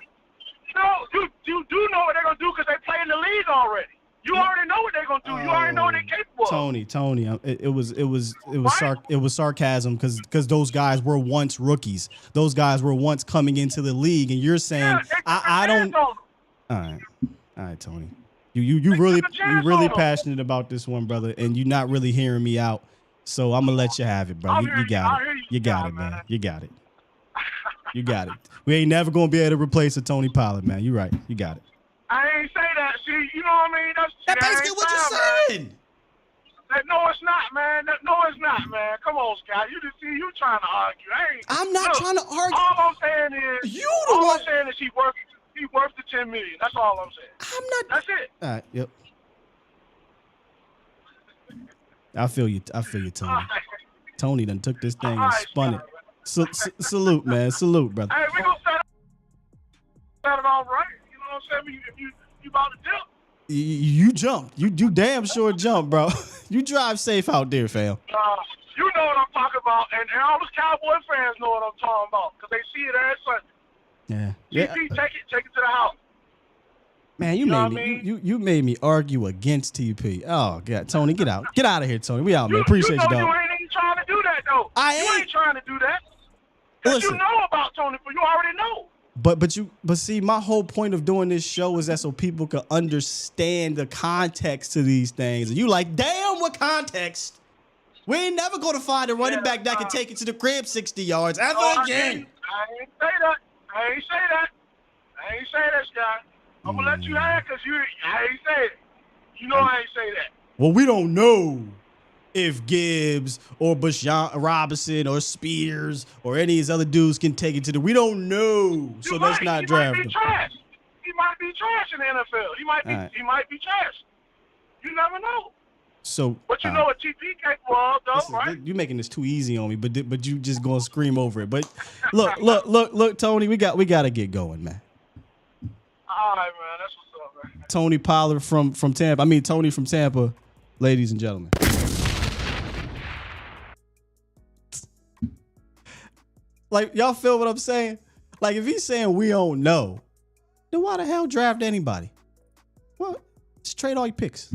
No, you do know what they're going to do because they play in the league already. You already know what they're gonna do. You already know what they're capable of. Tony, it was sarcasm because those guys were once rookies. Those guys were once coming into the league, and you're saying I don't. All right, Tony. You really passionate about this one, brother, and you're not really hearing me out. So I'm gonna let you have it, bro. You got it. You got it, man. You got it. You got it. We ain't never gonna be able to replace a Tony Pollard, man. You're right. You got it. I ain't say that. See, you know what I mean? That's basically what you're saying. No, it's not, man. No, it's not, man. Come on, Scott. You just see you trying to argue. I'm not trying to argue. All I'm saying is I'm saying is he worth the $10 million. That's all I'm saying. I'm not. That's it. All right. Yep. I feel you, Tony. Right. Tony done took this thing and right, spun it. Salute, man. Salute, brother. Hey, we gonna set it all right. You know what I'm saying? If you about to dip. You jump. You damn sure jump, bro. You drive safe out there, fam. You know what I'm talking about, and all the Cowboy fans know what I'm talking about because they see it every Sunday. Yeah. TP, take it to the house. Man, you made me argue against TP. Oh God, Tony, get out of here, Tony. We out, man. Appreciate you, dog. You ain't even trying to do that, though. You ain't trying to do that. Because you know about Tony, but you already know. But see, my whole point of doing this show is that so people can understand the context to these things. And you like, damn, what context? We ain't never gonna find a running back that can take it to the crib 60 yards ever again. I ain't say that. I ain't say that, Scott. I'm gonna let you have because I ain't say it. You know I ain't say that. Well, we don't know if Gibbs or Bashan Robinson or Spears or any of these other dudes can take it to the. We don't know, so let's not draft him. He might be trash in the NFL. He might be trash. You never know. So, but you know what TP capable of, though, right? You're making this too easy on me, but you just gonna scream over it. But look, Tony, we got to get going, man. All right, man. That's what's up, man. Tony Pollard from Tampa. Tony from Tampa, ladies and gentlemen. Like, y'all feel what I'm saying? Like, if he's saying we don't know, then why the hell draft anybody? Well, just trade all your picks.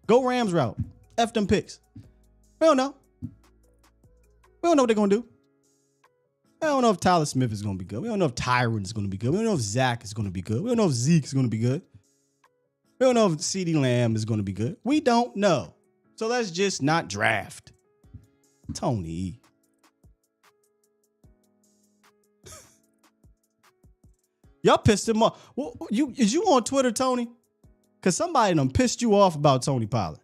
Go Rams route. F them picks. We don't know. We don't know what they're going to do. We don't know if Tyler Smith is going to be good. We don't know if Tyron is going to be good. We don't know if Zach is going to be good. We don't know if Zeke is going to be good. We don't know if CeeDee Lamb is going to be good. We don't know. So let's just not draft. Tony. Y'all pissed him off. Well, is you on Twitter, Tony? Because somebody done pissed you off about Tony Pollard.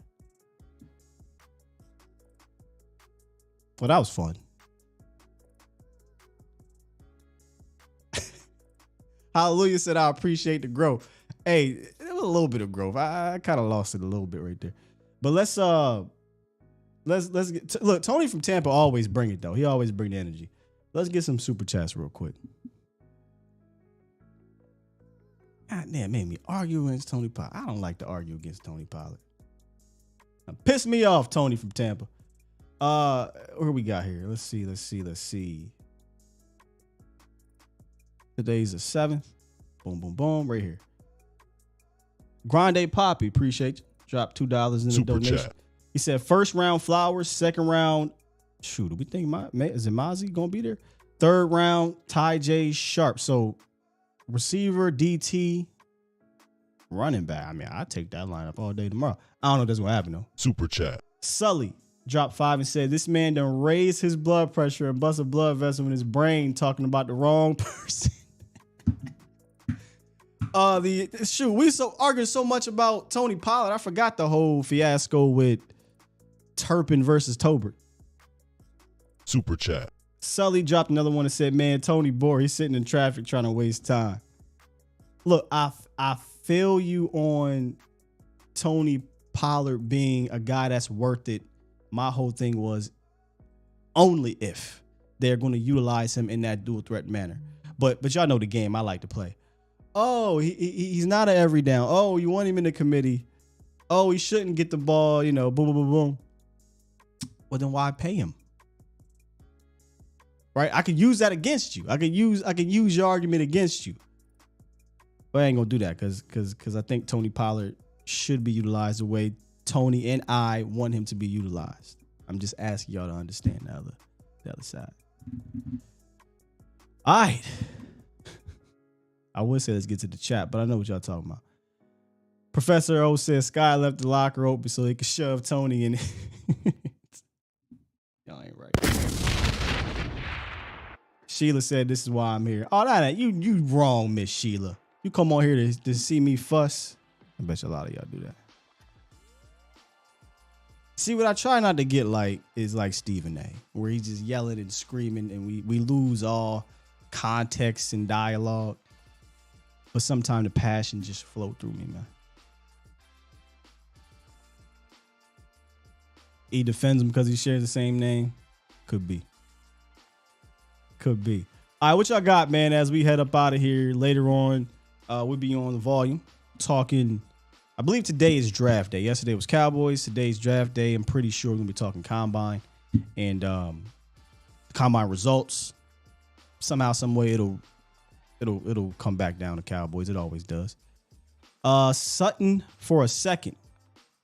Well, that was fun. Hallelujah said, I appreciate the growth. Hey, it was a little bit of growth. I kind of lost it a little bit right there. But let's get look, Tony from Tampa always bring it, though. He always bring the energy. Let's get some super chats real quick. God damn, made me argue against Tony Pollard. I don't like to argue against Tony Pollard. Pissed me off, Tony from Tampa. Where we got here? Let's see. Today's the 7th. Boom, boom, boom, right here. Grande Poppy, appreciate you. Dropped $2 in the donation. Chat. He said first round Flowers, second round. Shoot, do we think is it Mozzie gonna be there? Third round Ty J Sharp. So receiver, DT, running back. I take that lineup all day tomorrow. I don't know if that's what happened though. Super chat. Sully dropped 5 and said, this man done raised his blood pressure and bust a blood vessel in his brain talking about the wrong person. We arguing so much about Tony Pollard. I forgot the whole fiasco with Turpin versus Tolbert. Super chat. Sully dropped another one and said, man, Tony Bohr, he's sitting in traffic trying to waste time. Look, I feel you on Tony Pollard being a guy that's worth it. My whole thing was only if they're going to utilize him in that dual threat manner. But y'all know the game I like to play. Oh, he's not an every down. Oh, you want him in the committee. Oh, he shouldn't get the ball, boom, boom, boom, boom. Well, then why pay him? Right? I could use that against you. I could use your argument against you. But I ain't gonna do that because I think Tony Pollard should be utilized the way Tony and I want him to be utilized. I'm just asking y'all to understand the other side. All right. I would say let's get to the chat, but I know what y'all talking about. Professor O says Sky left the locker open so he could shove Tony in. Y'all ain't right. Sheila said, this is why I'm here. Oh, that you wrong, Miss Sheila. You come on here to see me fuss. I bet you a lot of y'all do that. See, what I try not to get like is like Stephen A, where he's just yelling and screaming and we lose all context and dialogue. But sometimes the passion just flow through me, man. He defends him because he shares the same name. Could be. Could be. All right, what y'all got, man, as we head up out of here later on? We'll be on the volume talking. I believe today is draft day. Yesterday was Cowboys. Today's draft day. I'm pretty sure we're going to be talking combine and combine results. Somehow, some way it'll come back down to Cowboys. It always does. Sutton for a second.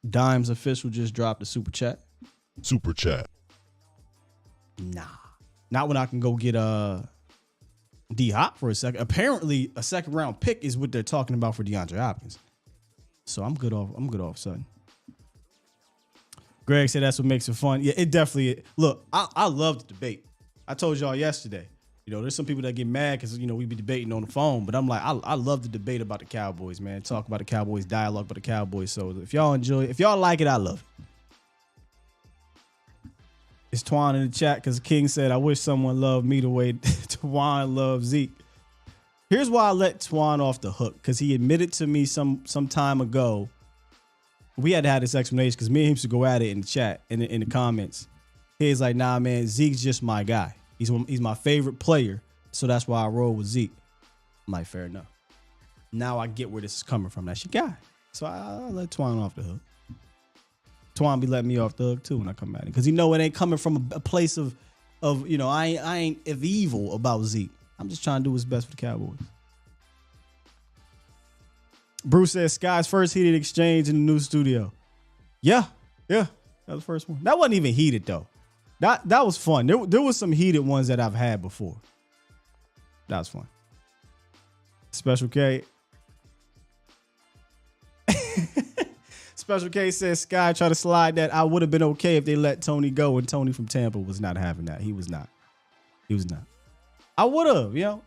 Dimes official just dropped a super chat. Super chat. Nah. Not when I can go get D Hop for a second. Apparently, a second round pick is what they're talking about for DeAndre Hopkins. So I'm good off Sutton. Greg said that's what makes it fun. Yeah, it definitely. Look, I love the debate. I told y'all yesterday. You know, there's some people that get mad because, you know, we be debating on the phone. But I'm like, I love the debate about the Cowboys, man. Talk about the Cowboys, dialogue about the Cowboys. So if y'all enjoy, if y'all like it, I love it. It's Twan in the chat because King said, I wish someone loved me the way Twan loves Zeke. Here's why I let Twan off the hook, because he admitted to me some time ago. We had to have this explanation because me and him used to go at it in the chat, in the comments. He's like, nah, man, Zeke's just my guy. He's my favorite player, so that's why I roll with Zeke. I'm like, fair enough. Now I get where this is coming from. That's your guy. So I let Twan off the hook. Twan be letting me off the hook too when I come at him, because he know it ain't coming from a place of you know, I ain't evil about Zeke. I'm just trying to do what's best for the Cowboys. Bruce says Sky's first heated exchange in the new studio. Yeah, that was the first one. That wasn't even heated though. That was fun. There was some heated ones that I've had before. That was fun. Special K. Special K says Sky tried to slide that. I would have been okay if they let Tony go, and Tony from Tampa was not having that. He was not. I would have, you know,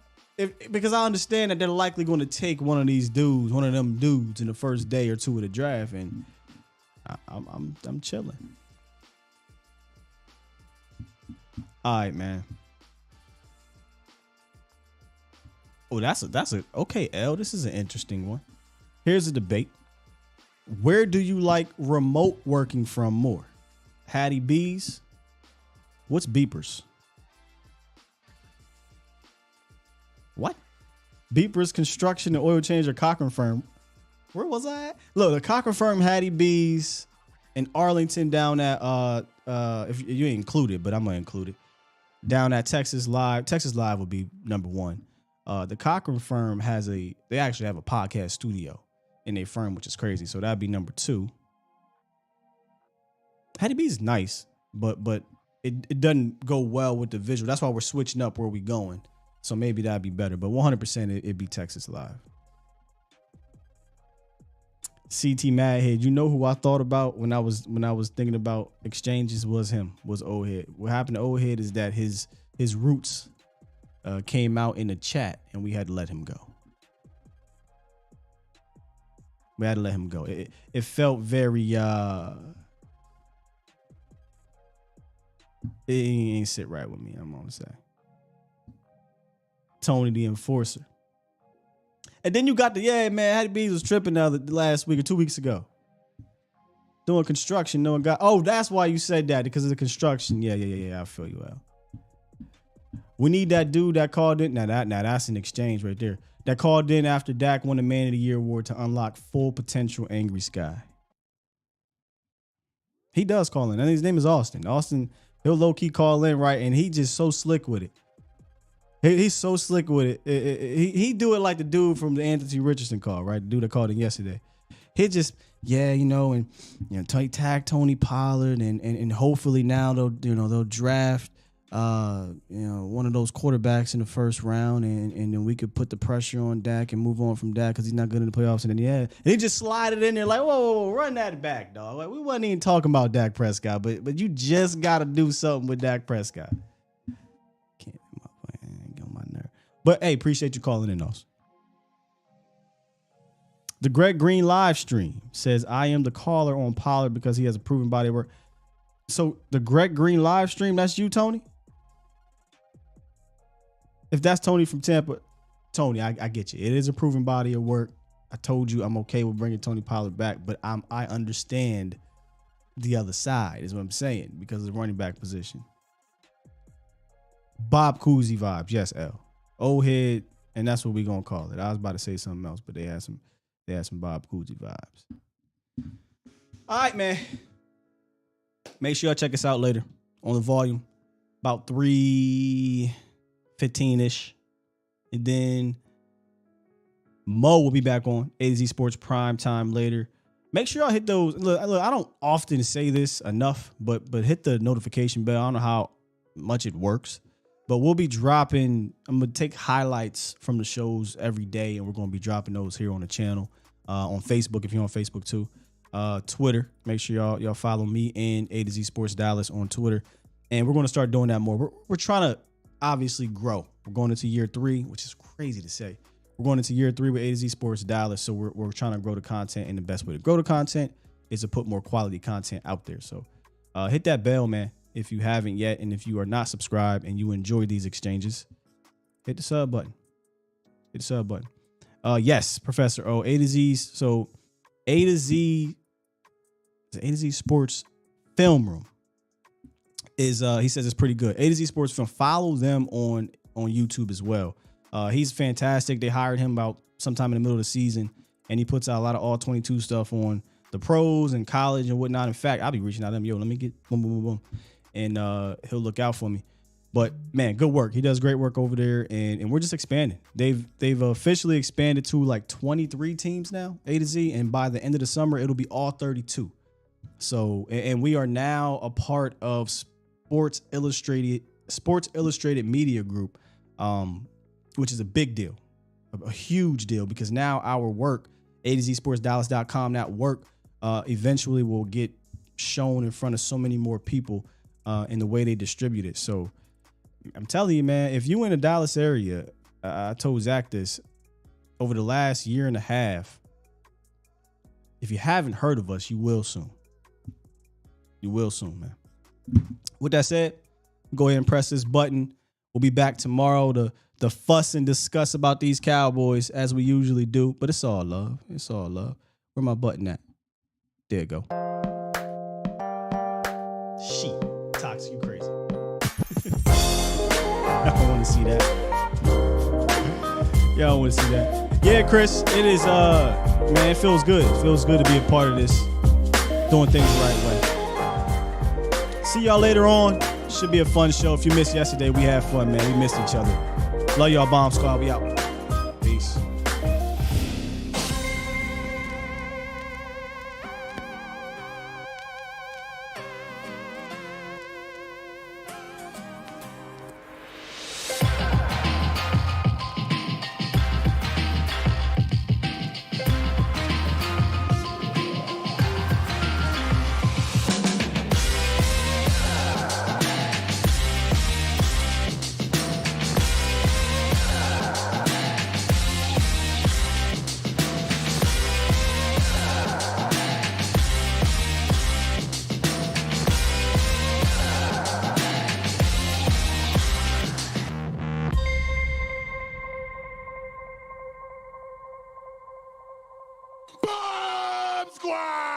because I understand that they're likely going to take one of them dudes in the first day or two of the draft, and I'm chilling. All right, man. Oh, that's a okay, L. This is an interesting one. Here's a debate. Where do you like remote working from more? Hattie B's? What's beepers? What? Beepers, construction, and oil change or Cochran firm. Where was I at? Look, the Cochran firm, Hattie B's, in Arlington down at if you ain't included, but I'm gonna include it. Down at Texas Live. Texas Live would be number one. The Cochran firm they actually have a podcast studio in their firm, which is crazy. So that'd be number two. Hattie B's is nice, but it doesn't go well with the visual. That's why we're switching up where we going. So maybe that'd be better. But 100% it'd be Texas Live. CT Madhead, you know who I thought about when I was thinking about exchanges was Old Head. What happened to Old Head is that his roots came out in the chat and we had to let him go. We had to let him go. It felt very it ain't sit right with me, I'm gonna say. Tony the Enforcer. And then you got Hattie B's was tripping the last week or 2 weeks ago. Doing construction, no one got. Oh, that's why you said that, because of the construction. Yeah. I feel you out. We need that dude that called in. Now that's an exchange right there. That called in after Dak won the Man of the Year award to unlock full potential Angry Sky. He does call in. And his name is Austin. Austin, he'll low-key call in, right? And he just so slick with it. He's so slick with it. He do it like the dude from the Anthony Richardson call, right? The dude that called in yesterday. He just, tag Tony Pollard and hopefully now they'll draft one of those quarterbacks in the first round and then we could put the pressure on Dak and move on from Dak because he's not good in the playoffs. And then and he just slide it in there like, whoa, run that back, dog. Like, we wasn't even talking about Dak Prescott, but you just got to do something with Dak Prescott. But hey, appreciate you calling in, also. The Greg Green live stream says, I am the caller on Pollard because he has a proven body of work. So the Greg Green live stream, that's you, Tony? If that's Tony from Tampa, Tony, I get you. It is a proven body of work. I told you I'm okay with bringing Tony Pollard back, but I understand the other side is what I'm saying because of the running back position. Bob Cousy vibes. Yes, L. Old head, and that's what we're going to call it. I was about to say something else, but they had some Bob Cousy vibes. All right, man. Make sure y'all check us out later on the volume. About 3:15-ish. And then Mo will be back on A to Z Sports Prime Time later. Make sure y'all hit those. Look, I don't often say this enough, but hit the notification bell. I don't know how much it works, but we'll be dropping. I'm going to take highlights from the shows every day, and we're going to be dropping those here on the channel, on Facebook, if you're on Facebook too. Twitter. Make sure y'all follow me and A to Z Sports Dallas on Twitter. And we're going to start doing that more. We're trying to obviously grow. We're going into year 3, which is crazy to say. We're going into year 3 with A to Z Sports Dallas. So we're trying to grow the content, and the best way to grow the content is to put more quality content out there. So hit that bell, man, if you haven't yet. And if you are not subscribed and you enjoy these exchanges, hit the sub button. Hit the sub button. Yes, Professor O, A to Z's. So A to Z Sports Film Room is he says it's pretty good. A to Z Sports Film. Follow them on YouTube as well. He's fantastic. They hired him about sometime in the middle of the season, and he puts out a lot of all 22 stuff on the pros and college and whatnot. In fact, I'll be reaching out to him. Yo, let me get boom, boom, boom, boom. And he'll look out for me. But man, good work. He does great work over there, and we're just expanding. They've officially expanded to like 23 teams now, A to Z, and by the end of the summer, it'll be all 32. So, and we are now a part of Sports Illustrated Media Group, which is a big deal, a huge deal, because now our work, A to Z Sports Dallas.com, that work eventually will get shown in front of so many more people in the way they distribute it. So I'm telling you, man, if you in the Dallas area, I told Zach this over the last year and a half. If you haven't heard of us, you will soon. You will soon, man. With that said, go ahead and press this button. We'll be back tomorrow to fuss and discuss about these Cowboys as we usually do. But it's all love. It's all love. Where my button at? There you go. Shit. Toxic, you crazy. I don't want to see that. Y'all don't want to see that. Yeah, Chris, it is, man, it feels good. It feels good to be a part of this. Doing things the right way. See y'all later on. Should be a fun show. If you missed yesterday, we had fun, man. We missed each other. Love y'all, Bomb Squad. We out. Peace. Bomb Squad!